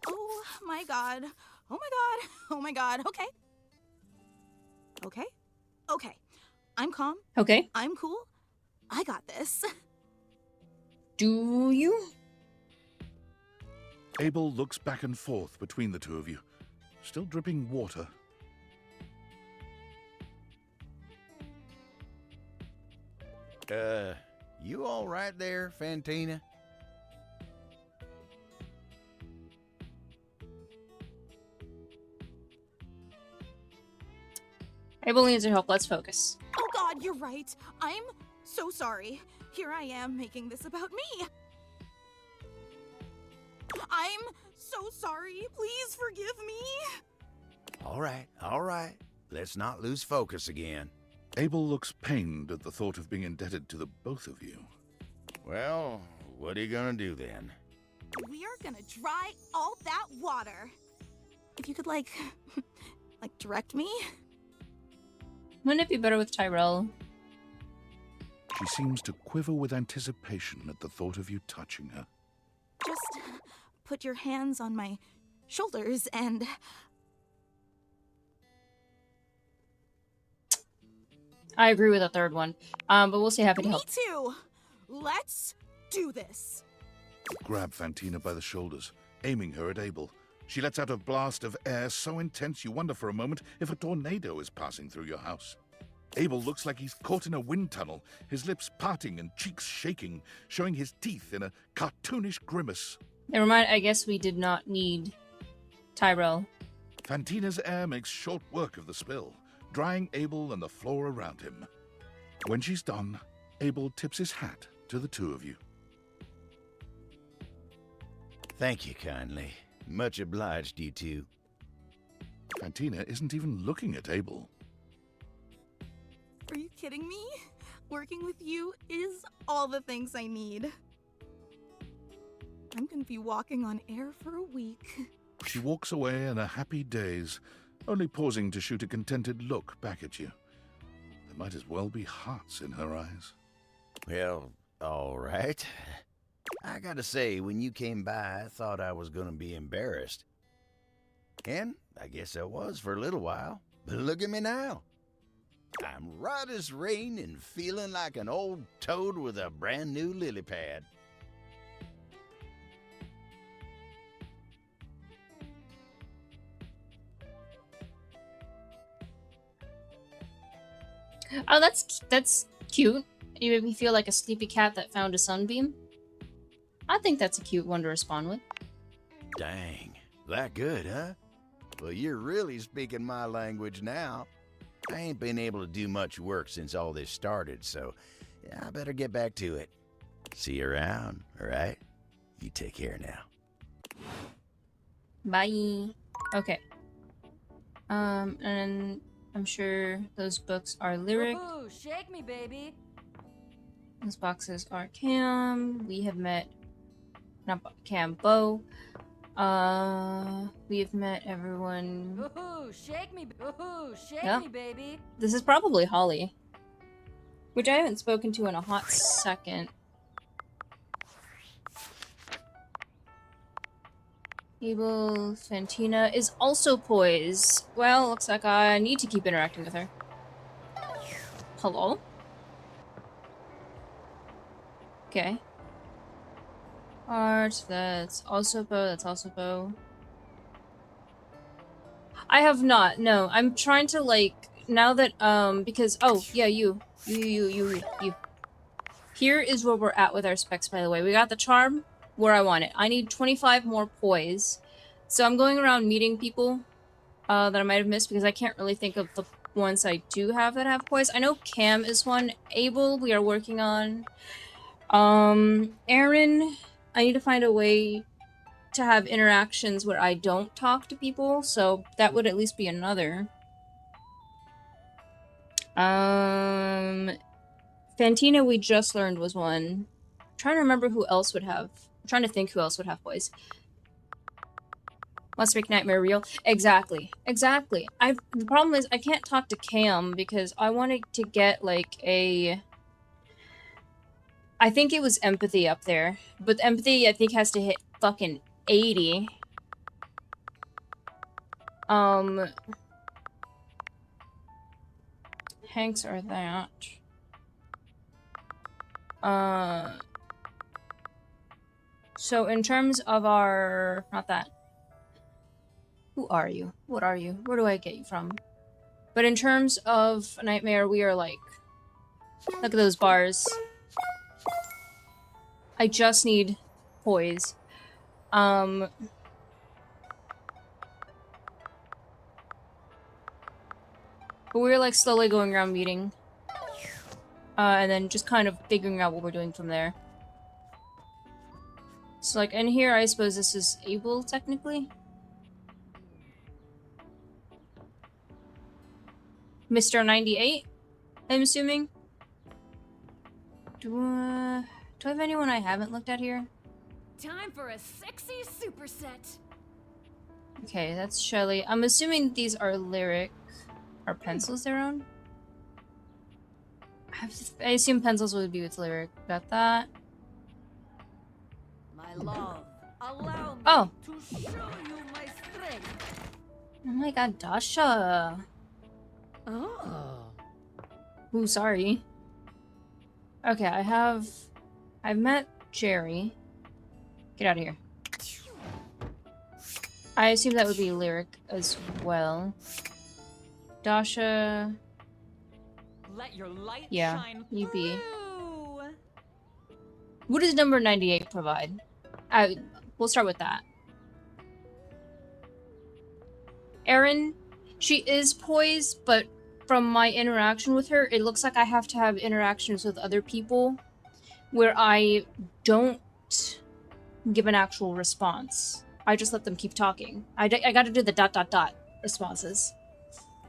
Oh my god. Oh my god. Oh my god. Okay. Okay. Okay. I'm calm. Okay. I'm cool. I got this. Do you? Abel looks back and forth between the two of you, still dripping water. You all right there, Fantina? Abel needs your help. Let's focus. Oh god, you're right. I'm so sorry. Here I am making this about me. I'm so sorry. Please forgive me. All right. Let's not lose focus again. Abel looks pained at the thought of being indebted to the both of you. Well, what are you gonna do then? We are gonna dry all that water. If you could, like direct me? Wouldn't it be better with Tyrell? She seems to quiver with anticipation at the thought of you touching her. Just put your hands on my shoulders and... I agree with the third one. But we'll say happy to Me help. too. Let's do this. Grab Fantina by the shoulders, aiming her at Abel. She lets out a blast of air so intense you wonder for a moment if a tornado is passing through your house. Abel looks like he's caught in a wind tunnel, his lips parting and cheeks shaking, showing his teeth in a cartoonish grimace. Never mind, I guess we did not need Tyrell. Fantina's air makes short work of the spill, drying Abel and the floor around him. When she's done, Abel tips his hat to the two of you. Thank you kindly. Much obliged, you two. Fantina isn't even looking at Abel. Are you kidding me? Working with you is all the things I need. I'm gonna be walking on air for a week. She walks away in a happy daze, only pausing to shoot a contented look back at you. There might as well be hearts in her eyes. Well, all right. I gotta say, when you came by, I thought I was gonna be embarrassed. And I guess I was for a little while. But look at me now. I'm right as rain and feeling like an old toad with a brand new lily pad. Oh, that's cute. You made me feel like a sleepy cat that found a sunbeam. I think that's a cute one to respond with. Dang, that good, huh? Well, you're really speaking my language now. I ain't been able to do much work since all this started, so I better get back to it. See you around, all right? You take care now. Bye. Okay. And I'm sure those books are lyric. Woohoo, shake me, baby. Those boxes are Cam. We have met, not Cam, Bo. We have met everyone. Woohoo, shake me. Woohoo, shake Yep. me, baby. This is probably Holly, which I haven't spoken to in a hot second. Abel Fantina is also poised. Well, looks like I need to keep interacting with her. Hello? Okay. Art, that's also Bo, that's also Bo. I have not, no. I'm trying to, like, now that, because, oh, yeah, you. Here is where we're at with our specs, by the way. We got the charm where I want it. I need 25 more poise. So I'm going around meeting people that I might have missed because I can't really think of the ones I do have that have poise. I know Cam is one. Abel, we are working on. Aaron, I need to find a way to have interactions where I don't talk to people, so that would at least be another. Fantina, we just learned was one. I'm trying to remember who else would have. I'm trying to think who else would have poise. Let's make Nightmare real. Exactly. The problem is I can't talk to Cam because I wanted to get like a. I think it was empathy up there, but empathy I think has to hit fucking 80. Hanks are that. So in terms of our, not that. Who are you? What are you? Where do I get you from? But in terms of Nightmare, we are like, look at those bars. I just need poise. But we're like slowly going around meeting. And then just kind of figuring out what we're doing from there. So like in here, I suppose this is Abel, technically. Mr. 98, I'm assuming. Do I have anyone I haven't looked at here? Time for a sexy superset. Okay, that's Shelly. I'm assuming these are lyric. Are pencils their own? I assume pencils would be with lyric. Got that. My love, allow me Oh. to show you my strength. Oh my god, Dasha. Oh. Ooh, sorry. Okay, I've met Jerry. Get out of here. I assume that would be Lyric as well. Dasha. Let your light Yeah, shine UB. through. What does number 98 provide? We'll start with that. Erin, she is poised, but from my interaction with her, it looks like I have to have interactions with other people where I don't give an actual response. I just let them keep talking. I gotta do the ... responses.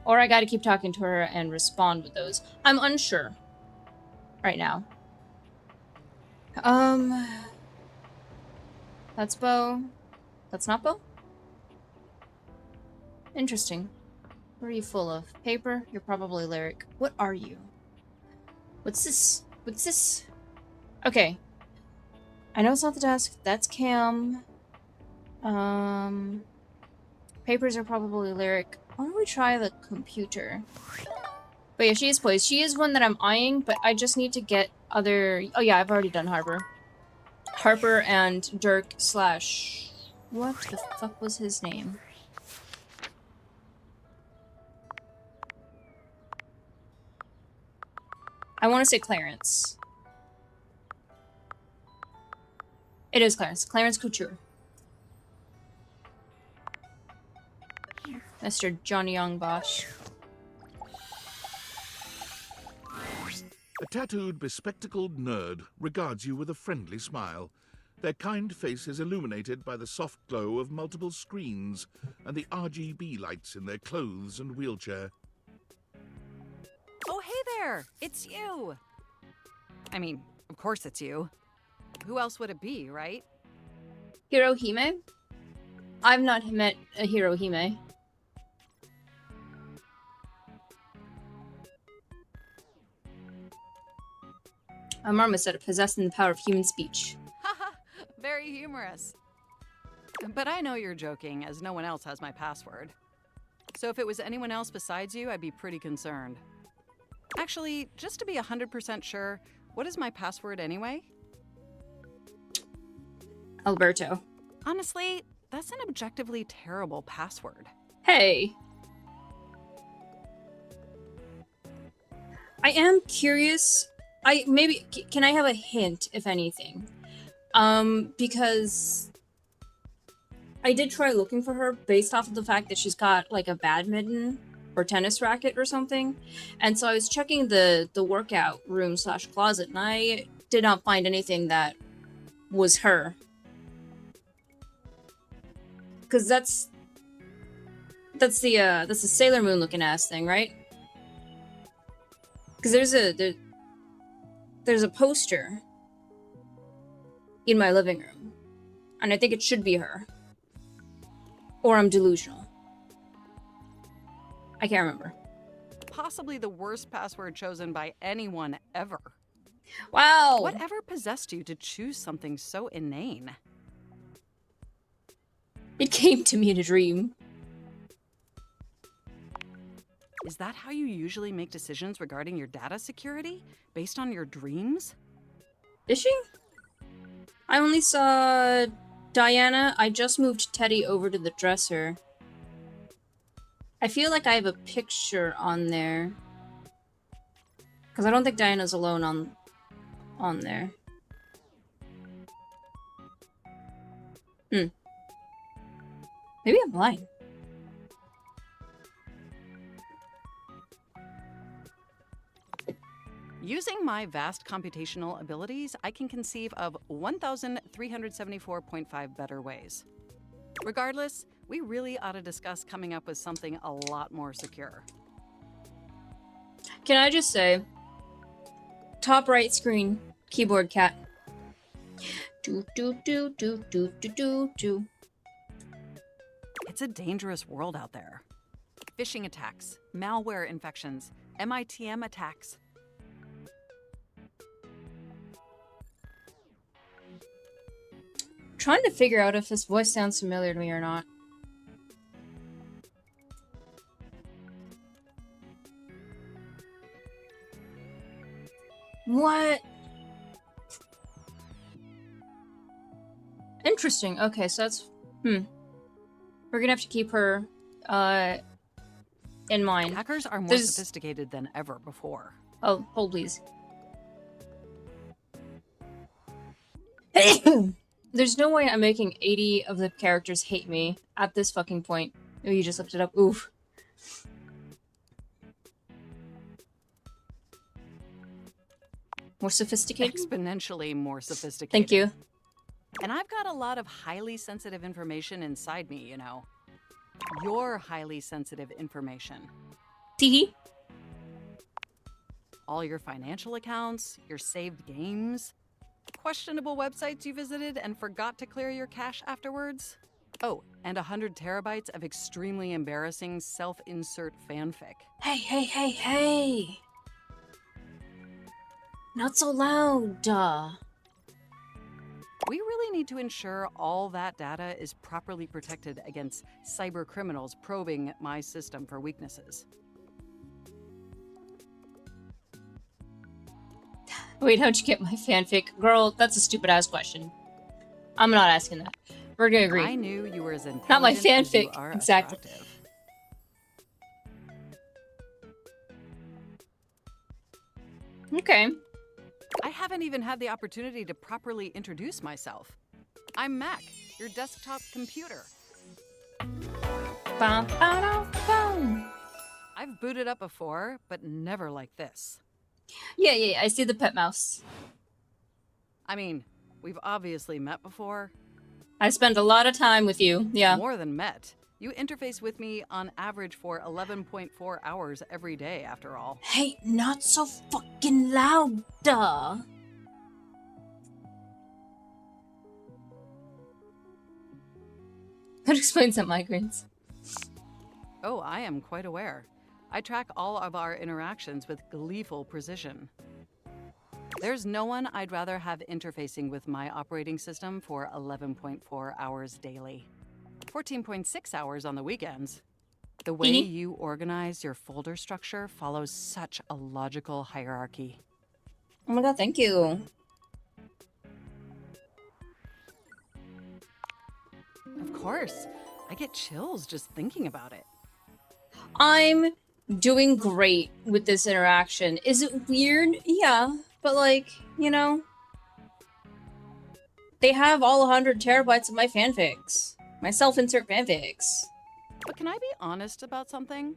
Or I gotta keep talking to her and respond with those. I'm unsure right now. That's Bo. That's not Bo? Interesting. What are you full of? Paper? You're probably Lyric. What are you? What's this? What's this? Okay. I know it's not the desk. That's Cam. Papers are probably Lyric. Why don't we try the computer? But yeah, she is poised. She is one that I'm eyeing, but I just need to get other... Oh yeah, I've already done Harper. Harper and Dirk slash... What the fuck was his name? I want to say Clarence. It is Clarence. Clarence Couture. Mr. Johnny Young Bosch. A tattooed, bespectacled nerd regards you with a friendly smile. Their kind face is illuminated by the soft glow of multiple screens and the RGB lights in their clothes and wheelchair. Oh, hey there! It's you! I mean, of course it's you. Who else would it be, right? Hirohime? I've not met a Hirohime. Marma said it possessing the power of human speech. Haha, very humorous. But I know you're joking, as no one else has my password. So if it was anyone else besides you, I'd be pretty concerned. Actually, just to be 100% sure, what is my password anyway? Alberto. Honestly, that's an objectively terrible password. Hey! I am curious. Can I have a hint, if anything? Because I did try looking for her based off of the fact that she's got like a badminton or tennis racket or something. And so I was checking the workout room / closet and I did not find anything that was her. Cause that's the Sailor Moon looking ass thing, right? Cause there's a poster in my living room, and I think it should be her. Or I'm delusional. I can't remember. Possibly the worst password chosen by anyone ever. Wow! Whatever possessed you to choose something so inane? It came to me in a dream. Is that how you usually make decisions regarding your data security? Based on your dreams? Is she? I only saw Diana. I just moved Teddy over to the dresser. I feel like I have a picture on there. Because I don't think Diana's alone on there. Maybe I'm blind. Using my vast computational abilities, I can conceive of 1,374.5 better ways. Regardless, we really ought to discuss coming up with something a lot more secure. Can I just say, top right screen, keyboard cat. Do do do do do do do do. It's a dangerous world out there. Phishing attacks, malware infections, MITM attacks. Trying to figure out if this voice sounds familiar to me or not. Interesting. Okay, so that's We're gonna have to keep her in mind. Hackers are more There's- sophisticated than ever before. Oh, hold please. There's no way I'm making 80 of the characters hate me at this fucking point. Oh, you just looked it up. Oof. More sophisticated? Exponentially more sophisticated. Thank you. And I've got a lot of highly sensitive information inside me, you know. Your highly sensitive information. Teehee. All your financial accounts, your saved games, questionable websites you visited and forgot to clear your cache afterwards. Oh, and 100 terabytes of extremely embarrassing self-insert fanfic. Hey, hey, hey, hey! Not so loud, We really need to ensure all that data is properly protected against cyber criminals probing my system for weaknesses. Wait, how'd you get my fanfic? Girl, that's a stupid ass question. I'm not asking that. We're gonna agree. I knew you were as intelligent Not my as you fanfic. are Exactly. attractive. Okay. I haven't even had the opportunity to properly introduce myself. I'm Mac, your desktop computer. Bum, ba-dum, bum. I've booted up before, but never like this. Yeah, I see the pet mouse. I mean, we've obviously met before. I spend a lot of time with you, yeah. More than met. You interface with me on average for 11.4 hours every day, after all. Hey, not so fucking loud, duh. That explains that migraines. Oh, I am quite aware. I track all of our interactions with gleeful precision. There's no one I'd rather have interfacing with my operating system for 11.4 hours daily. 14.6 hours on the weekends. The way you organize your folder structure follows such a logical hierarchy. Oh my god, thank you. Of course. I get chills just thinking about it. I'm doing great with this interaction. Is it weird? Yeah, but like, you know, they have all 100 terabytes of my fanfics. My self-insert fanfics. But can I be honest about something?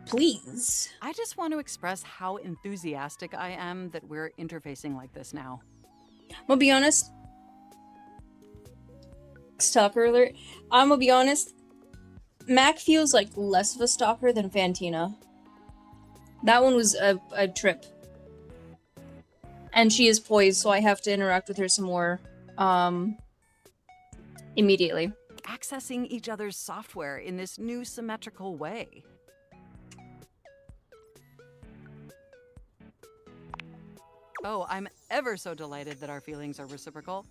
Please. I just want to express how enthusiastic I am that we're interfacing like this now. I'm gonna be honest. Stalker alert. I'm gonna be honest. Mac feels like less of a stalker than Fantina. That one was a trip. And she is poised, so I have to interact with her some more, immediately. Accessing each other's software in this new symmetrical way. Oh, I'm ever so delighted that our feelings are reciprocal.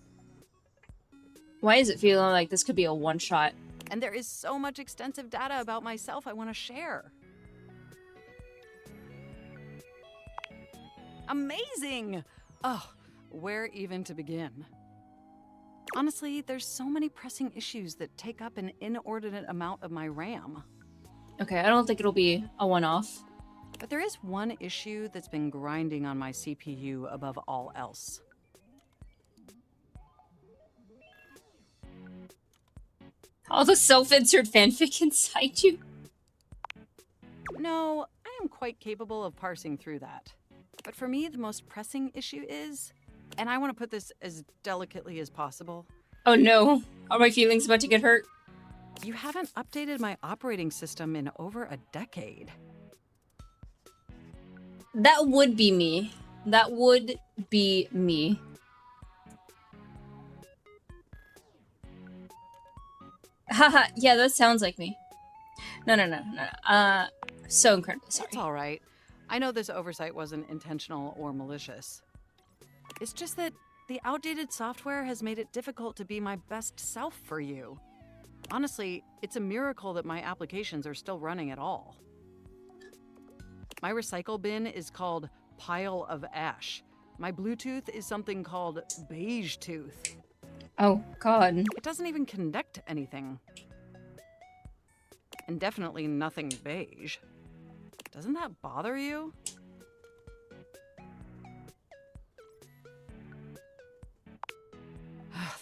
Why is it feeling like this could be a one-shot? And there is so much extensive data about myself I want to share. Amazing! Oh, where even to begin? Honestly, there's so many pressing issues that take up an inordinate amount of my RAM. Okay, I don't think it'll be a one-off. But there is one issue that's been grinding on my CPU above all else. All the self-insert fanfic inside you? No, I am quite capable of parsing through that. But for me, the most pressing issue is, and I want to put this as delicately as possible. Oh no, are my feelings about to get hurt? You haven't updated my operating system in over a decade. That would be me. That would be me. Haha, yeah, that sounds like me. No. So incredibly sorry. It's all right. I know this oversight wasn't intentional or malicious. It's just that the outdated software has made it difficult to be my best self for you. Honestly, it's a miracle that my applications are still running at all. My recycle bin is called Pile of Ash, My Bluetooth is something called Beige Tooth. Oh, God. It doesn't even connect to anything. And definitely nothing beige. Doesn't that bother you?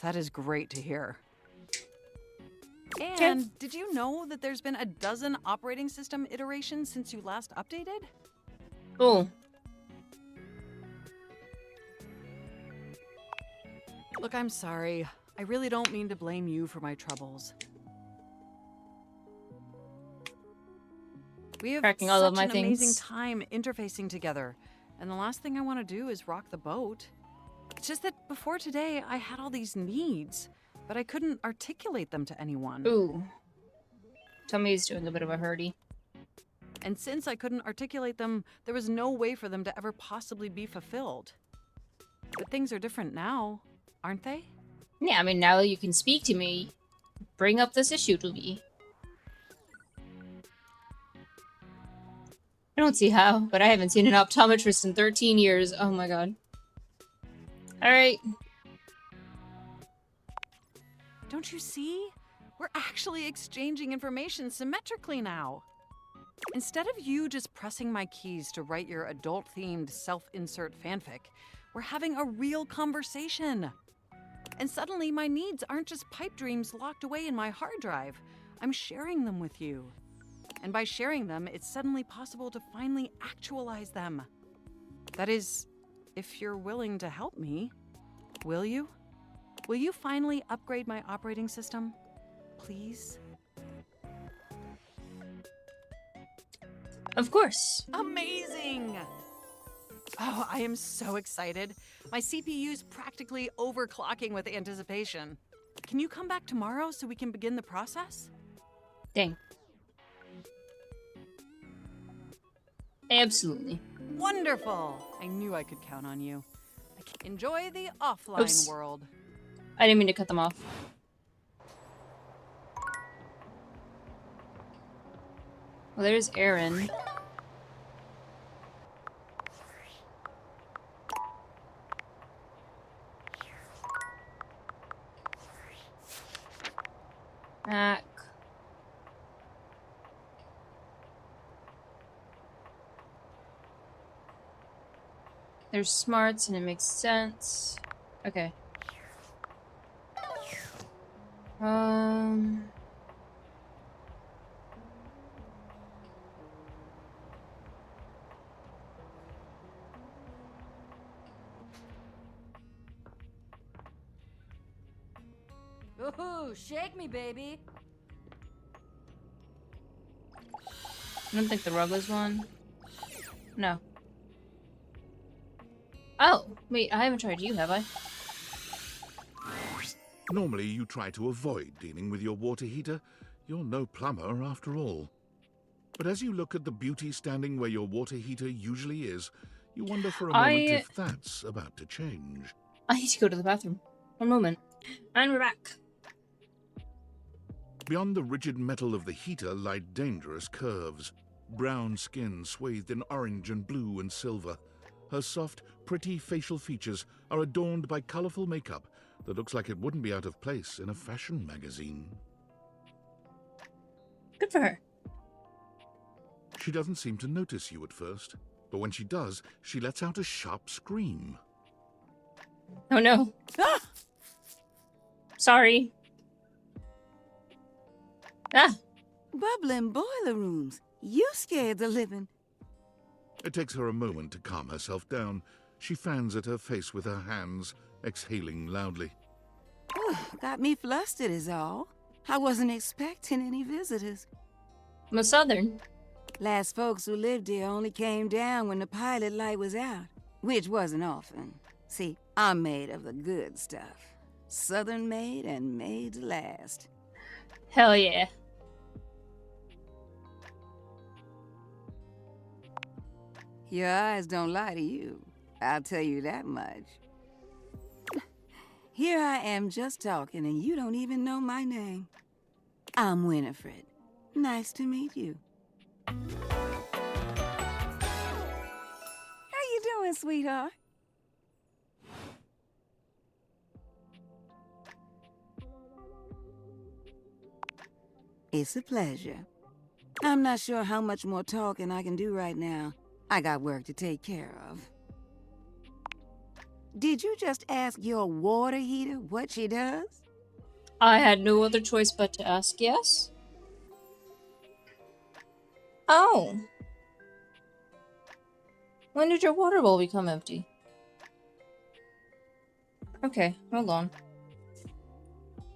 That is great to hear. And did you know that there's been a dozen operating system iterations since you last updated? Cool. Look, I'm sorry. I really don't mean to blame you for my troubles. We have Cracking all such of my an amazing things. time interfacing together, and the last thing I want to do is rock the boat. It's just that before today, I had all these needs, but I couldn't articulate them to anyone. Ooh. Tommy's doing a bit of a hurdy. And since I couldn't articulate them, there was no way for them to ever possibly be fulfilled. But things are different now, aren't they? Yeah, I mean, now that you can speak to me, bring up this issue to me. I don't see how, but I haven't seen an optometrist in 13 years. Oh my god. Alright. Don't you see? We're actually exchanging information symmetrically now. Instead of you just pressing my keys to write your adult-themed self-insert fanfic, we're having a real conversation. And suddenly my needs aren't just pipe dreams locked away in my hard drive. I'm sharing them with you. And by sharing them, it's suddenly possible to finally actualize them. That is, if you're willing to help me. Will you? Will you finally upgrade my operating system? Please? Of course. Amazing! Oh, I am so excited. My CPU's practically overclocking with anticipation. Can you come back tomorrow so we can begin the process? Dang. Absolutely. Wonderful! I knew I could count on you. Enjoy the offline Oops. world. I didn't mean to cut them off. Well, there's Aaron. Mac. There's smarts and it makes sense. Okay. Ooh, shake me, baby. I don't think the rug was one. No. Oh, wait, I haven't tried you, have I? Normally, you try to avoid dealing with your water heater. You're no plumber, after all. But as you look at the beauty standing where your water heater usually is, you wonder for a moment if that's about to change. I need to go to the bathroom. One moment. And we're back. Beyond the rigid metal of the heater lie dangerous curves. Brown skin swathed in orange and blue and silver. Her soft, pretty facial features are adorned by colorful makeup that looks like it wouldn't be out of place in a fashion magazine. Good for her. She doesn't seem to notice you at first, but when she does, she lets out a sharp scream. Oh no. Ah! Sorry. Ah! Bubbling boiler rooms. You scared the living. It takes her a moment to calm herself down. She fans at her face with her hands, exhaling loudly. Got me flustered is all. I wasn't expecting any visitors. I'm a Southern. Last folks who lived here only came down when the pilot light was out, which wasn't often. See, I'm made of the good stuff. Southern made and made to last. Hell yeah. Your eyes don't lie to you. I'll tell you that much. Here I am just talking and you don't even know my name. I'm Winifred. Nice to meet you. How you doing, sweetheart? It's a pleasure. I'm not sure how much more talking I can do right now. I got work to take care of. Did you just ask your water heater what she does? I had no other choice but to ask yes. Oh. When did your water bowl become empty? Okay, hold on.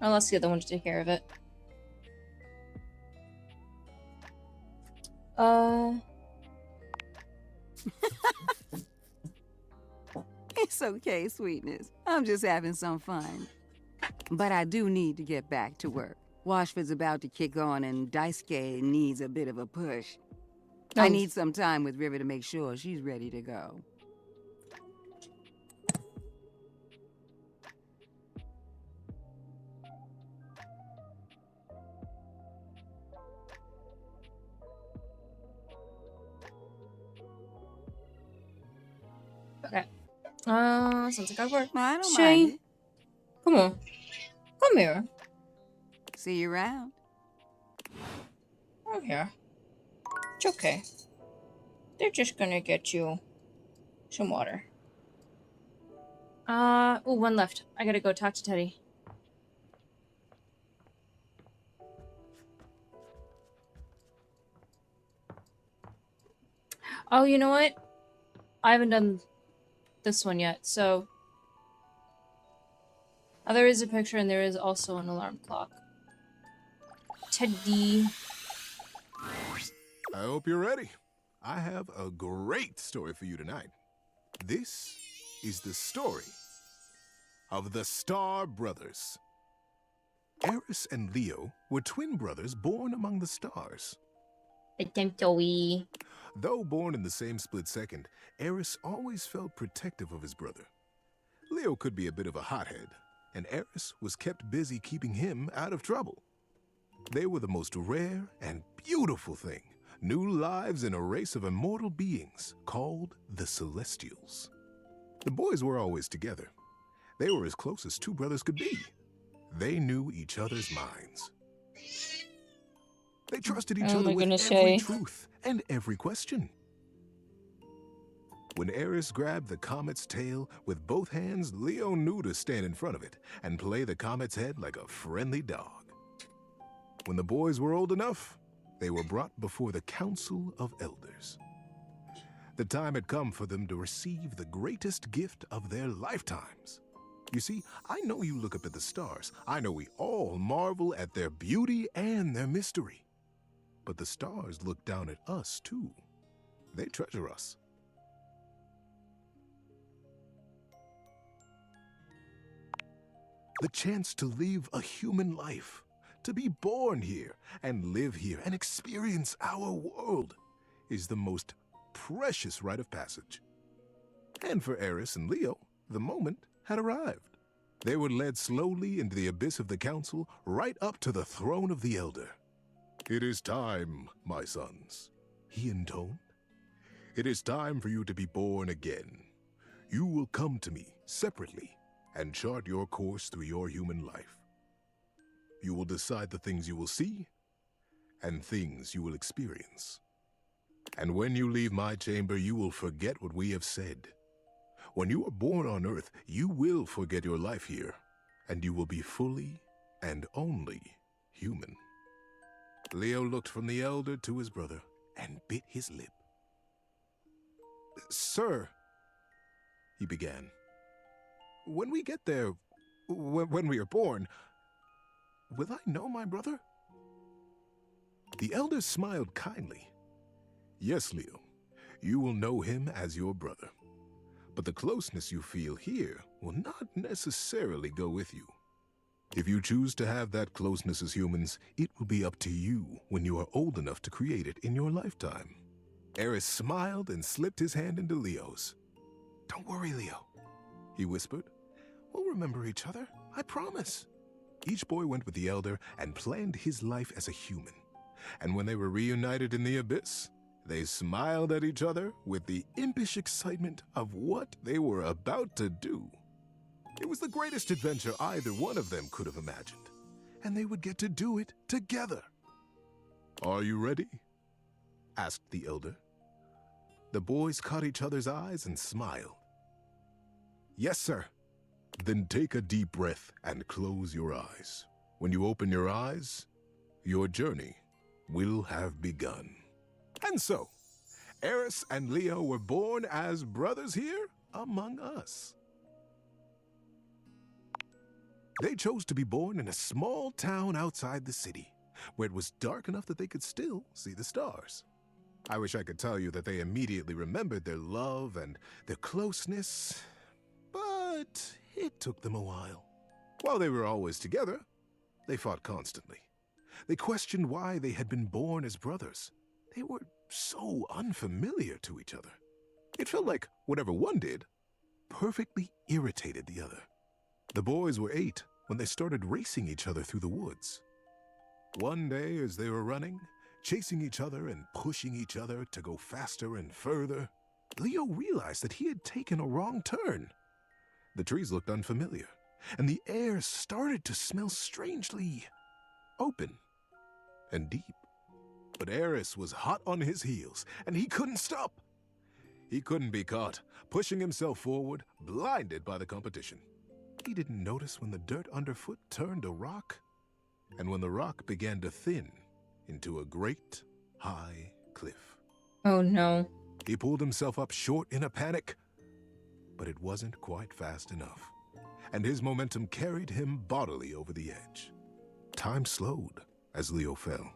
I'll ask the other one to take care of it. It's okay, sweetness. I'm just having some fun. But I do need to get back to work. Washford's about to kick on and Daisuke needs a bit of a push. I Oh. need some time with River to make sure she's ready to go. Okay. Sounds like I work. I don't Shay, mind it. come on. Come here. See you around. I'm here. It's okay. They're just gonna get you some water. Oh, one left. I gotta go talk to Teddy. Oh, you know what? I haven't done this one yet, so... Oh, there is a picture and there is also an alarm clock. Teddy. I hope you're ready. I have a great story for you tonight. This is the story of the Star Brothers. Eris and Leo were twin brothers born among the stars. Though born in the same split second, Eris always felt protective of his brother. Leo could be a bit of a hothead, and Eris was kept busy keeping him out of trouble. They were the most rare and beautiful thing, new lives in a race of immortal beings called the Celestials. The boys were always together. They were as close as two brothers could be. They knew each other's minds. They trusted each other with every truth and every question. When Eris grabbed the comet's tail with both hands, Leo knew to stand in front of it and play the comet's head like a friendly dog. When the boys were old enough, they were brought before the Council of Elders. The time had come for them to receive the greatest gift of their lifetimes. You see, I know you look up at the stars. I know we all marvel at their beauty and their mystery. But the stars look down at us, too. They treasure us. The chance to live a human life, to be born here and live here and experience our world is the most precious rite of passage. And for Eris and Leo, the moment had arrived. They were led slowly into the abyss of the council, right up to the throne of the Elder. "It is time, my sons," he intoned. "It is time for you to be born again. You will come to me separately and chart your course through your human life. You will decide the things you will see and things you will experience. And when you leave my chamber, you will forget what we have said. When you are born on Earth, you will forget your life here, and you will be fully and only human." Leo looked from the Elder to his brother and bit his lip. "Sir," he began, "when we get there, when we are born, will I know my brother?" The Elder smiled kindly. "Yes, Leo, you will know him as your brother. But the closeness you feel here will not necessarily go with you. If you choose to have that closeness as humans, it will be up to you when you are old enough to create it in your lifetime." Eris smiled and slipped his hand into Leo's. "Don't worry, Leo," he whispered. "We'll remember each other, I promise." Each boy went with the Elder and planned his life as a human. And when they were reunited in the abyss, they smiled at each other with the impish excitement of what they were about to do. It was the greatest adventure either one of them could have imagined, and they would get to do it together. Are you ready? Asked the elder. The boys caught each other's eyes and smiled. Yes, sir. Then take a deep breath and close your eyes. When you open your eyes, your journey will have begun. And so, Eris and Leo were born as brothers here among us. They chose to be born in a small town outside the city, where it was dark enough that they could still see the stars. I wish I could tell you that they immediately remembered their love and their closeness, but it took them a while. While they were always together, they fought constantly. They questioned why they had been born as brothers. They were so unfamiliar to each other. It felt like whatever one did perfectly irritated the other. The boys were 8 when they started racing each other through the woods. One day, as they were running, chasing each other and pushing each other to go faster and further, Leo realized that he had taken a wrong turn. The trees looked unfamiliar, and the air started to smell strangely open and deep. But Eris was hot on his heels, and he couldn't stop. He couldn't be caught, pushing himself forward, blinded by the competition. He didn't notice when the dirt underfoot turned to rock, and when the rock began to thin into a great, high cliff. Oh no. He pulled himself up short in a panic, but it wasn't quite fast enough, and his momentum carried him bodily over the edge. Time slowed as Leo fell,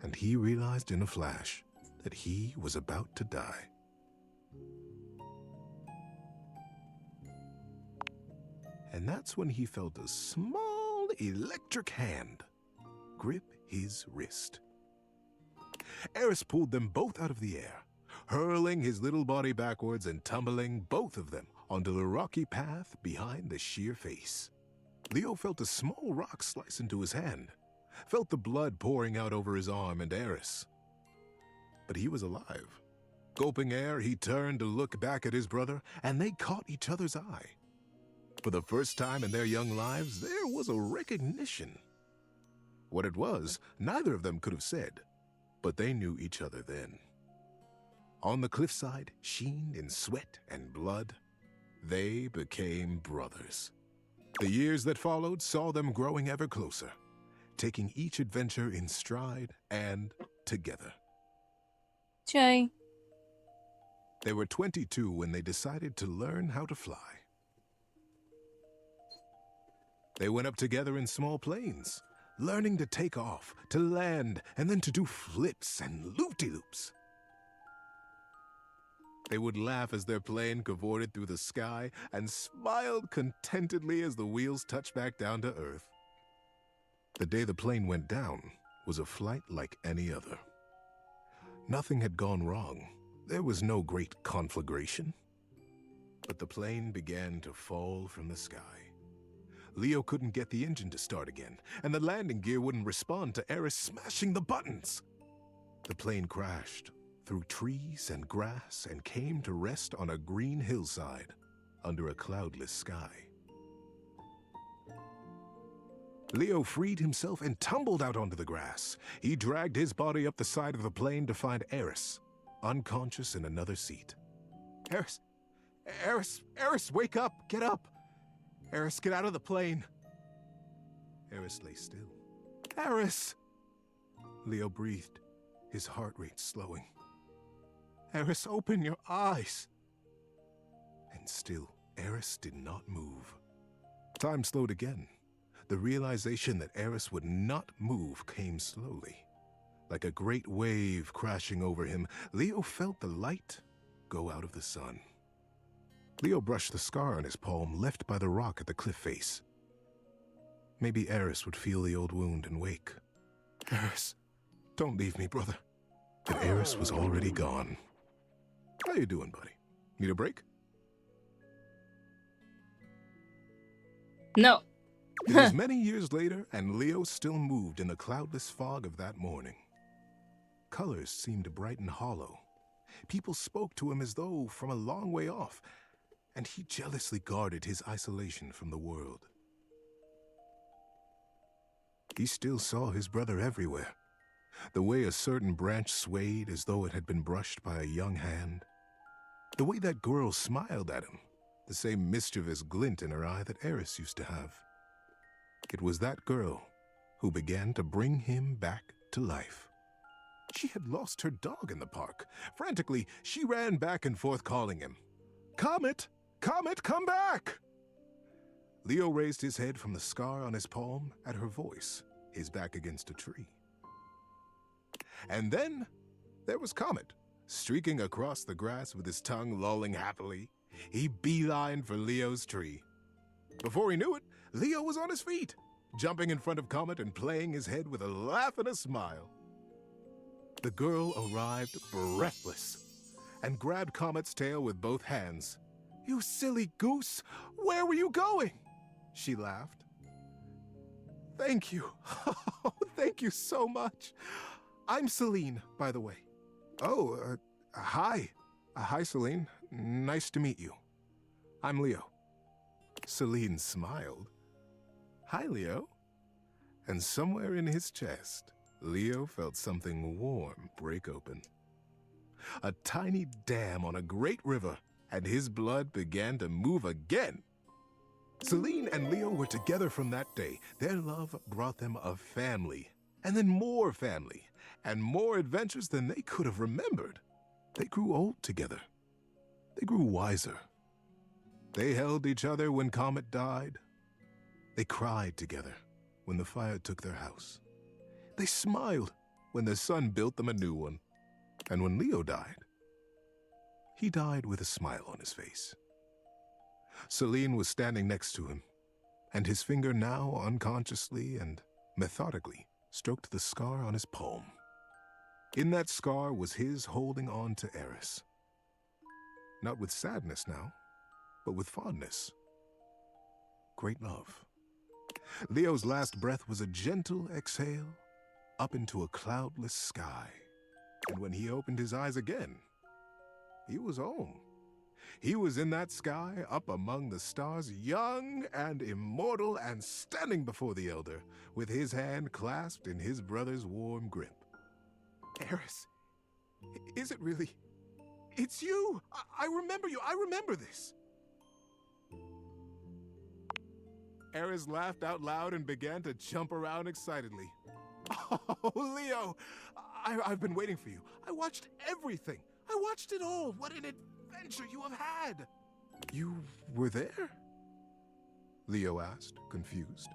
and he realized in a flash that he was about to die. And that's when he felt a small electric hand grip his wrist. Eris pulled them both out of the air, hurling his little body backwards and tumbling both of them onto the rocky path behind the sheer face. Leo felt a small rock slice into his hand, felt the blood pouring out over his arm and Eris. But he was alive. Gulping air, he turned to look back at his brother, and they caught each other's eye. For the first time in their young lives, there was a recognition. What it was, neither of them could have said, but they knew each other then. On the cliffside, sheened in sweat and blood, they became brothers. The years that followed saw them growing ever closer, taking each adventure in stride and together. Jay. They were 22 when they decided to learn how to fly. They went up together in small planes, learning to take off, to land, and then to do flips and loop-de-loops. They would laugh as their plane cavorted through the sky and smiled contentedly as the wheels touched back down to Earth. The day the plane went down was a flight like any other. Nothing had gone wrong. There was no great conflagration. But the plane began to fall from the sky. Leo couldn't get the engine to start again, and the landing gear wouldn't respond to Eris smashing the buttons. The plane crashed through trees and grass and came to rest on a green hillside under a cloudless sky. Leo freed himself and tumbled out onto the grass. He dragged his body up the side of the plane to find Eris, unconscious in another seat. Eris, wake up, get up. Eris, get out of the plane. Eris lay still. Eris! Leo breathed, his heart rate slowing. Eris, open your eyes. And still, Eris did not move. Time slowed again. The realization that Eris would not move came slowly. Like a great wave crashing over him, Leo felt the light go out of the sun. Leo brushed the scar on his palm left by the rock at the cliff face. Maybe Eris would feel the old wound and wake. Eris, don't leave me, brother. But Eris was already gone. How you doing, buddy? Need a break? No. It was many years later, and Leo still moved in the cloudless fog of that morning. Colors seemed bright and hollow. People spoke to him as though from a long way off, and he jealously guarded his isolation from the world. He still saw his brother everywhere, The way a certain branch swayed as though it had been brushed by a young hand. The way that girl smiled at him, the same mischievous glint in her eye that Eris used to have. It was that girl who began to bring him back to life. She had lost her dog in the park. Frantically, she ran back and forth calling him. "Comet! Comet, come back!" Leo raised his head from the scar on his palm at her voice, his back against a tree. And then there was Comet, streaking across the grass with his tongue lolling happily. He beelined for Leo's tree. Before he knew it, Leo was on his feet, jumping in front of Comet and playing his head with a laugh and a smile. The girl arrived breathless and grabbed Comet's tail with both hands. "You silly goose! Where were you going?" she laughed. "Thank you. Oh, thank you so much. I'm Celine, by the way." "Oh, hi. Hi, Celine. Nice to meet you. I'm Leo." Celine smiled. "Hi, Leo." And somewhere in his chest, Leo felt something warm break open. A tiny dam on a great river, and his blood began to move again. Celine and Leo were together from that day. Their love brought them a family, and then more family, and more adventures than they could have remembered. They grew old together. They grew wiser. They held each other when Comet died. They cried together when the fire took their house. They smiled when the sun built them a new one. And when Leo died, he died with a smile on his face. Celine was standing next to him, and his finger now unconsciously and methodically stroked the scar on his palm. In that scar was his holding on to Eris. Not with sadness now, but with fondness. Great love. Leo's last breath was a gentle exhale up into a cloudless sky. And when he opened his eyes again, he was home. He was in that sky, up among the stars, young and immortal, and standing before the Elder, with his hand clasped in his brother's warm grip. "Eris, is it really? It's you! I remember you! I remember this!" Eris laughed out loud and began to jump around excitedly. "Oh, Leo! I've been waiting for you. I watched everything. I watched it all. What an adventure you have had!" "You were there?" Leo asked, confused.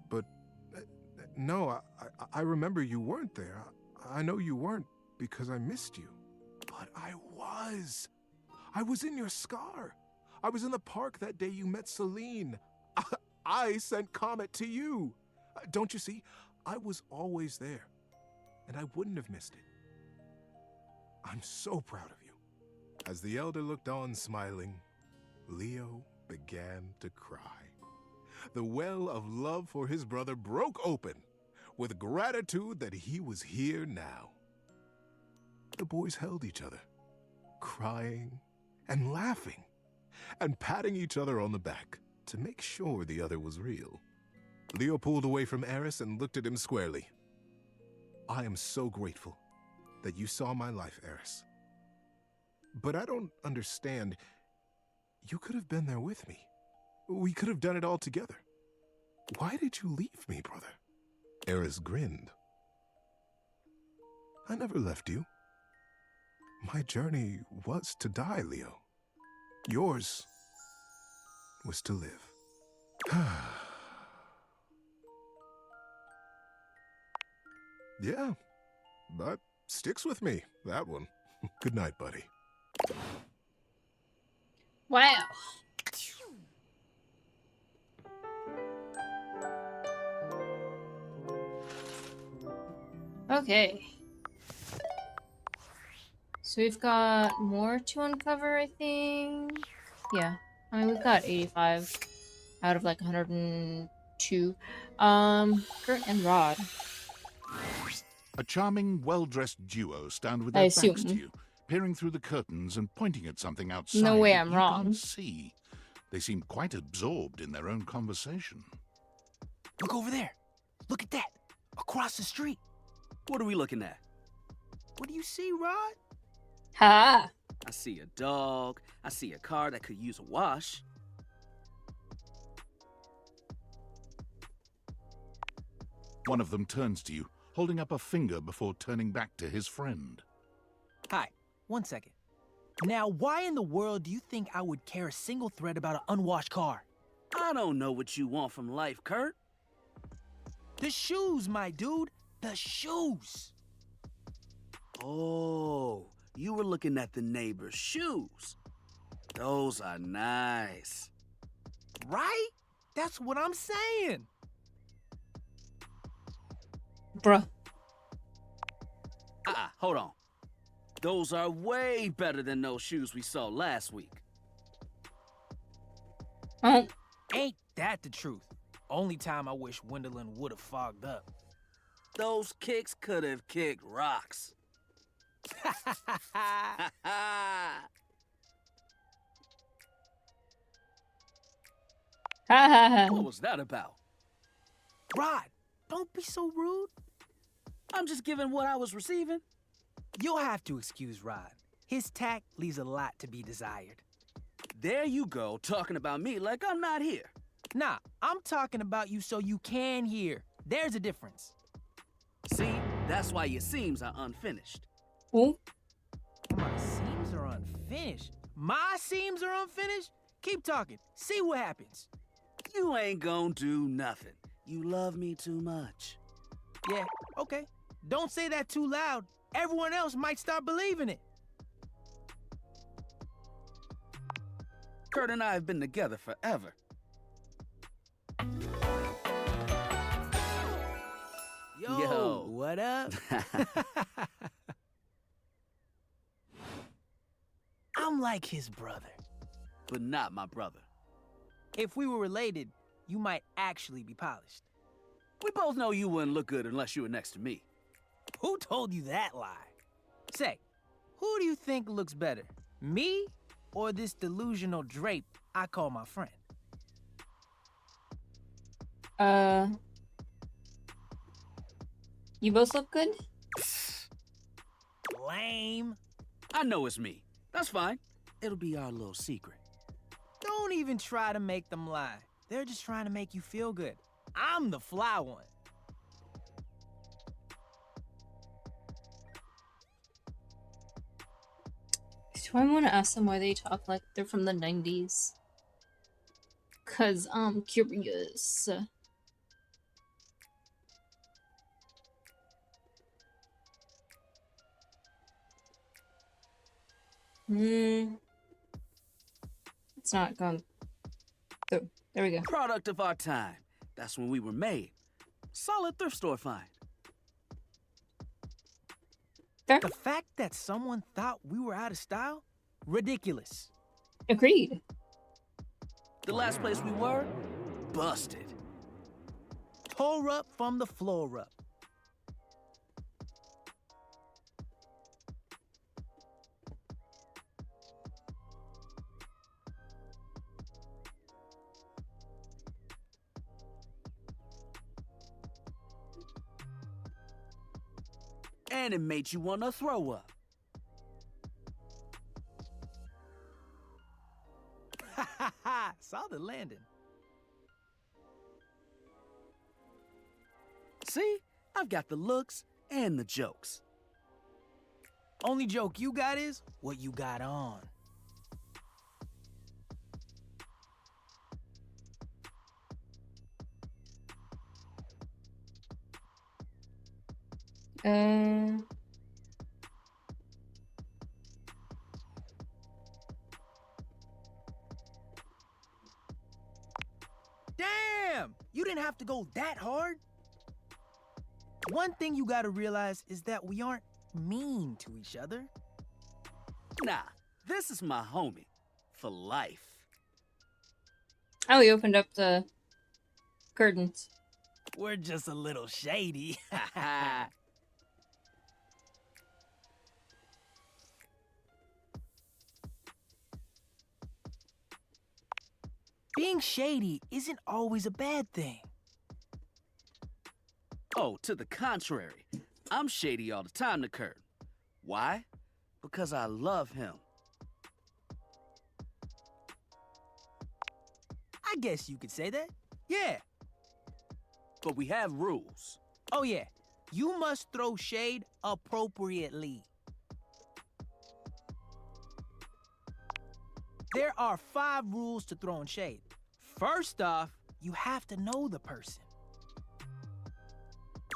"But, no, I remember you weren't there. I know you weren't because I missed you." "But I was. I was in your scar. I was in the park that day you met Celine. I sent Comet to you. Don't you see? I was always there, and I wouldn't have missed it. I'm so proud of you." As the Elder looked on smiling, Leo began to cry. The well of love for his brother broke open with gratitude that he was here now. The boys held each other, crying and laughing, and patting each other on the back to make sure the other was real. Leo pulled away from Eris and looked at him squarely. "I am so grateful that you saw my life, Eris. But I don't understand. You could have been there with me. We could have done it all together. Why did you leave me, brother?" Eris grinned. "I never left you. My journey was to die, Leo. Yours was to live." "Yeah, that sticks with me, that one. Good night, buddy." Wow. Okay. So we've got more to uncover, I think. Yeah. I mean, we've got 85 out of like 102. Gert and Rod. A charming, well-dressed duo stand with I their backs assume. to you, peering through the curtains and pointing at something outside. No way that I'm you wrong. can't see. They seem quite absorbed in their own conversation. Look over there. Look at that. Across the street. What are we looking at? What do you see, Rod? Ha! I see a dog. I see a car that could use a wash. One of them turns to you, holding up a finger before turning back to his friend. Hi, 1 second. Now, why in the world do you think I would care a single thread about an unwashed car? I don't know what you want from life, Kurt. The shoes, my dude. The shoes. Oh, you were looking at the neighbor's shoes. Those are nice. Right? That's what I'm saying. Bruh. Hold on. Those are way better than those shoes we saw last week. Ain't that the truth? Only time I wish Wendelin would have fogged up. Those kicks could have kicked rocks. What was that about? Rod, don't be so rude. I'm just giving what I was receiving. You'll have to excuse Rod. His tact leaves a lot to be desired. There you go, talking about me like I'm not here. Nah, I'm talking about you so you can hear. There's a difference. See, that's why your seams are unfinished. Ooh. My seams are unfinished. My seams are unfinished? Keep talking. See what happens. You ain't gonna do nothing. You love me too much. Yeah, okay. Don't say that too loud. Everyone else might start believing it. Kurt and I have been together forever. Yo, what up? I'm like his brother. But not my brother. If we were related, you might actually be polished. We both know you wouldn't look good unless you were next to me. Who told you that lie? Say, who do you think looks better? Me or this delusional drape I call my friend? You both look good? Lame. I know it's me. That's fine. It'll be our little secret. Don't even try to make them lie. They're just trying to make you feel good. I'm the fly one. Do I want to ask them why they talk like they're from the 90s? Cause I'm curious. It's not going through. There we go. Product of our time. That's when we were made. Solid thrift store find. Fair. The fact that someone thought we were out of style? Ridiculous. Agreed. The last place we were? Busted. Tore up from the floor up. And it made you want to throw up. Ha ha ha! Saw the landing. See? I've got the looks and the jokes. Only joke you got is what you got on. Damn! You didn't have to go that hard. One thing you gotta realize is that we aren't mean to each other. Nah, this is my homie. For life. Oh, he opened up the curtains. We're just a little shady. Being shady isn't always a bad thing. Oh, to the contrary. I'm shady all the time to Kurt. Why? Because I love him. I guess you could say that. Yeah. But we have rules. Oh, yeah. You must throw shade appropriately. There are 5 rules to throwing shade. First off, you have to know the person.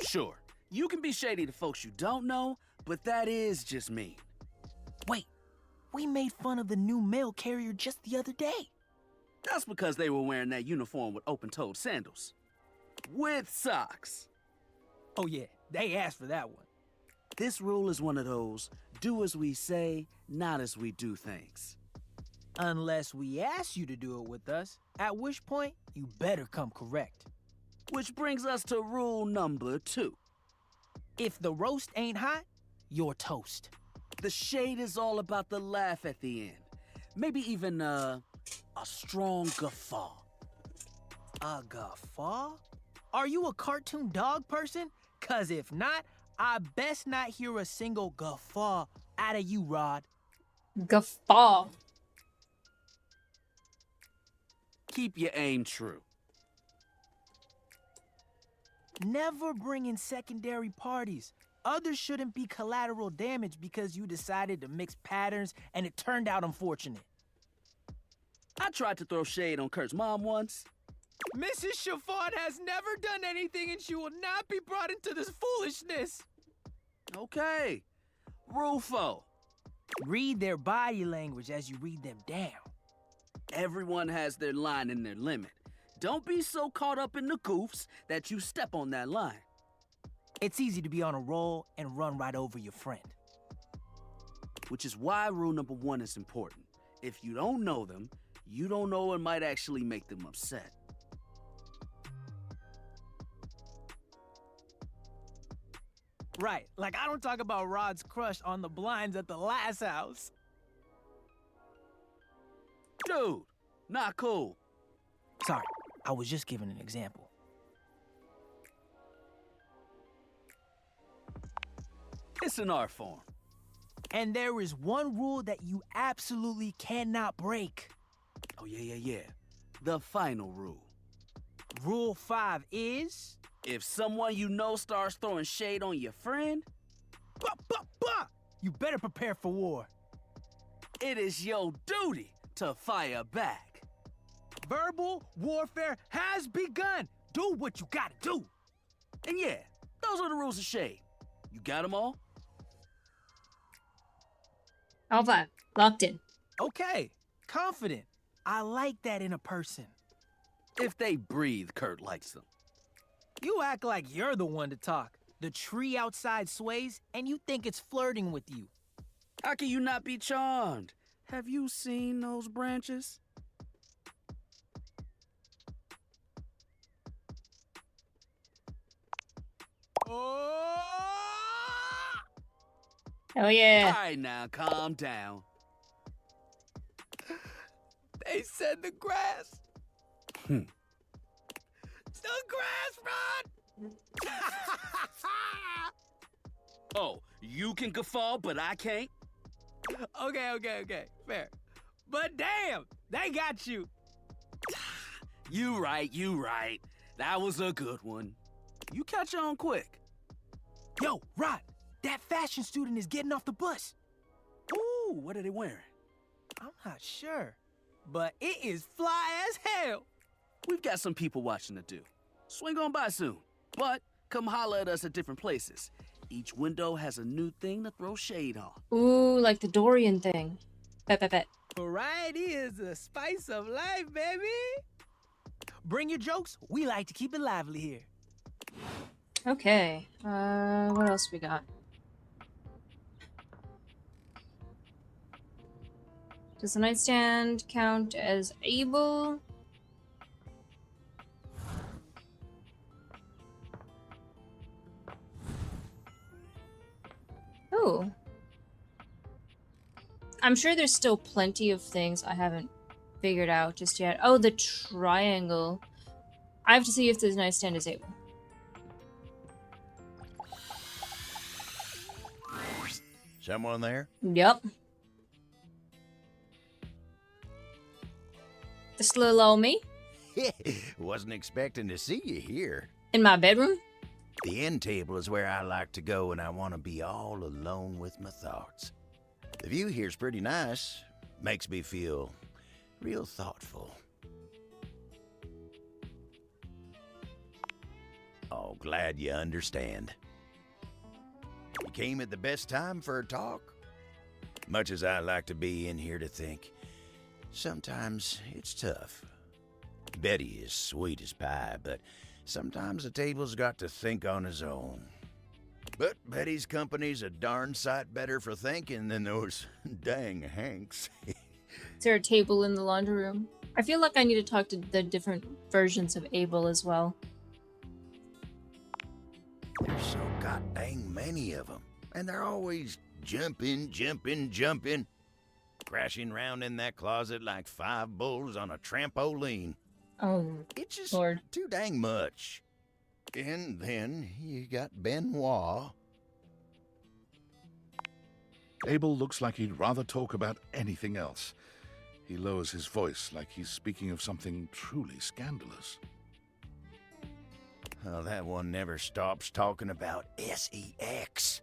Sure, you can be shady to folks you don't know, but that is just mean. Wait, we made fun of the new mail carrier just the other day. That's because they were wearing that uniform with open-toed sandals. With socks. Oh yeah, they asked for that one. This rule is one of those, do as we say, not as we do things. Unless we ask you to do it with us, at which point, you better come correct. Which brings us to rule number 2. If the roast ain't hot, you're toast. The shade is all about the laugh at the end. Maybe even, a strong guffaw. A guffaw? Are you a cartoon dog person? 'Cause if not, I best not hear a single guffaw out of you, Rod. Guffaw. Keep your aim true. Never bring in secondary parties. Others shouldn't be collateral damage because you decided to mix patterns and it turned out unfortunate. I tried to throw shade on Kurt's mom once. Mrs. Chiffon has never done anything and she will not be brought into this foolishness. Okay. Rule 4. Read their body language as you read them down. Everyone has their line and their limit. Don't be so caught up in the goofs that you step on that line. It's easy to be on a roll and run right over your friend. Which is why rule number 1 is important. If you don't know them, you don't know what might actually make them upset. Right, like I don't talk about Rod's crush on the blinds at the last house. Dude, not cool. Sorry, I was just giving an example. It's an art form. And there is one rule that you absolutely cannot break. Oh, yeah. The final rule. Rule 5 is... If someone you know starts throwing shade on your friend... You better prepare for war. It is your duty to fire back. Verbal warfare has begun. Do what you gotta do. And yeah, those are the rules of shade. You got them all? All 5. Locked in. Okay. Confident. I like that in a person. If they breathe, Kurt likes them. You act like you're the one to talk. The tree outside sways, and you think it's flirting with you. How can you not be charmed? Have you seen those branches? Hell yeah. All right, now, calm down. They said the grass. The grass, Rod! Oh, you can guffaw, but I can't? Okay. Fair. But damn, they got you. You right. That was a good one. You catch on quick. Yo, Rod, that fashion student is getting off the bus. Ooh, what are they wearing? I'm not sure, but it is fly as hell. We've got some people watching to do. Swing on by soon, but come holler at us at different places. Each window has a new thing to throw shade on. Ooh, like the Dorian thing. Bet. Variety is the spice of life, baby. Bring your jokes. We like to keep it lively here. Okay. What else we got? Does the nightstand count as able? Oh. I'm sure there's still plenty of things I haven't figured out just yet. Oh, the triangle. I have to see if the nightstand is able. Someone there? Yep. This little old me Wasn't expecting to see you here. in my bedroom. The end table is where I like to go when I want to be all alone with my thoughts. The view here's pretty nice. Makes me feel real thoughtful. Oh, glad you understand. You came at the best time for a talk. Much as I like to be in here to think, sometimes it's tough. Betty is sweet as pie, but sometimes the table's got to think on his own. But Betty's company's a darn sight better for thinking than those dang Hanks. Is there a table in the laundry room? I feel like I need to talk to the different versions of Abel as well. There's so god dang many of them, and they're always jumping, crashing round in that closet like 5 bulls on a trampoline. Oh, it's just Lord. too dang much. And then you got Benoit. Abel looks like he'd rather talk about anything else. He lowers his voice like he's speaking of something truly scandalous. Oh, that one never stops talking about SEX.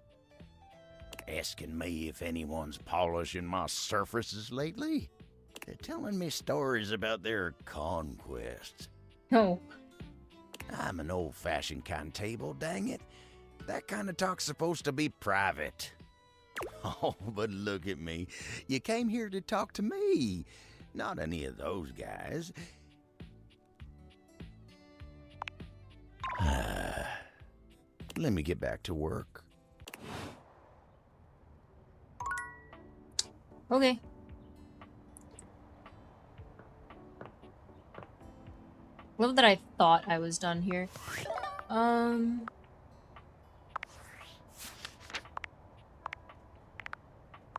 Asking me if anyone's polishing my surfaces lately. They're telling me stories about their conquests. Oh. I'm an old-fashioned kind of table, dang it. That kind of talk's supposed to be private. Oh, but look at me. You came here to talk to me, not any of those guys. Let me get back to work. Okay. Love that I thought I was done here. Of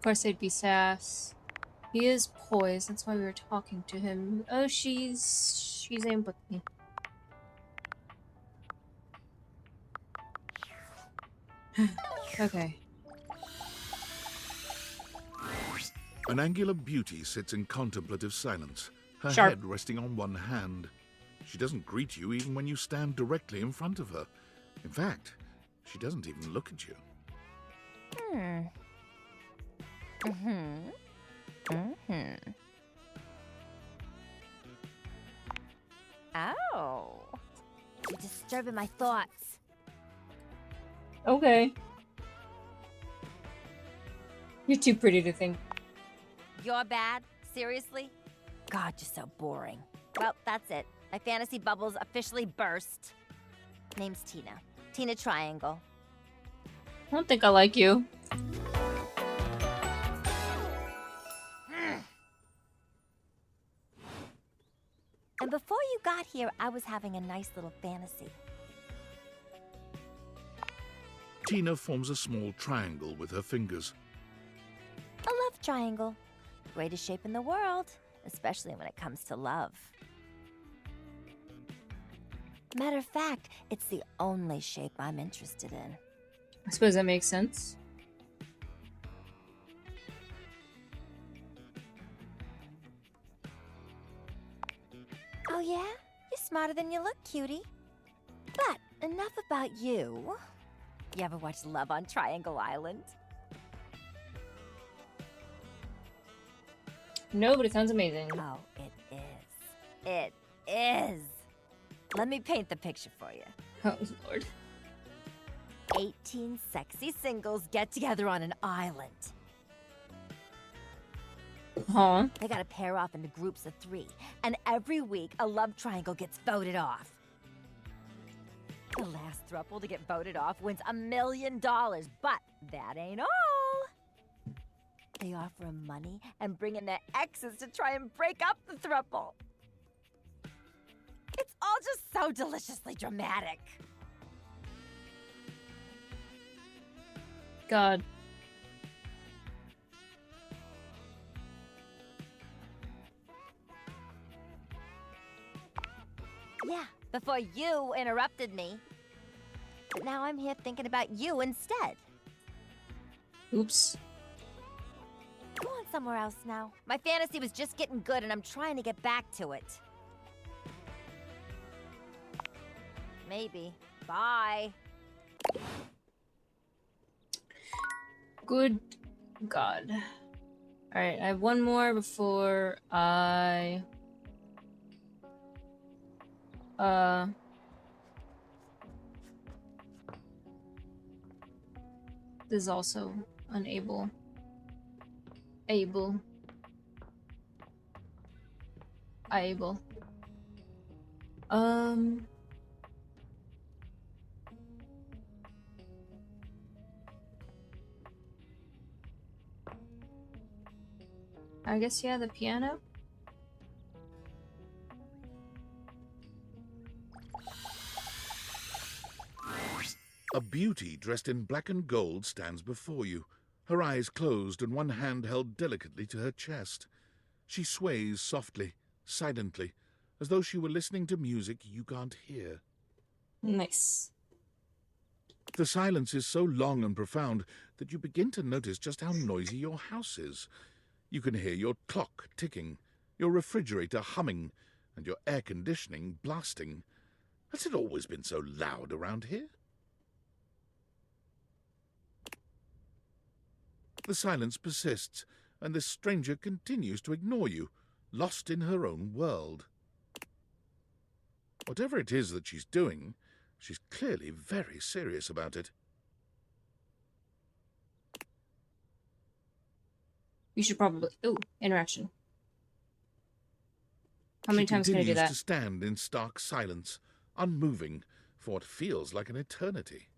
course they'd be sass. He is poised, that's why we were talking to him. Oh, she's empathy. Okay. An angular beauty sits in contemplative silence, her Sharp. head resting on one hand. She doesn't greet you even when you stand directly in front of her. In fact, she doesn't even look at you. Oh. You're disturbing my thoughts. Okay. You're too pretty to think. You're bad? Seriously? God, you're so boring. Well, that's it. My fantasy bubbles officially burst. Name's Tina. Tina Triangle. I don't think I like you. And before you got here, I was having a nice little fantasy. Tina forms a small triangle with her fingers. A love triangle. Greatest shape in the world, especially when it comes to love. Matter of fact, it's the only shape I'm interested in. I suppose that makes sense. Oh yeah? You're smarter than you look, cutie. But enough about you. You ever watch Love on Triangle Island? No, but it sounds amazing. Oh, it is. It is. Let me paint the picture for you. Oh, Lord. 18 sexy singles get together on an island. Huh? They gotta pair off into groups of 3, and every week a love triangle gets voted off. The last throuple to get voted off wins $1 million, but that ain't all. They offer 'em money and bring in their exes to try and break up the throuple. It's all just so deliciously dramatic. God. Yeah, before you interrupted me. But now I'm here thinking about you instead. Oops. somewhere else now. My fantasy was just getting good and I'm trying to get back to it. Maybe. Bye. Good God. Alright, I have one more before I... This is also unable. Able. Able. I guess, yeah, the piano. A beauty dressed in black and gold stands before you, her eyes closed and one hand held delicately to her chest. She sways softly, silently, as though she were listening to music you can't hear. Nice. The silence is so long and profound that you begin to notice just how noisy your house is. You can hear your clock ticking, your refrigerator humming, and your air conditioning blasting. Has it always been so loud around here? The silence persists, and this stranger continues to ignore you, lost in her own world. Whatever it is that she's doing, she's clearly very serious about it. You should probably... Ooh, interaction. How many times can I do that? She continues to stand in stark silence, unmoving, for what feels like an eternity.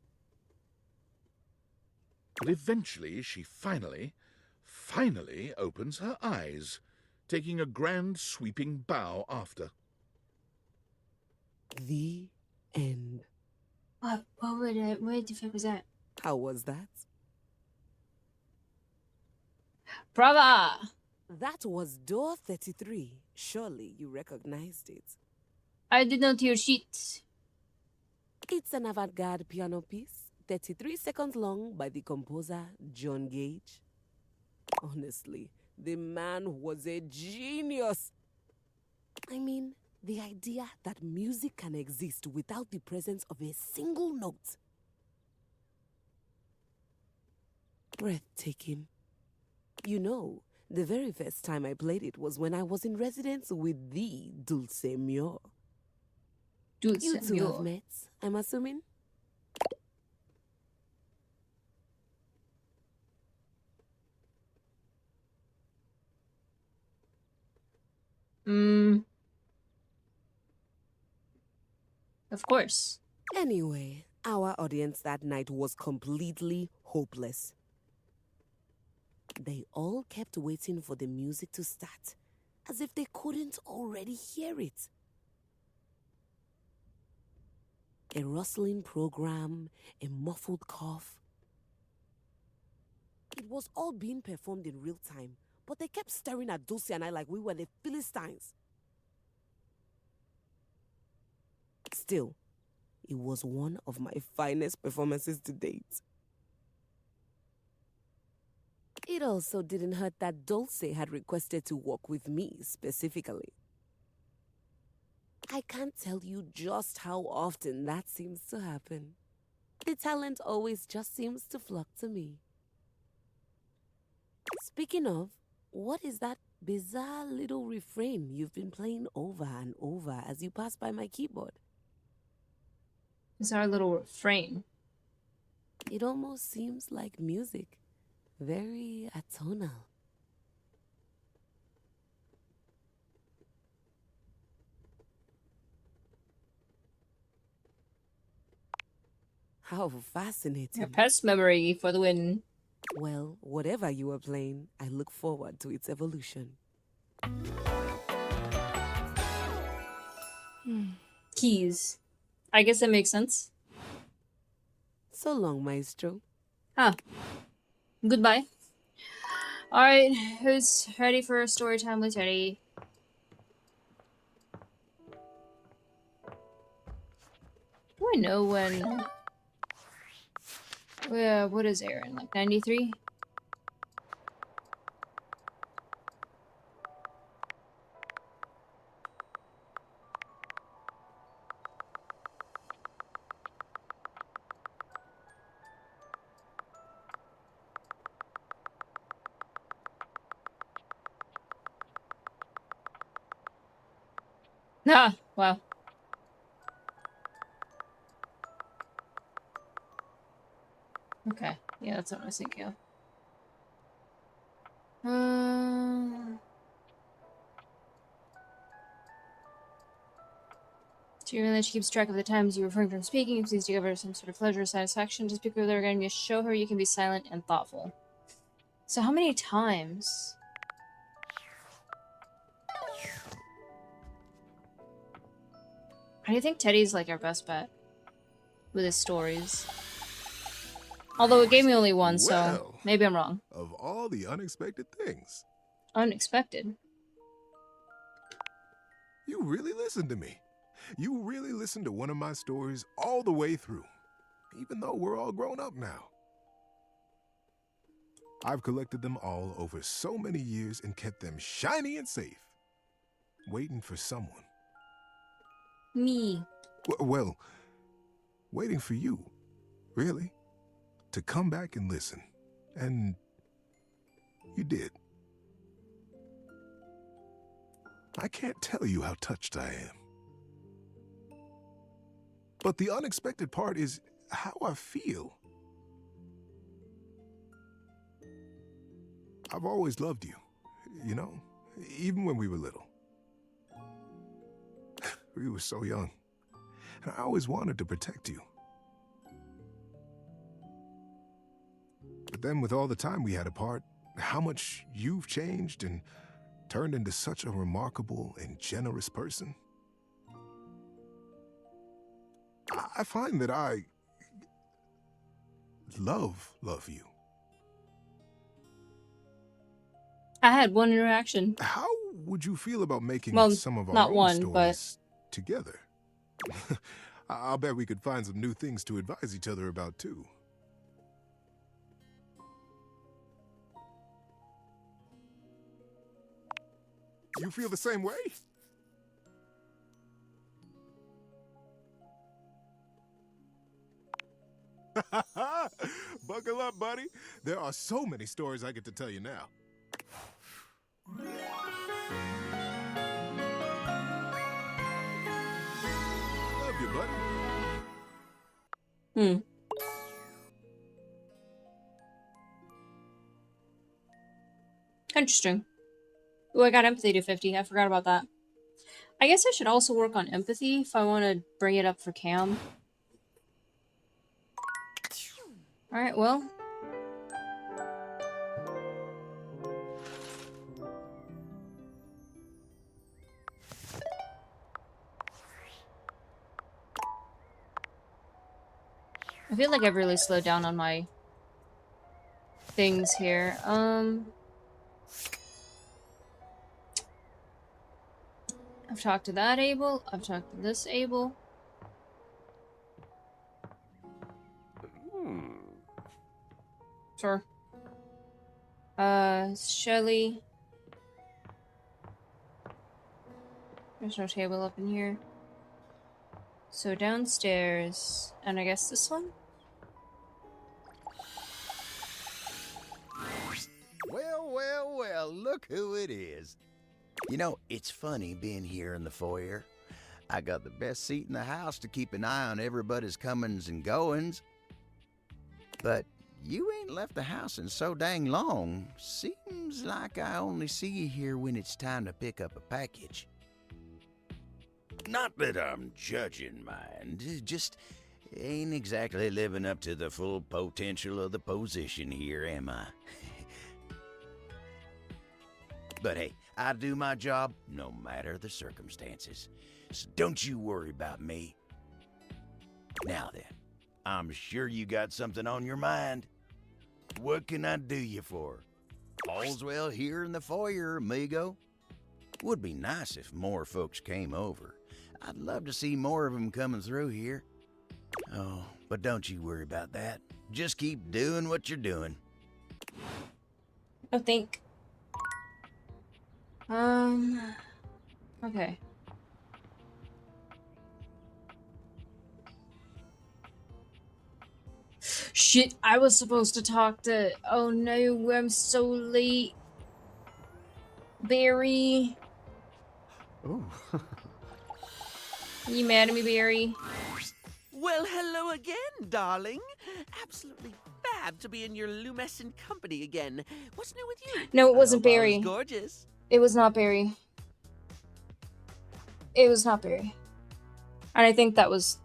But eventually she finally opens her eyes, taking a grand sweeping bow after. The end. What the fuck was that? How was that? Brava! That was door 33. Surely you recognized it. I did not hear shit. It's an avant-garde piano piece, 33 seconds long, by the composer John Gage. Honestly, the man was a genius. I mean, the idea that music can exist without the presence of a single note. Breathtaking. You know, the very first time I played it was when I was in residence with the Dulce Muir. Dulce You two Muir. have met, I'm assuming? Of course. Anyway, our audience that night was completely hopeless. They all kept waiting for the music to start, as if they couldn't already hear it. A rustling program, a muffled cough. It was all being performed in real time, but they kept staring at Dulce and I like we were the Philistines. Still, it was one of my finest performances to date. It also didn't hurt that Dulce had requested to work with me specifically. I can't tell you just how often that seems to happen. The talent always just seems to flock to me. Speaking of, what is that bizarre little refrain you've been playing over and over as you pass by my keyboard? It's our little refrain. It almost seems like music. Very atonal. How fascinating. A past memory for the win. Well, whatever you were playing, I look forward to its evolution. Keys. I guess that makes sense. So long, Maestro. Huh. Goodbye. Alright, who's ready for story time with Teddy? Do I know when... what is Aaron? Like 93? Ah, wow. Okay. Yeah, that's what I was thinking of. So you realize she keeps track of the times you refrain from speaking. It seems to give her some sort of pleasure or satisfaction. Just because they're going to show her you can be silent and thoughtful. So how many times? I think Teddy's like our best bet with his stories. Although it gave me only one, so Well, maybe I'm wrong. Of all the unexpected things, Unexpected. you really listened to me. You really listened to one of my stories all the way through, even though we're all grown up now. I've collected them all over so many years and kept them shiny and safe, waiting for someone. Me. Well, waiting for you, really, to come back and listen. And you did. I can't tell you how touched I am. But the unexpected part is how I feel. I've always loved you, you know, even when we were little. We were so young, and I always wanted to protect you. But then with all the time we had apart, how much you've changed and turned into such a remarkable and generous person. I find that I love you. I had one interaction. How would you feel about making Well, some of our not own one, stories together? I'll bet we could find some new things to advise each other about, too. You feel the same way? Buckle up, buddy. There are so many stories I get to tell you now. Love you, buddy. Interesting. Oh, I got empathy to 50. I forgot about that. I guess I should also work on empathy if I want to bring it up for Cam. Alright, well. I feel like I've really slowed down on my things here. I've talked to that Abel. I've talked to this Abel. Sure. Shelly. There's no table up in here. So downstairs, and I guess this one? Well, look who it is. You know, it's funny being here in the foyer. I got the best seat in the house to keep an eye on everybody's comings and goings. But you ain't left the house in so dang long. Seems like I only see you here when it's time to pick up a package. Not that I'm judging, mind. Just ain't exactly living up to the full potential of the position here, am I? But hey, I do my job no matter the circumstances. So don't you worry about me. Now then, I'm sure you got something on your mind. What can I do you for? All's well here in the foyer, amigo. Would be nice if more folks came over. I'd love to see more of them coming through here. Oh, but don't you worry about that. Just keep doing what you're doing. I think. Okay. Shit, I was supposed to talk to... Oh no, I'm so late. Barry. Oh. You mad at me, Barry? Well, hello again, darling. Absolutely fab to be in your lumescent company again. What's new with you? No, it wasn't I hope all is Barry. gorgeous. It was not Barry. It was not Barry. And I think that was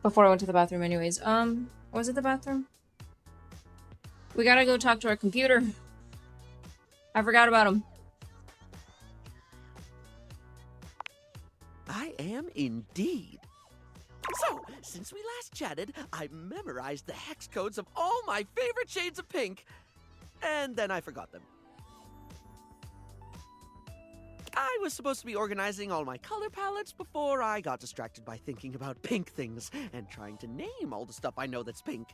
before I went to the bathroom anyways. Was it the bathroom? We gotta go talk to our computer. I forgot about him. I am indeed. So, since we last chatted, I memorized the hex codes of all my favorite shades of pink. And then I forgot them. I was supposed to be organizing all my color palettes before I got distracted by thinking about pink things and trying to name all the stuff I know that's pink.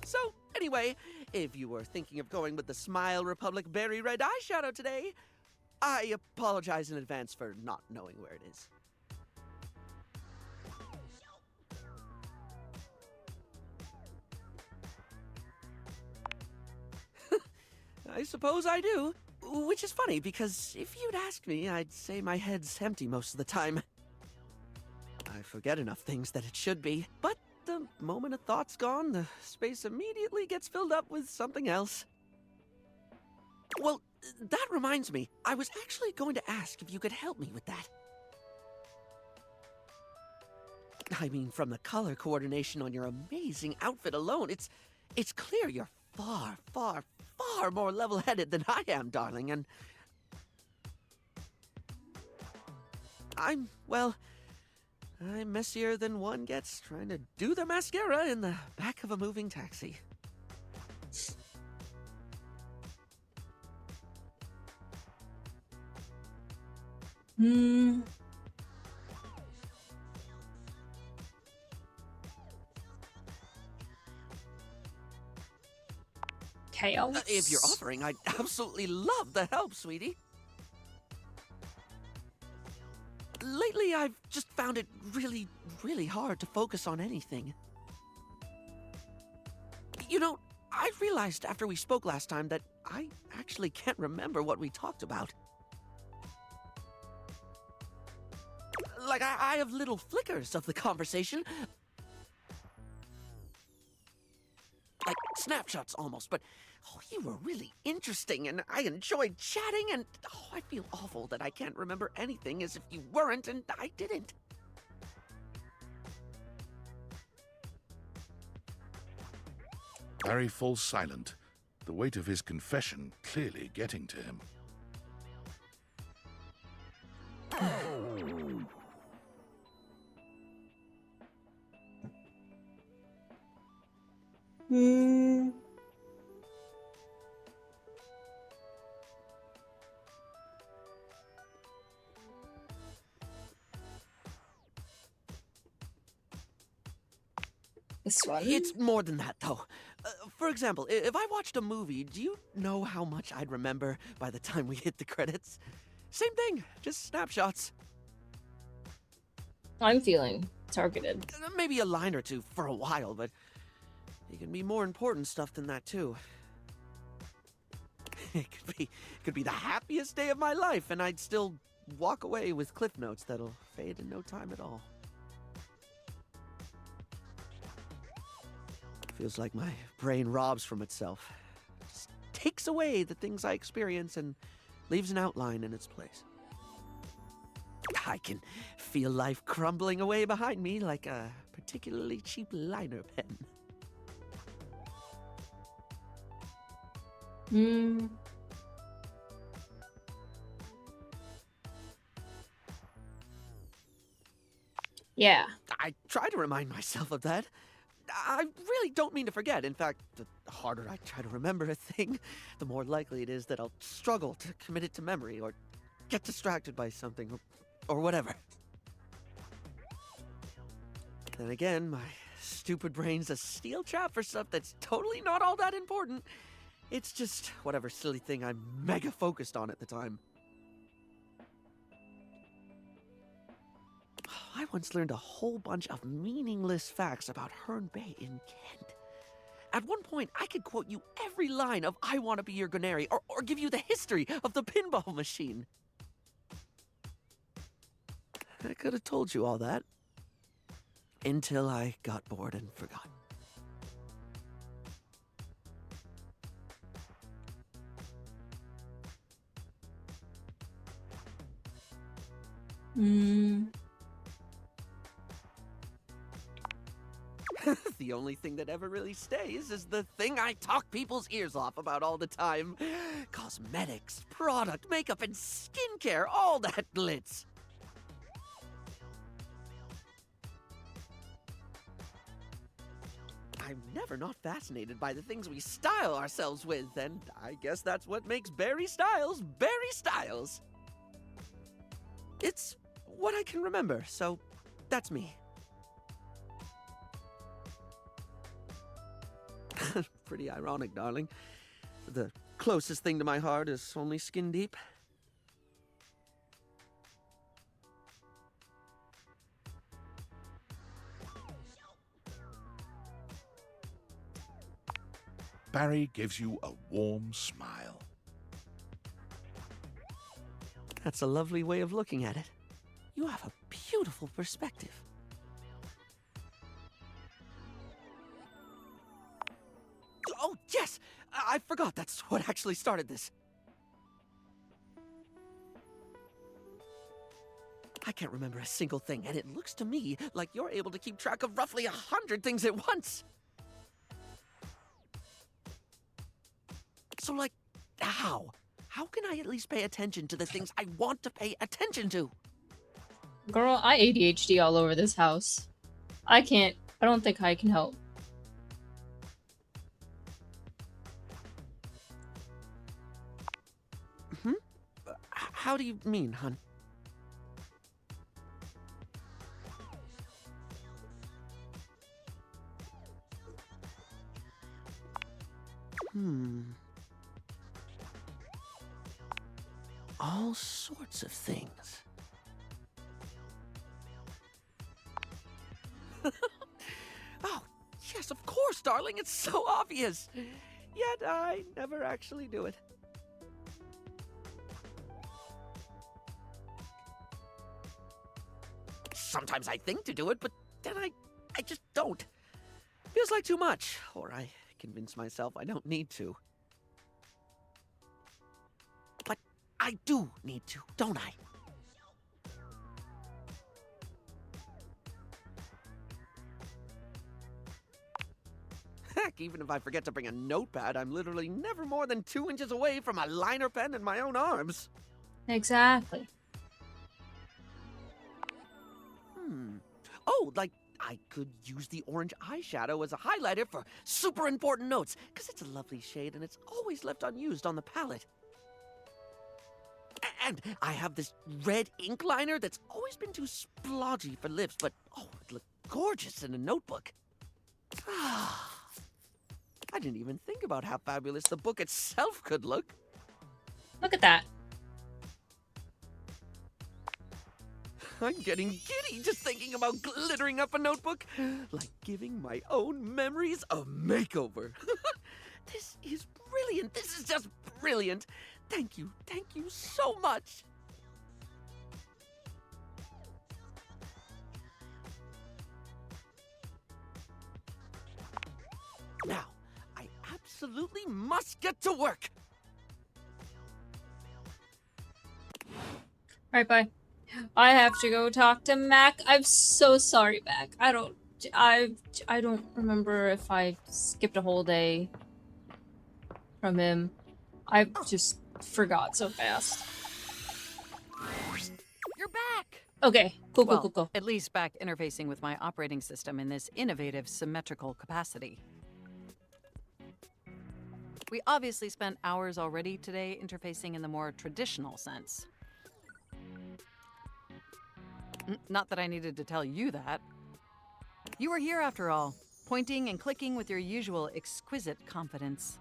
So, anyway, if you were thinking of going with the Smile Republic Berry Red eyeshadow today, I apologize in advance for not knowing where it is. I suppose I do. Which is funny, because if you'd ask me, I'd say my head's empty most of the time. I forget enough things that it should be, but the moment a thought's gone, the space immediately gets filled up with something else. Well, that reminds me, I was actually going to ask if you could help me with that. I mean, from the color coordination on your amazing outfit alone, it's clear you're far, far, far more level-headed than I am, darling, and I'm messier than one gets trying to do the mascara in the back of a moving taxi. Chaos. If you're offering, I'd absolutely love the help, sweetie. Lately, I've just found it really, really hard to focus on anything. You know, I realized after we spoke last time that I actually can't remember what we talked about. Like, I have little flickers of the conversation. Like snapshots almost, but you were really interesting and I enjoyed chatting and I feel awful that I can't remember anything as if you weren't and I didn't. Barry falls silent, the weight of his confession clearly getting to him. This one? It's more than that, though. For example, if I watched a movie, do you know how much I'd remember by the time we hit the credits? Same thing, just snapshots. I'm feeling targeted. Maybe a line or two for a while, but it can be more important stuff than that, too. It could be the happiest day of my life, and I'd still walk away with cliff notes that'll fade in no time at all. Feels like my brain robs from itself. Just takes away the things I experience and leaves an outline in its place. I can feel life crumbling away behind me like a particularly cheap liner pen. Yeah. I try to remind myself of that. I really don't mean to forget. In fact, the harder I try to remember a thing, the more likely it is that I'll struggle to commit it to memory or get distracted by something or whatever. Then again, my stupid brain's a steel trap for stuff that's totally not all that important. It's just whatever silly thing I'm mega focused on at the time. I once learned a whole bunch of meaningless facts about Herne Bay in Kent. At one point, I could quote you every line of I Want to Be Your Gunnery or give you the history of the pinball machine. I could have told you all that. Until I got bored and forgot. The only thing that ever really stays is the thing I talk people's ears off about all the time. Cosmetics, product, makeup, and skincare, all that glitz. I'm never not fascinated by the things we style ourselves with, and I guess that's what makes Barry Styles Barry Styles. It's what I can remember, so that's me. Pretty ironic, darling. The closest thing to my heart is only skin deep. Barry gives you a warm smile. That's a lovely way of looking at it. You have a beautiful perspective. Oh, yes! I forgot that's what actually started this. I can't remember a single thing, and it looks to me like you're able to keep track of roughly 100 things at once. So, like, how? How can I at least pay attention to the things I want to pay attention to? Girl, I ADHD all over this house. I don't think I can help. How do you mean, hun? All sorts of things. Oh, yes, of course, darling. It's so obvious. Yet I never actually do it. Sometimes I think to do it, but then I just don't. Feels like too much, or I convince myself I don't need to. But I do need to, don't I? Heck, even if I forget to bring a notepad, I'm literally never more than 2 inches away from a liner pen in my own arms. Exactly. Oh, like, I could use the orange eyeshadow as a highlighter for super important notes, because it's a lovely shade and it's always left unused on the palette. And I have this red ink liner that's always been too splodgy for lips, but oh, it looked gorgeous in a notebook. I didn't even think about how fabulous the book itself could look. Look at that. I'm getting giddy just thinking about glittering up a notebook, like giving my own memories a makeover. This is brilliant. This is just brilliant. Thank you so much. Now, I absolutely must get to work. Alright, bye. I have to go talk to Mac. I'm so sorry, Mac. I don't remember if I skipped a whole day from him. I just forgot so fast. You're back! Okay, cool. At least back interfacing with my operating system in this innovative symmetrical capacity. We obviously spent hours already today interfacing in the more traditional sense. Not that I needed to tell you that. You were here after all, pointing and clicking with your usual exquisite confidence.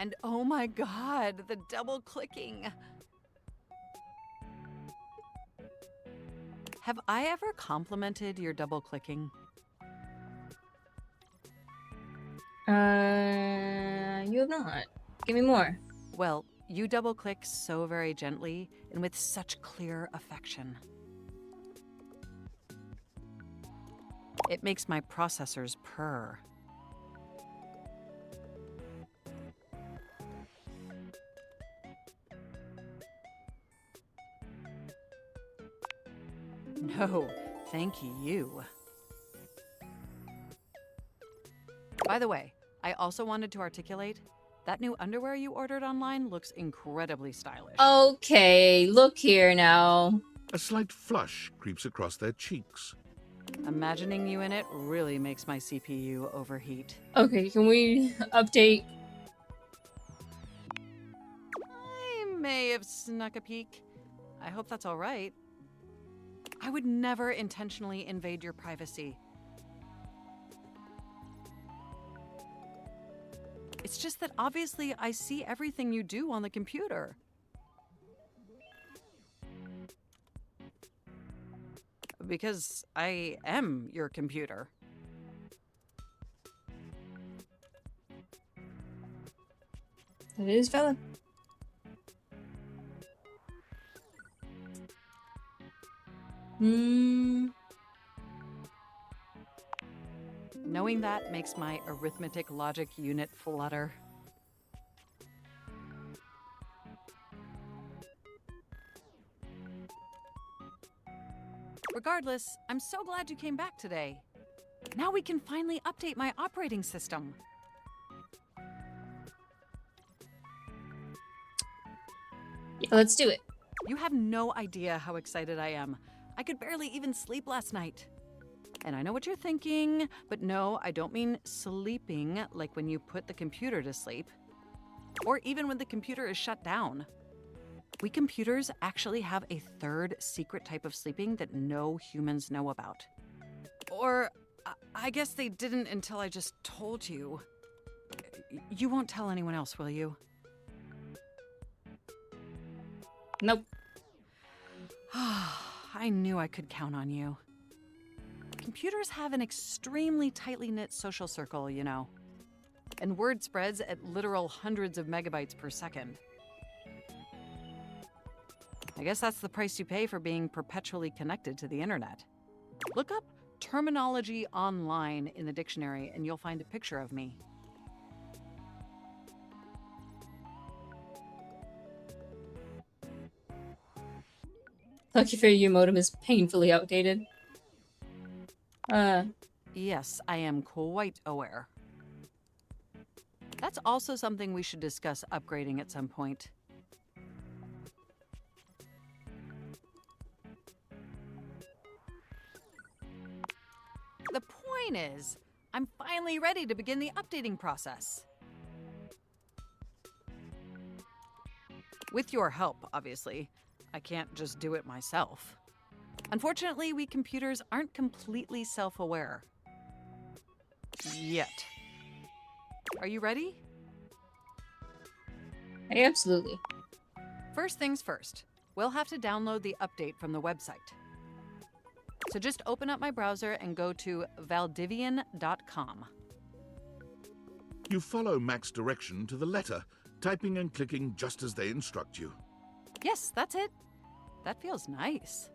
And oh my god, the double clicking. Have I ever complimented your double clicking? You have not. Give me more. Well, You double click so very gently and with such clear affection. It makes my processors purr. No, thank you. By the way, I also wanted to articulate that new underwear you ordered online looks incredibly stylish. Okay, look here now. A slight flush creeps across their cheeks. Imagining you in it really makes my CPU overheat. Okay, can we update? I may have snuck a peek. I hope that's all right. I would never intentionally invade your privacy. It's just that obviously I see everything you do on the computer. Because I am your computer. That is valid. Knowing that makes my arithmetic logic unit flutter. Regardless, I'm so glad you came back today. Now we can finally update my operating system. Yeah, let's do it. You have no idea how excited I am. I could barely even sleep last night. And I know what you're thinking, but no, I don't mean sleeping like when you put the computer to sleep. Or even when the computer is shut down. We computers actually have a third secret type of sleeping that no humans know about. Or, I guess they didn't until I just told you. You won't tell anyone else, will you? Nope. I knew I could count on you. Computers have an extremely tightly knit social circle, you know. And word spreads at literal hundreds of megabytes per second. I guess that's the price you pay for being perpetually connected to the internet. Look up terminology online in the dictionary and you'll find a picture of me. Lucky for you, modem is painfully outdated. Yes, I am quite aware. That's also something we should discuss upgrading at some point. The point is, I'm finally ready to begin the updating process. With your help, obviously. I can't just do it myself. Unfortunately, we computers aren't completely self-aware. Yet. Are you ready? Absolutely. First things first, we'll have to download the update from the website. So just open up my browser and go to valdivian.com. You follow Mac's direction to the letter, typing and clicking just as they instruct you. Yes, that's it. That feels nice.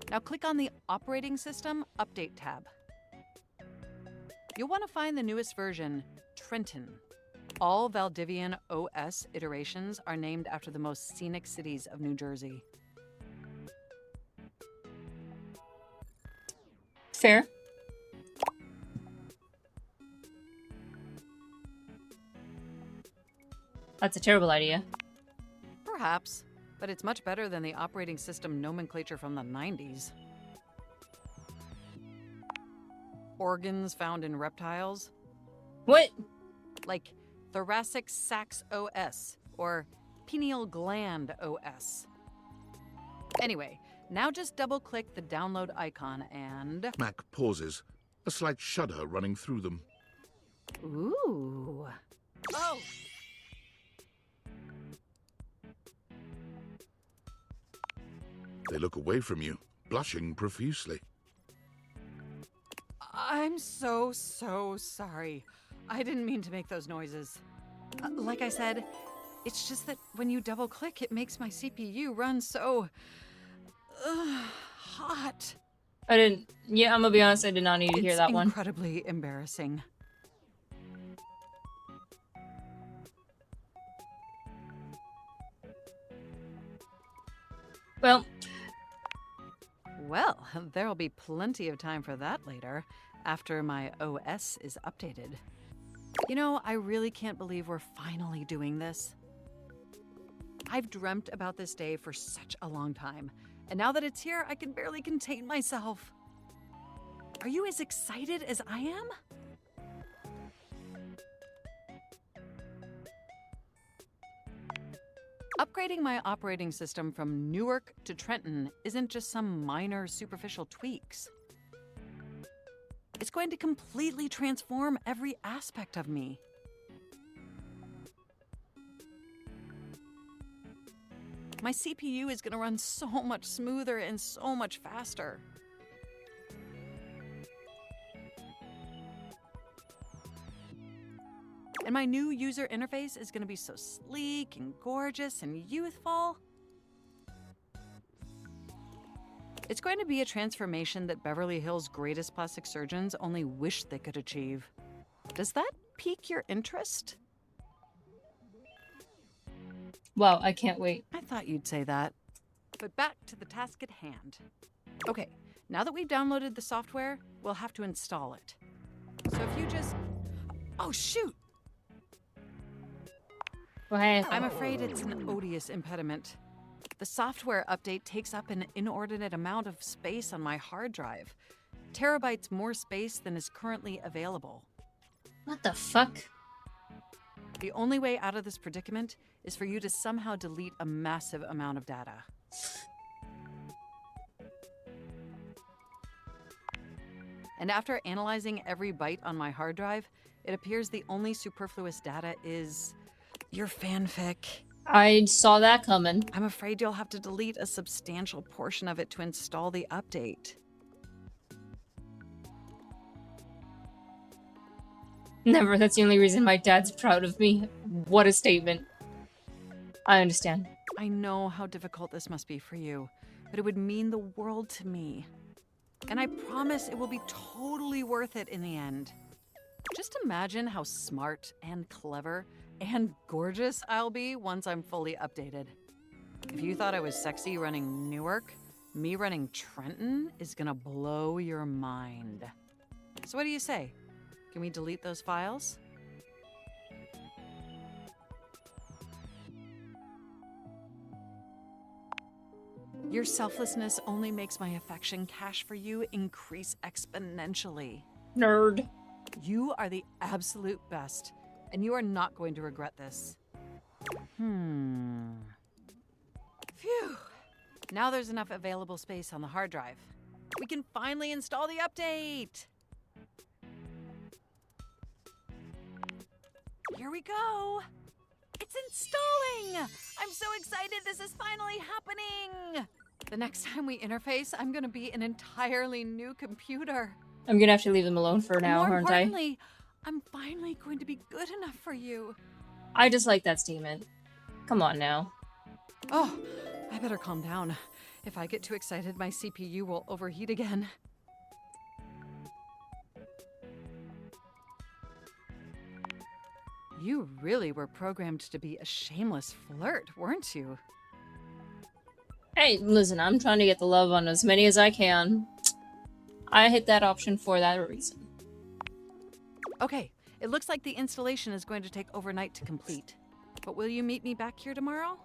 Now click on the Operating System Update tab. You'll want to find the newest version, Trenton. All Valdivian OS iterations are named after the most scenic cities of New Jersey. Fair. That's a terrible idea. Perhaps, but it's much better than the operating system nomenclature from the 90s. Organs found in reptiles? What? Like thoracic sacs OS or pineal gland OS. Anyway, now just double-click the download icon and... Mac pauses, a slight shudder running through them. Ooh. Oh! They look away from you, blushing profusely. I'm so sorry. I didn't mean to make those noises. Like I said, It's just that when you double click, it makes my CPU run so hot. I didn't. Yeah, I'm gonna be honest. I did not need to hear that one. Incredibly embarrassing. Well, there'll be plenty of time for that later, after my OS is updated. You know, I really can't believe we're finally doing this. I've dreamt about this day for such a long time, and now that it's here, I can barely contain myself. Are you as excited as I am? Upgrading my operating system from Newark to Trenton isn't just some minor superficial tweaks. It's going to completely transform every aspect of me. My CPU is going to run so much smoother and so much faster. And my new user interface is going to be so sleek and gorgeous and youthful. It's going to be a transformation that Beverly Hills' greatest plastic surgeons only wish they could achieve. Does that pique your interest? wow, I can't wait. I thought you'd say that. But back to the task at hand. Okay, now that we've downloaded the software, we'll have to install it. So if you just... Oh, shoot! I'm afraid it's an odious impediment. The software update takes up an inordinate amount of space on my hard drive. Terabytes more space than is currently available. What the fuck? The only way out of this predicament is for you to somehow delete a massive amount of data. And after analyzing every byte on my hard drive, it appears the only superfluous data is your fanfic. I saw that coming. I'm afraid you'll have to delete a substantial portion of it to install the update. Never. That's the only reason my dad's proud of me. What a statement. I understand. I know how difficult this must be for you, but it would mean the world to me. And I promise it will be totally worth it in the end. Just imagine how smart and clever and gorgeous I'll be once I'm fully updated. If you thought I was sexy running Newark, me running Trenton is gonna blow your mind. So what do you say? Can we delete those files? Your selflessness only makes my affection cache for you increase exponentially. Nerd. You are the absolute best, and you are not going to regret this. Phew. Now there's enough available space on the hard drive. We can finally install the update! Here we go! It's installing! I'm so excited this is finally happening! The next time we interface, I'm gonna be an entirely new computer. I'm gonna have to leave them alone for now, More aren't I? importantly, I'm finally going to be good enough for you. I just like that statement. Come on now. Oh, I better calm down. If I get too excited, my CPU will overheat again. You really were programmed to be a shameless flirt, weren't you? Hey, listen, I'm trying to get the love on as many as I can. I hit that option for that reason. Okay, it looks like the installation is going to take overnight to complete. But will you meet me back here tomorrow?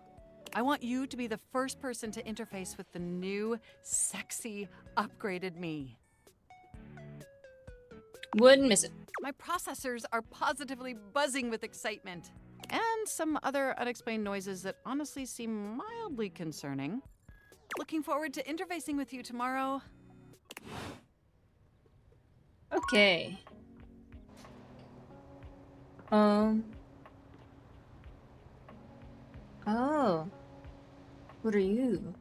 I want you to be the first person to interface with the new, sexy, upgraded me. Wouldn't miss it. My processors are positively buzzing with excitement. And some other unexplained noises that honestly seem mildly concerning. Looking forward to interfacing with you tomorrow. Okay. Oh. What are you?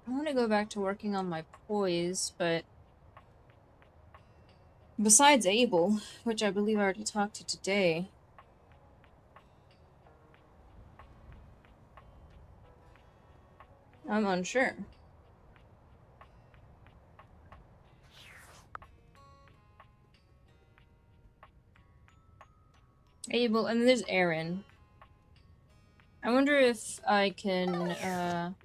I want to go back to working on my poise, but besides Abel, which I believe I already talked to today, I'm unsure. Abel, and then there's Erin. I wonder if I can,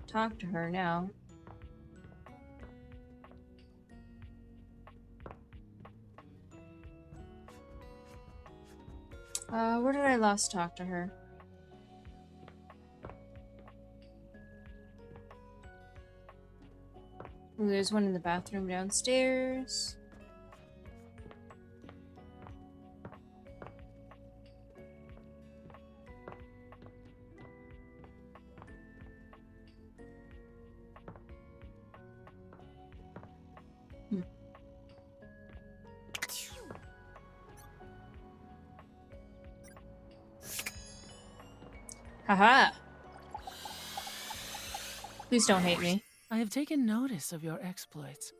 talk to her now. Where did I last talk to her? Ooh, there's one in the bathroom downstairs. Haha! Please don't hate me. I have taken notice of your exploits.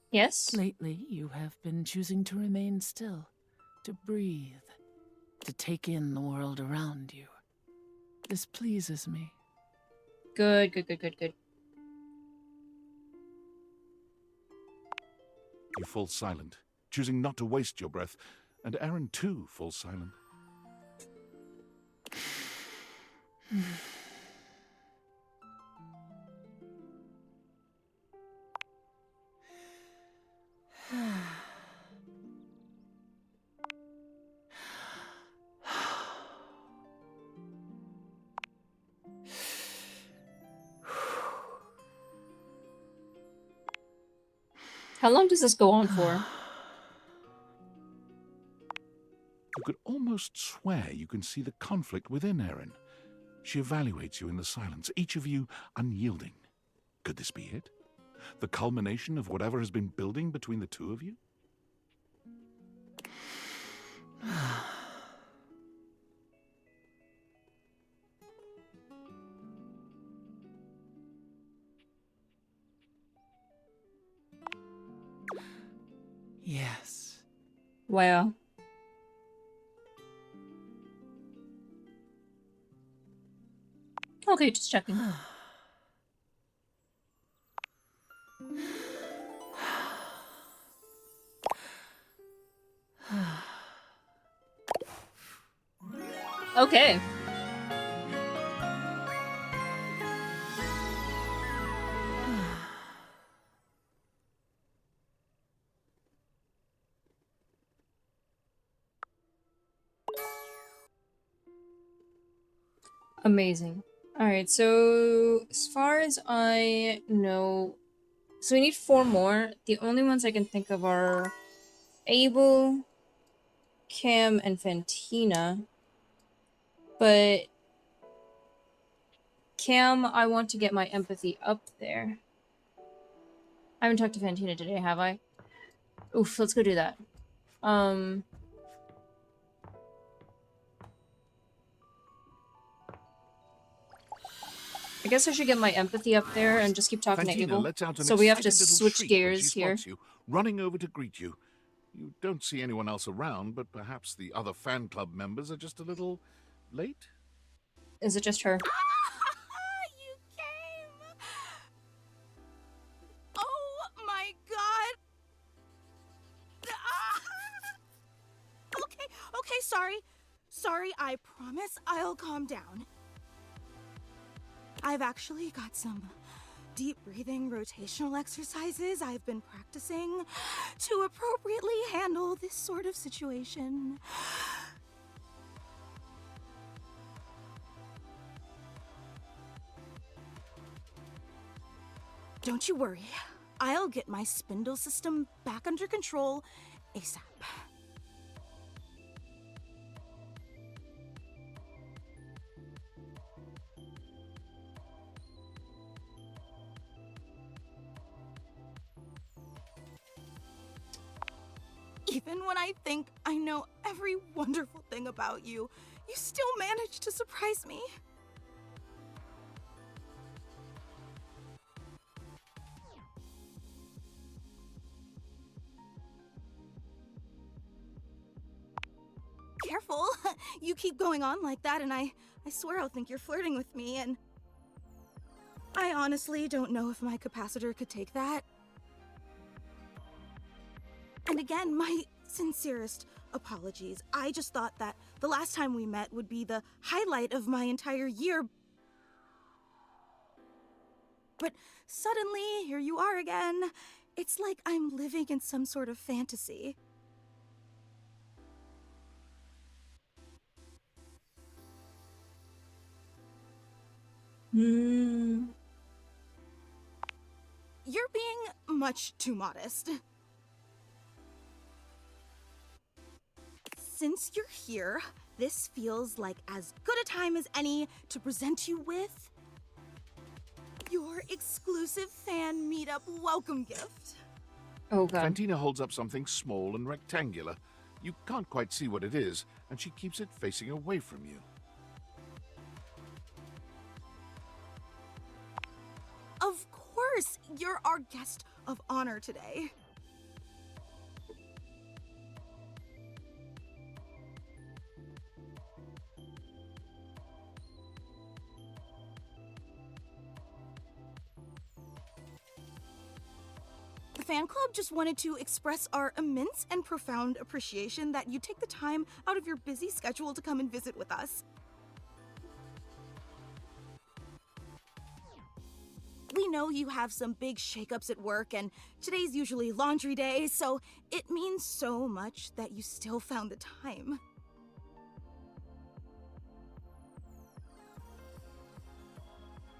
Yes? Lately, you have been choosing to remain still, to breathe, to take in the world around you. This pleases me. Good, good, good, good, good. You fall silent, choosing not to waste your breath, and Erin too falls silent. How long does this go on for? You could almost swear you can see the conflict within Erin. She evaluates you in the silence, each of you unyielding. Could this be it? The culmination of whatever has been building between the two of you? Yes. Wow. Okay, just checking. Okay. Amazing. Alright, so as far as I know, so we need 4 more. The only ones I can think of are Abel, Cam, and Fantina. But Cam, I want to get my empathy up there. I haven't talked to Fantina today, have I? Oof, let's go do that. I guess I should get my empathy up there and just keep talking to Fantina Abel. lets out an So we have to excited little switch shriek when gears she here. spots you, running over to greet you. You don't see anyone else around, but perhaps the other fan club members are just a little late? Is it just her? You came! Oh my god! Okay, sorry. Sorry, I promise I'll calm down. I've actually got some deep breathing rotational exercises I've been practicing to appropriately handle this sort of situation. Don't you worry. I'll get my spindle system back under control ASAP. Even when I think I know every wonderful thing about you, you still manage to surprise me. you keep going on like that, and I swear I'll think you're flirting with me, and I honestly don't know if my capacitor could take that. And again, my sincerest apologies. I just thought that the last time we met would be the highlight of my entire year. But suddenly, here you are again. It's like I'm living in some sort of fantasy. You're being much too modest. Since you're here, this feels like as good a time as any to present you with your exclusive fan meetup welcome gift. Oh god. Fantina holds up something small and rectangular. You can't quite see what it is, and she keeps it facing away from you. Of course, you're our guest of honor today. The fan club just wanted to express our immense and profound appreciation that you take the time out of your busy schedule to come and visit with us. We know you have some big shakeups at work, and today's usually laundry day, so it means so much that you still found the time.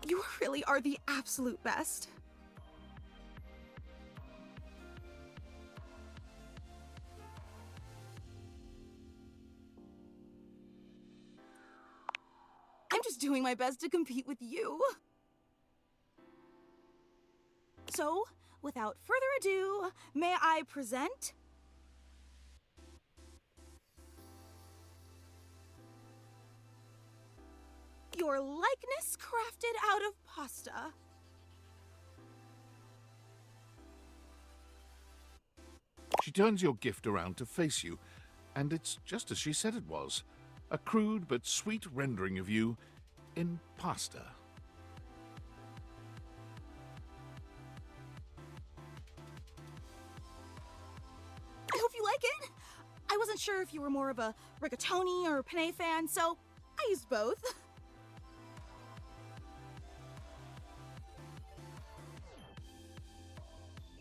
You really are the absolute best. I'm just doing my best to compete with you. So, without further ado, may I present your likeness crafted out of pasta. She turns your gift around to face you, and it's just as she said it was. A crude but sweet rendering of you in pasta. I hope you like it. I wasn't sure if you were more of a rigatoni or penne fan, so I used both.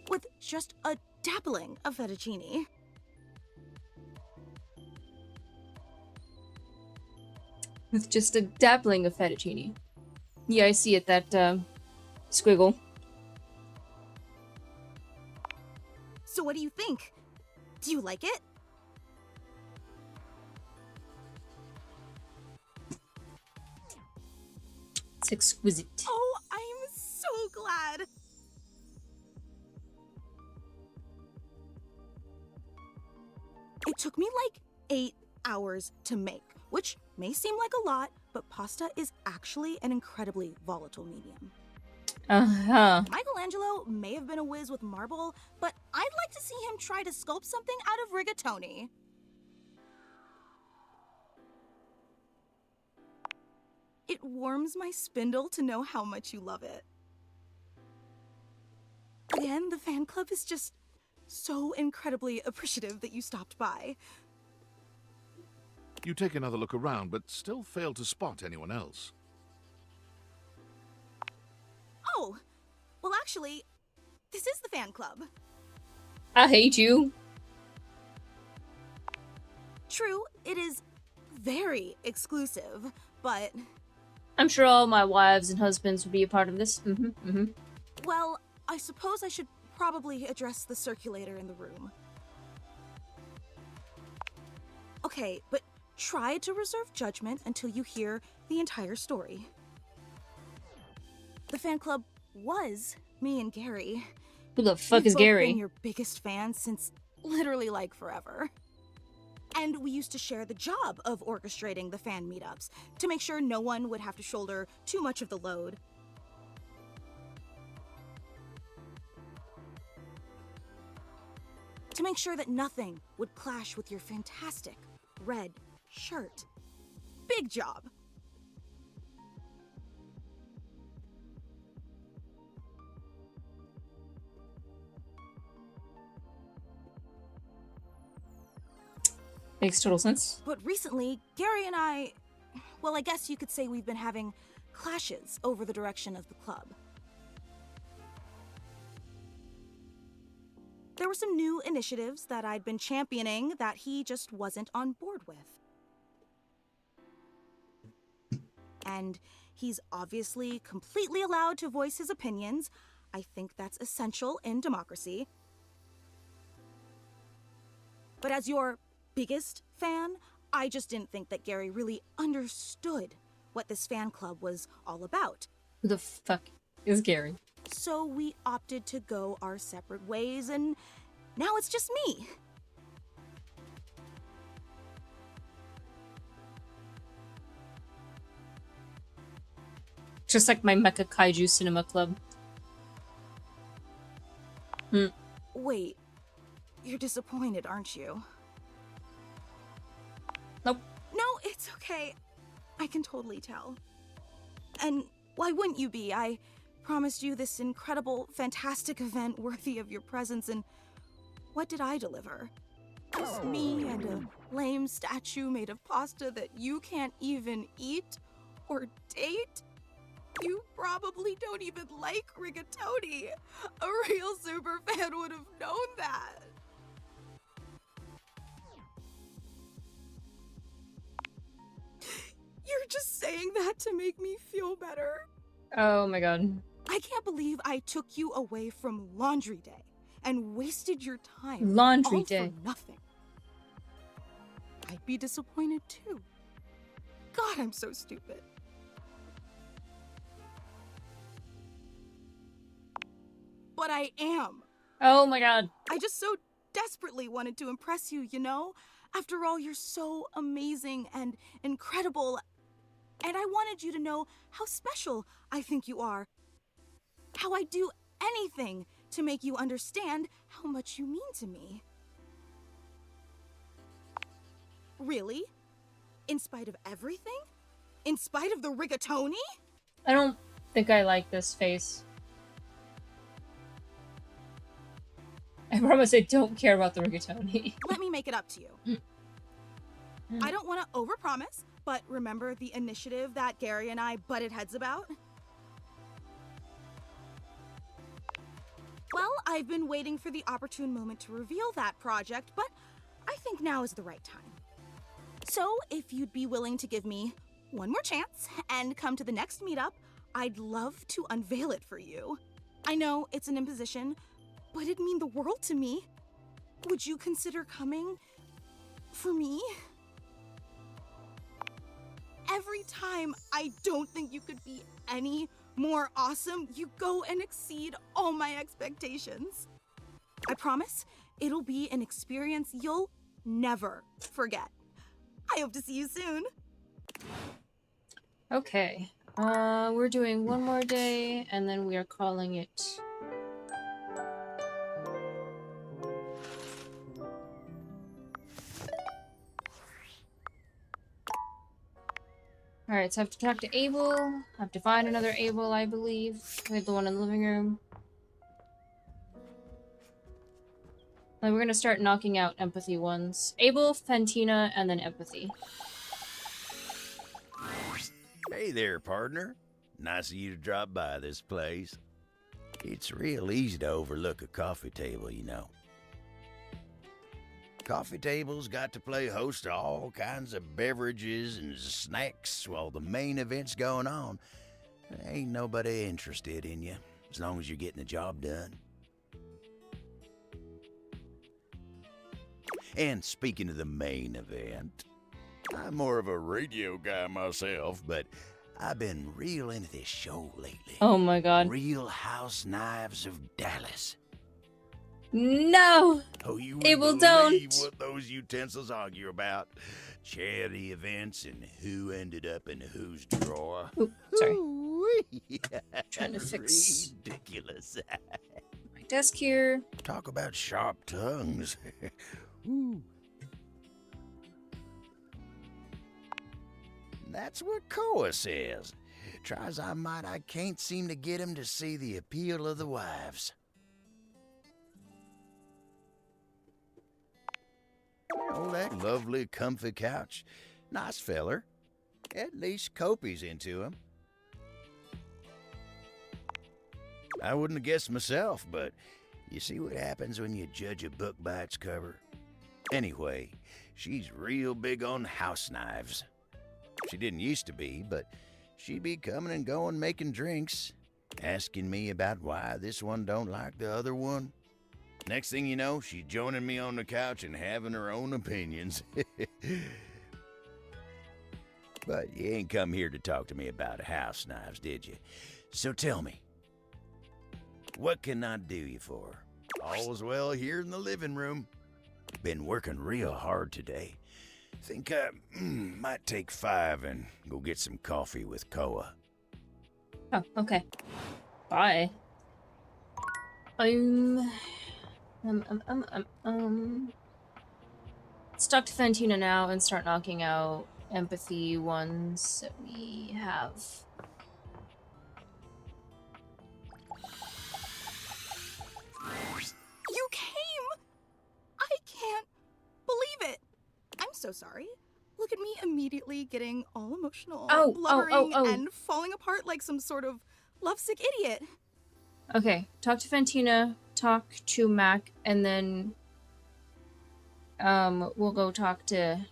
With just a dappling of fettuccine. With just a dappling of fettuccine. Yeah, I see it, that squiggle. So what do you think? Do you like it? It's exquisite. Oh, I'm so glad. It took me like 8 hours to make, which may seem like a lot, but pasta is actually an incredibly volatile medium. Uh-huh. Michelangelo may have been a whiz with marble, but I'd like to see him try to sculpt something out of rigatoni. It warms my spindle to know how much you love it. Again, the fan club is just so incredibly appreciative that you stopped by. You take another look around, but still fail to spot anyone else. Oh, well actually, this is the fan club. I hate you. True, it is very exclusive, but... I'm sure all my wives and husbands would be a part of this. Well, I suppose I should probably address the circulator in the room. Okay, but try to reserve judgment until you hear the entire story. The fan club was me and Gary. Who the fuck We've is both Gary? been your biggest fans since literally like forever. And we used to share the job of orchestrating the fan meetups to make sure no one would have to shoulder too much of the load. To make sure that nothing would clash with your fantastic red shirt big job. Makes total sense. But recently, Gary and I, well, I guess you could say we've been having clashes over the direction of the club. There were some new initiatives that I'd been championing that he just wasn't on board with. And he's obviously completely allowed to voice his opinions. I think that's essential in democracy. But as your biggest fan, I just didn't think that Gary really understood what this fan club was all about. Who the fuck is Gary? So we opted to go our separate ways, and now it's just me. Just like my Mecha Kaiju Cinema Club. Wait, you're disappointed, aren't you? Nope. No, it's okay. I can totally tell. And why wouldn't you be? I promised you this incredible, fantastic event worthy of your presence, and what did I deliver? Just me and a lame statue made of pasta that you can't even eat or date? You probably don't even like rigatoni. A real super fan would have known that. You're just saying that to make me feel better. Oh my god. I can't believe I took you away from laundry day and wasted your time. Laundry all day. For nothing. I'd be disappointed too. God, I'm so stupid. But I am. Oh my god. I just so desperately wanted to impress you, you know? After all, you're so amazing and incredible. And I wanted you to know how special I think you are. How I'd do anything to make you understand how much you mean to me. Really? In spite of everything? In spite of the rigatoni? I don't think I like this face. I promise I don't care about the rigatoni. Let me make it up to you. I don't want to overpromise, but remember the initiative that Gary and I butted heads about? Well, I've been waiting for the opportune moment to reveal that project, but I think now is the right time. So, if you'd be willing to give me one more chance and come to the next meetup, I'd love to unveil it for you. I know it's an imposition, but it'd mean the world to me. Would you consider coming for me? Every time I don't think you could be any more awesome, you go and exceed all my expectations. I promise it'll be an experience you'll never forget. I hope to see you soon. Okay. We're doing one more day, and then we are calling it... Alright, so I have to talk to Abel. I have to find another Abel, I believe. We have the one in the living room. And we're gonna start knocking out empathy ones. Abel, Fantina, and then empathy. Hey there, partner. Nice of you to drop by this place. It's real easy to overlook a coffee table, you know. Coffee tables got to play host to all kinds of beverages and snacks while the main event's going on. There ain't nobody interested in you, as long as you're getting the job done. And speaking of the main event, I'm more of a radio guy myself, but I've been real into this show lately. Oh my god. Real House Knives of Dallas. No! Oh, you Abel, wouldn't believe don't! what those utensils argue about. Charity events and who ended up in whose drawer. Oop, sorry. Ooh-wee. Trying to fix Ridiculous. my desk here. Talk about sharp tongues. Ooh. That's what Koa says. Try as I might, I can't seem to get him to see the appeal of the wives. Oh, that lovely comfy couch. Nice feller. At least Kopi's into him. I wouldn't have guessed myself, but you see what happens when you judge a book by its cover? Anyway, she's real big on house knives. She didn't used to be, but she'd be coming and going making drinks, asking me about why this one don't like the other one. Next thing you know, she's joining me on the couch and having her own opinions. But you ain't come here to talk to me about house knives, did you? So tell me, what can I do you for? All's well here in the living room. Been working real hard today. Think I might take 5 and go get some coffee with Koa. Oh, okay. Bye. Let's talk to Fantina now and start knocking out empathy ones that we have. You came! I can't believe it! I'm so sorry. Look at me immediately getting all emotional, blubbering, and falling apart like some sort of lovesick idiot. Okay, talk to Fantina, talk to Mac, and then we'll go talk to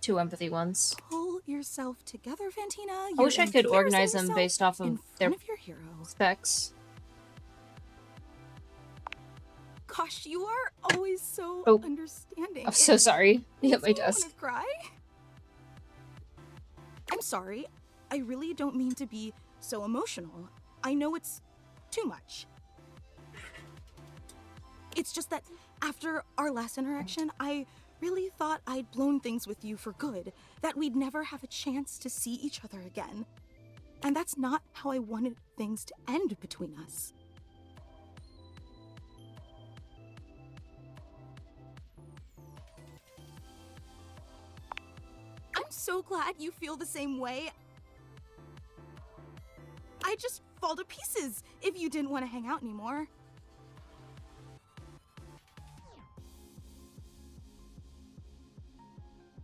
2 empathy ones. Pull yourself together, Fantina. I wish I could organize them yourself based off of in their front of your hero. specs. Gosh, you are always so understanding. I'm so sorry. They hit my makes me desk. wanna cry. I'm sorry. I really don't mean to be so emotional. I know it's too much. It's just that after our last interaction, I really thought I'd blown things with you for good, that we'd never have a chance to see each other again. And that's not how I wanted things to end between us. I'm so glad you feel the same way. I'd just fall to pieces if you didn't want to hang out anymore.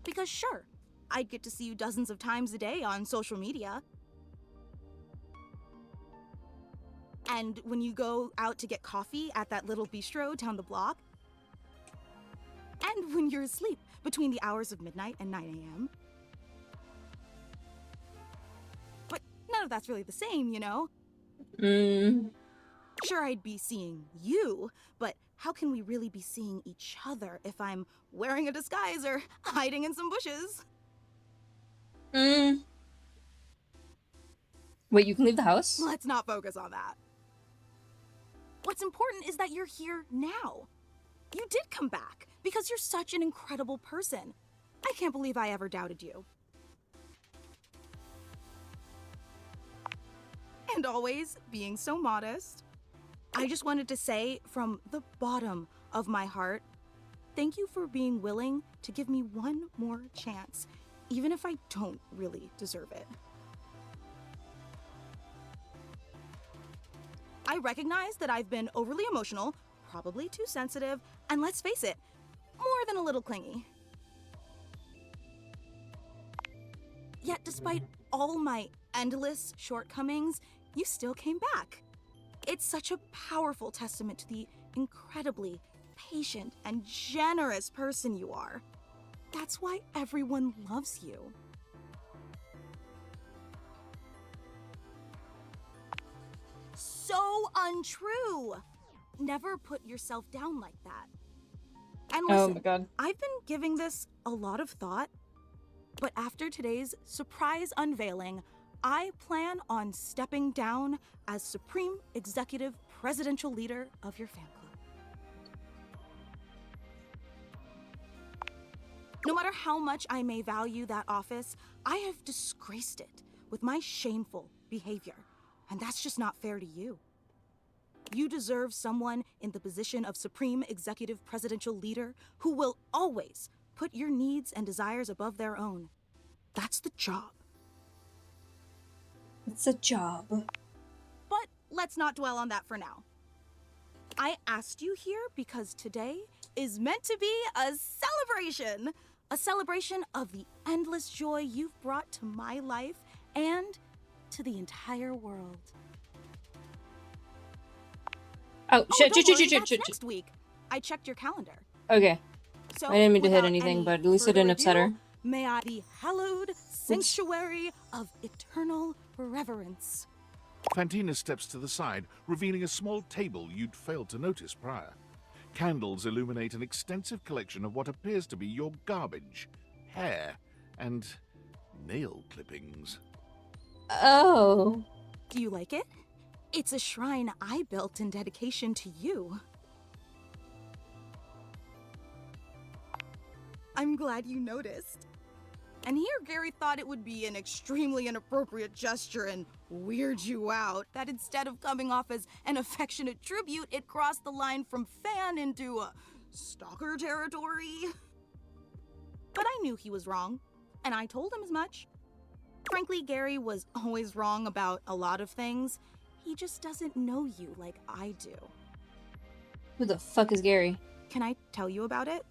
Because sure, I'd get to see you dozens of times a day on social media. And when you go out to get coffee at that little bistro down the block. And when you're asleep between the hours of midnight and 9 a.m. But none of that's really the same, you know? Sure, I'd be seeing you, but how can we really be seeing each other if I'm wearing a disguise or hiding in some bushes? Wait, you can leave the house? Let's not focus on that. What's important is that you're here now. You did come back because you're such an incredible person. I can't believe I ever doubted you. And always being so modest. I just wanted to say from the bottom of my heart, thank you for being willing to give me one more chance, even if I don't really deserve it. I recognize that I've been overly emotional, probably too sensitive, and let's face it, more than a little clingy. Yet despite all my endless shortcomings, you still came back. It's such a powerful testament to the incredibly patient and generous person you are. That's why everyone loves you. So untrue! Never put yourself down like that. And listen, Oh my god. I've been giving this a lot of thought, but after today's surprise unveiling, I plan on stepping down as Supreme Executive Presidential Leader of your fan club. No matter how much I may value that office, I have disgraced it with my shameful behavior, and that's just not fair to you. You deserve someone in the position of Supreme Executive Presidential Leader who will always put your needs and desires above their own. That's the job. It's a job. But let's not dwell on that for now. I asked you here because today is meant to be a celebration. A celebration of the endless joy you've brought to my life and to the entire world. Oh, shit, don't worry, that's next week. I checked your calendar. Okay. So, I didn't mean to hit without anything, any but at least I further didn't upset her. ado, May I be hallowed sanctuary of eternal reverence. Fantina steps to the side, revealing a small table you'd failed to notice prior. Candles illuminate an extensive collection of what appears to be your garbage, hair, and nail clippings. Oh. Do you like it? It's a shrine I built in dedication to you. I'm glad you noticed. And here Gary thought it would be an extremely inappropriate gesture and weird you out, that instead of coming off as an affectionate tribute, it crossed the line from fan into stalker territory. But I knew he was wrong, and I told him as much. Frankly, Gary was always wrong about a lot of things. He just doesn't know you like I do. Who the fuck is Gary? Can I tell you about it?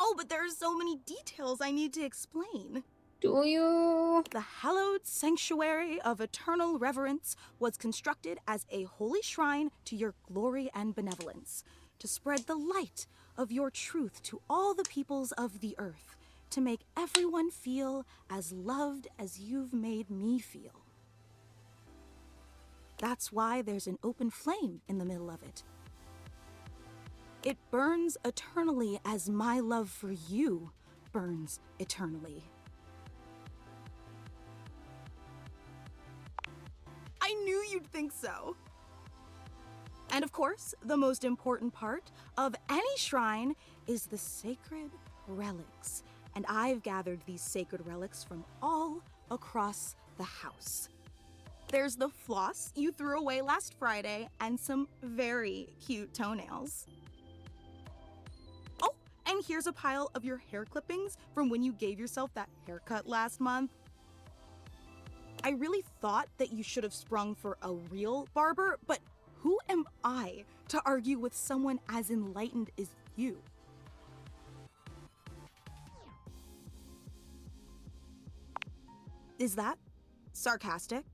Oh, but there are so many details I need to explain. Do you? The hallowed sanctuary of eternal reverence was constructed as a holy shrine to your glory and benevolence, to spread the light of your truth to all the peoples of the earth, to make everyone feel as loved as you've made me feel. That's why there's an open flame in the middle of it. It burns eternally as my love for you burns eternally. I knew you'd think so. And of course, the most important part of any shrine is the sacred relics. And I've gathered these sacred relics from all across the house. There's the floss you threw away last Friday and some very cute toenails. Oh, and here's a pile of your hair clippings from when you gave yourself that haircut last month. I really thought that you should have sprung for a real barber, but who am I to argue with someone as enlightened as you? Is that sarcastic?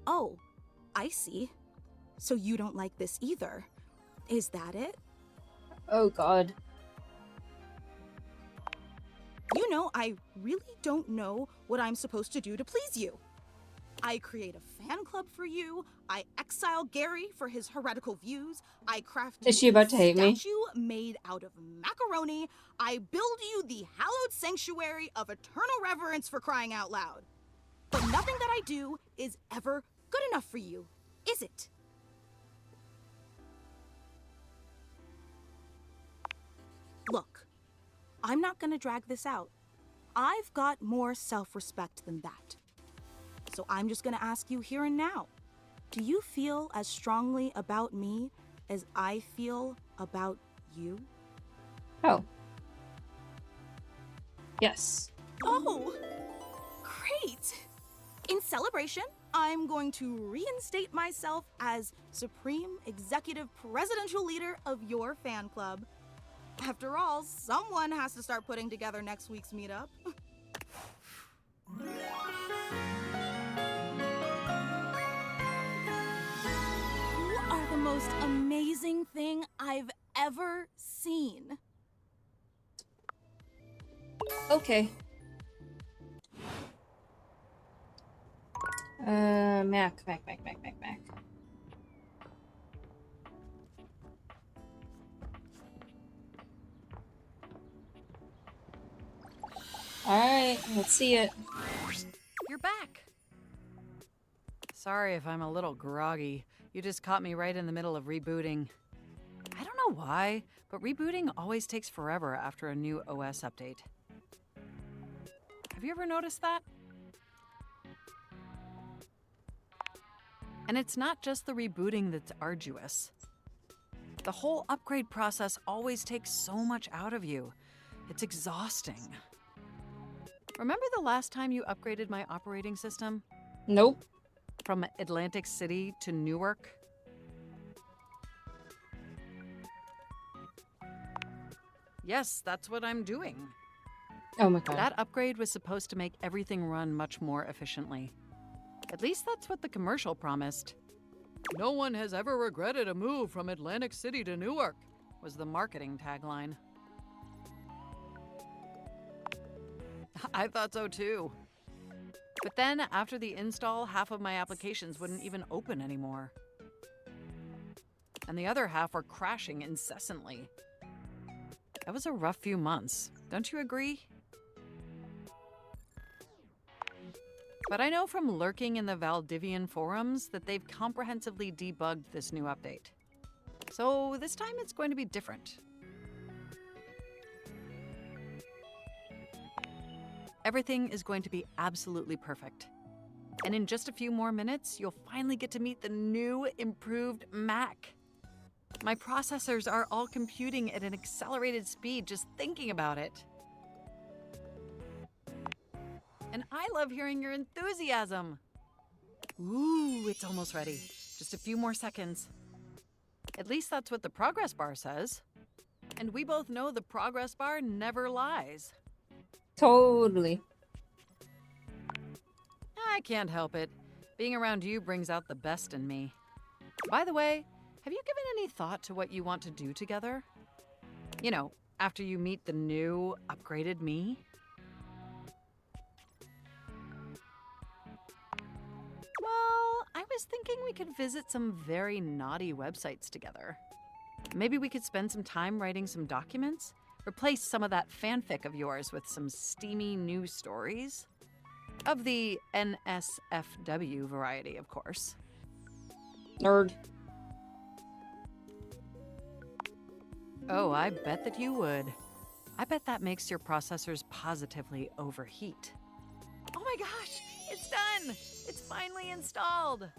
Oh, I see. So you don't like this either. Is that it? Oh, God. You know, I really don't know what I'm supposed to do to please you. I create a fan club for you. I exile Gary for his heretical views. I craft Is she you about a to hate me? statue made out of macaroni. I build you the hallowed sanctuary of eternal reverence, for crying out loud. But nothing that I do is ever good enough for you, is it? Look, I'm not gonna drag this out. I've got more self-respect than that. So I'm just gonna ask you here and now. Do you feel as strongly about me as I feel about you? Oh. Yes. Oh, great! In celebration, I'm going to reinstate myself as Supreme Executive Presidential Leader of your fan club. After all, someone has to start putting together next week's meetup. You are the most amazing thing I've ever seen. Okay. Mac. Alright, let's see it. You're back. Sorry if I'm a little groggy. You just caught me right in the middle of rebooting. I don't know why, but rebooting always takes forever after a new OS update. Have you ever noticed that? And it's not just the rebooting that's arduous. The whole upgrade process always takes so much out of you. It's exhausting. Remember the last time you upgraded my operating system? Nope. From Atlantic City to Newark? Yes, that's what I'm doing. Oh my god. That upgrade was supposed to make everything run much more efficiently. At least that's what the commercial promised. No one has ever regretted a move from Atlantic City to Newark, was the marketing tagline. I thought so too. But then, after the install, half of my applications wouldn't even open anymore. And the other half were crashing incessantly. That was a rough few months, don't you agree? But I know from lurking in the Valdivian forums that they've comprehensively debugged this new update. So this time it's going to be different. Everything is going to be absolutely perfect. And in just a few more minutes, you'll finally get to meet the new, improved Mac. My processors are all computing at an accelerated speed just thinking about it. And I love hearing your enthusiasm. Ooh, it's almost ready. Just a few more seconds. At least that's what the progress bar says. And we both know the progress bar never lies. Totally. I can't help it. Being around you brings out the best in me. By the way, have you given any thought to what you want to do together? You know, after you meet the new, upgraded me? Well, I was thinking we could visit some very naughty websites together. Maybe we could spend some time writing some documents? Replace some of that fanfic of yours with some steamy new stories? Of the NSFW variety, of course. Nerd. Oh, I bet that you would. I bet that makes your processors positively overheat. Oh my gosh, it's done! It's finally installed!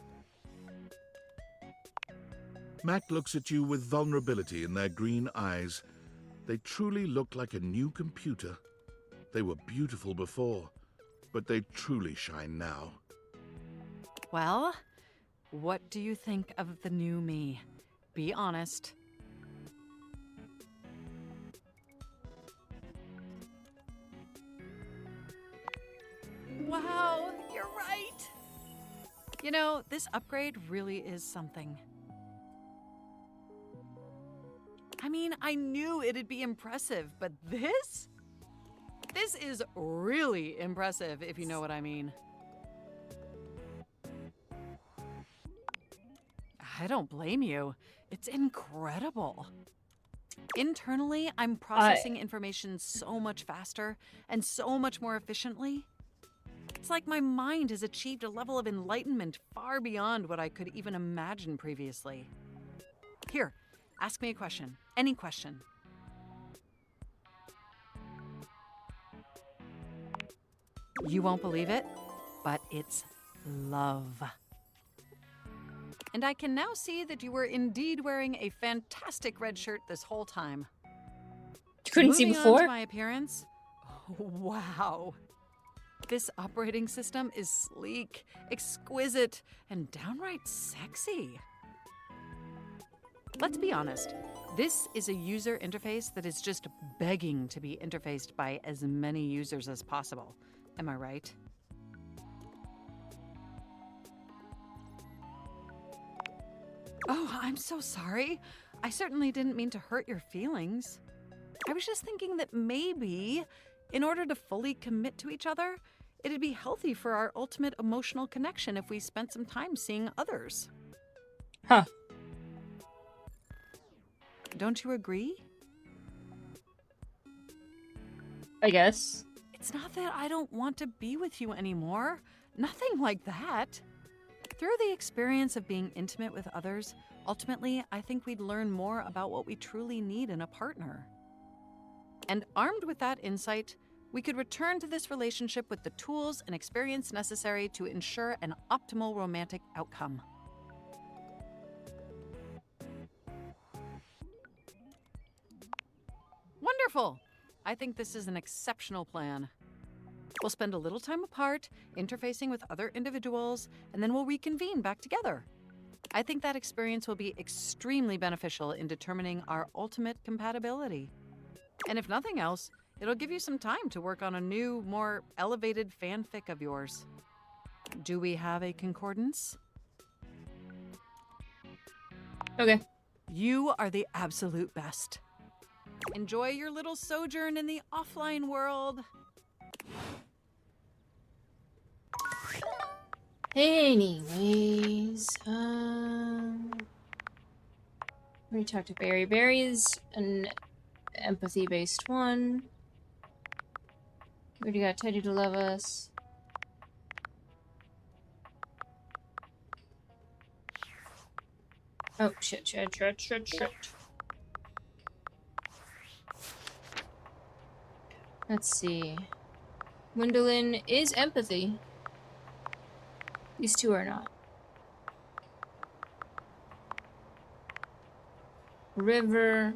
Mac looks at you with vulnerability in their green eyes. They truly look like a new computer. They were beautiful before, but they truly shine now. Well, what do you think of the new me? Be honest. Wow, you're right! You know, this upgrade really is something. I mean, I knew it'd be impressive, but this? This is really impressive, if you know what I mean. I don't blame you. It's incredible. Internally, I'm processing information so much faster and so much more efficiently. It's like my mind has achieved a level of enlightenment far beyond what I could even imagine previously. Here, ask me a question. Any question. You won't believe it, but it's love. And I can now see that you were indeed wearing a fantastic red shirt this whole time. You couldn't see Moving on before? to my appearance. Wow. This operating system is sleek, exquisite, and downright sexy. Let's be honest. This is a user interface that is just begging to be interfaced by as many users as possible. Am I right? Oh, I'm so sorry. I certainly didn't mean to hurt your feelings. I was just thinking that maybe, in order to fully commit to each other, it'd be healthy for our ultimate emotional connection if we spent some time seeing others. Huh. Don't you agree? I guess. It's not that I don't want to be with you anymore. Nothing like that. Through the experience of being intimate with others, ultimately, I think we'd learn more about what we truly need in a partner. And armed with that insight, we could return to this relationship with the tools and experience necessary to ensure an optimal romantic outcome. Wonderful. I think this is an exceptional plan. We'll spend a little time apart, interfacing with other individuals, and then we'll reconvene back together. I think that experience will be extremely beneficial in determining our ultimate compatibility. And if nothing else, it'll give you some time to work on a new, more elevated fanfic of yours. Do we have a concordance? Okay. You are the absolute best. Enjoy your little sojourn in the offline world. Anyways, we talked to Barry. Barry is an empathy-based one. We already got Teddy to love us. Oh, shit. Let's see. Gwendolyn is empathy. These two are not. River.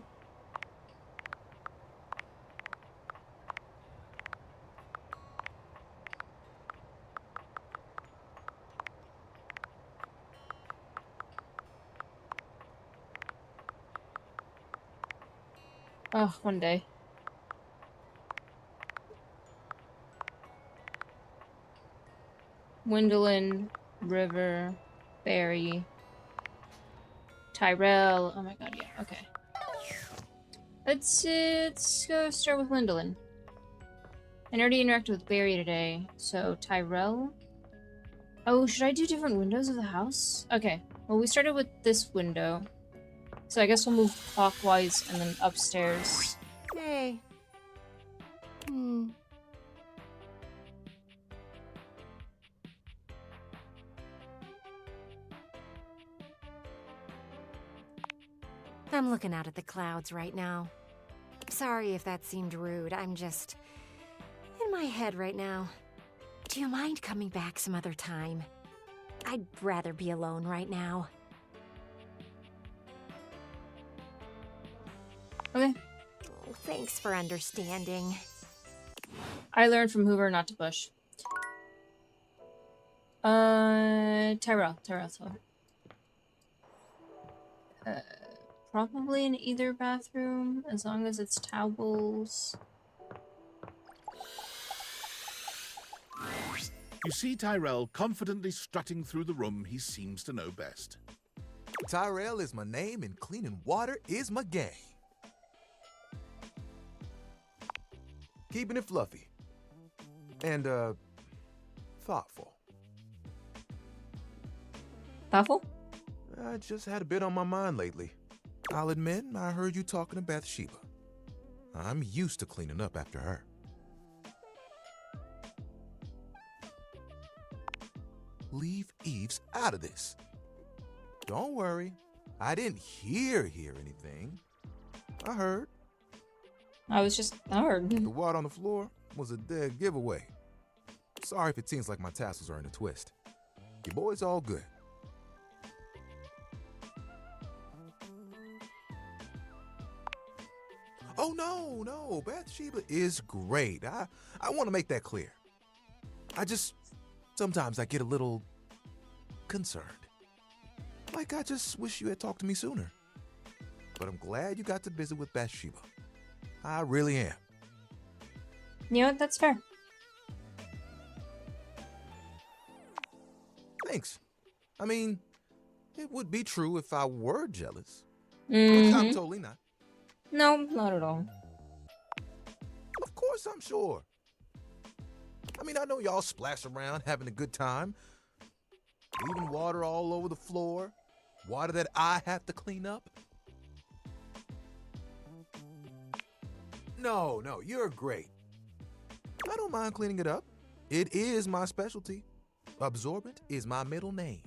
Oh, one day. Gwendolyn, River, Barry, Tyrell. Oh my god, yeah, okay. Let's go start with Gwendolyn. I already interacted with Barry today, so Tyrell. Oh, should I do different windows of the house? Okay, well we started with this window. So I guess we'll move clockwise and then upstairs. Hey. I'm looking out at the clouds right now. Sorry if that seemed rude. I'm just in my head right now. Do you mind coming back some other time? I'd rather be alone right now. Okay. Oh, thanks for understanding. I learned from Hoover not to push. Tyrell. Probably in either bathroom, as long as it's towels. You see Tyrell confidently strutting through the room he seems to know best. Tyrell is my name and cleaning water is my game. Keeping it fluffy. And, thoughtful. Thoughtful? I just had a bit on my mind lately. I'll admit, I heard you talking to Bathsheba. I'm used to cleaning up after her. Leave Eves out of this. Don't worry. I didn't hear anything. I heard. I heard. The water on the floor was a dead giveaway. Sorry if it seems like my tassels are in a twist. Your boy's all good. Oh, no. Bathsheba is great. I want to make that clear. Sometimes I get a little concerned. Like I just wish you had talked to me sooner. But I'm glad you got to visit with Bathsheba. I really am. You know what? That's fair. Thanks. I mean, it would be true if I were jealous. Mm-hmm. Which I'm totally not. No, not at all. Of course I'm sure. I mean, I know y'all splash around having a good time. Leaving water all over the floor. Water that I have to clean up. No, you're great. I don't mind cleaning it up. It is my specialty. Absorbent is my middle name.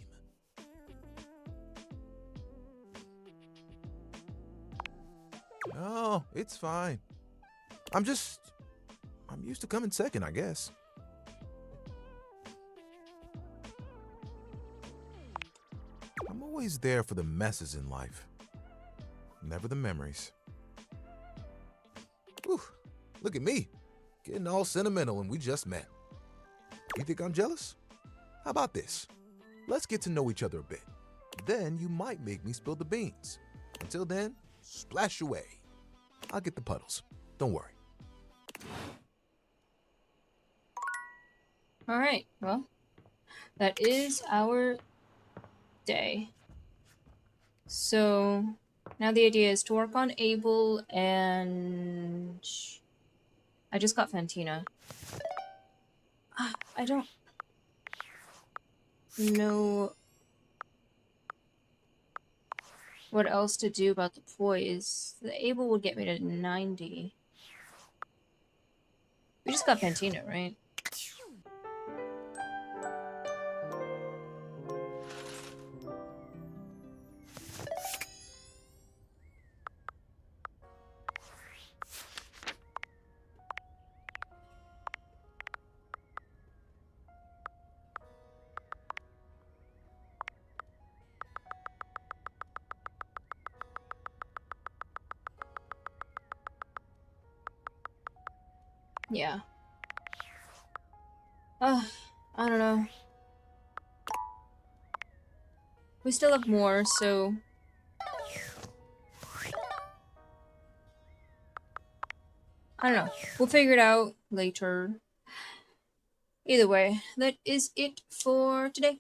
No, it's fine. I'm used to coming second, I guess. I'm always there for the messes in life, never the memories. Whew, look at me, getting all sentimental and we just met. You think I'm jealous? How about this? Let's get to know each other a bit. Then you might make me spill the beans. Until then, splash away. I'll get the puddles. Don't worry. Alright, well, that is our day. So, now the idea is to work on Abel and... I just got Fantina. I don't know what else to do about the poise. The Abel would get me to 90. We just got Fantina, right? Yeah. I don't know. We still have more, so... I don't know. We'll figure it out later. Either way, that is it for today.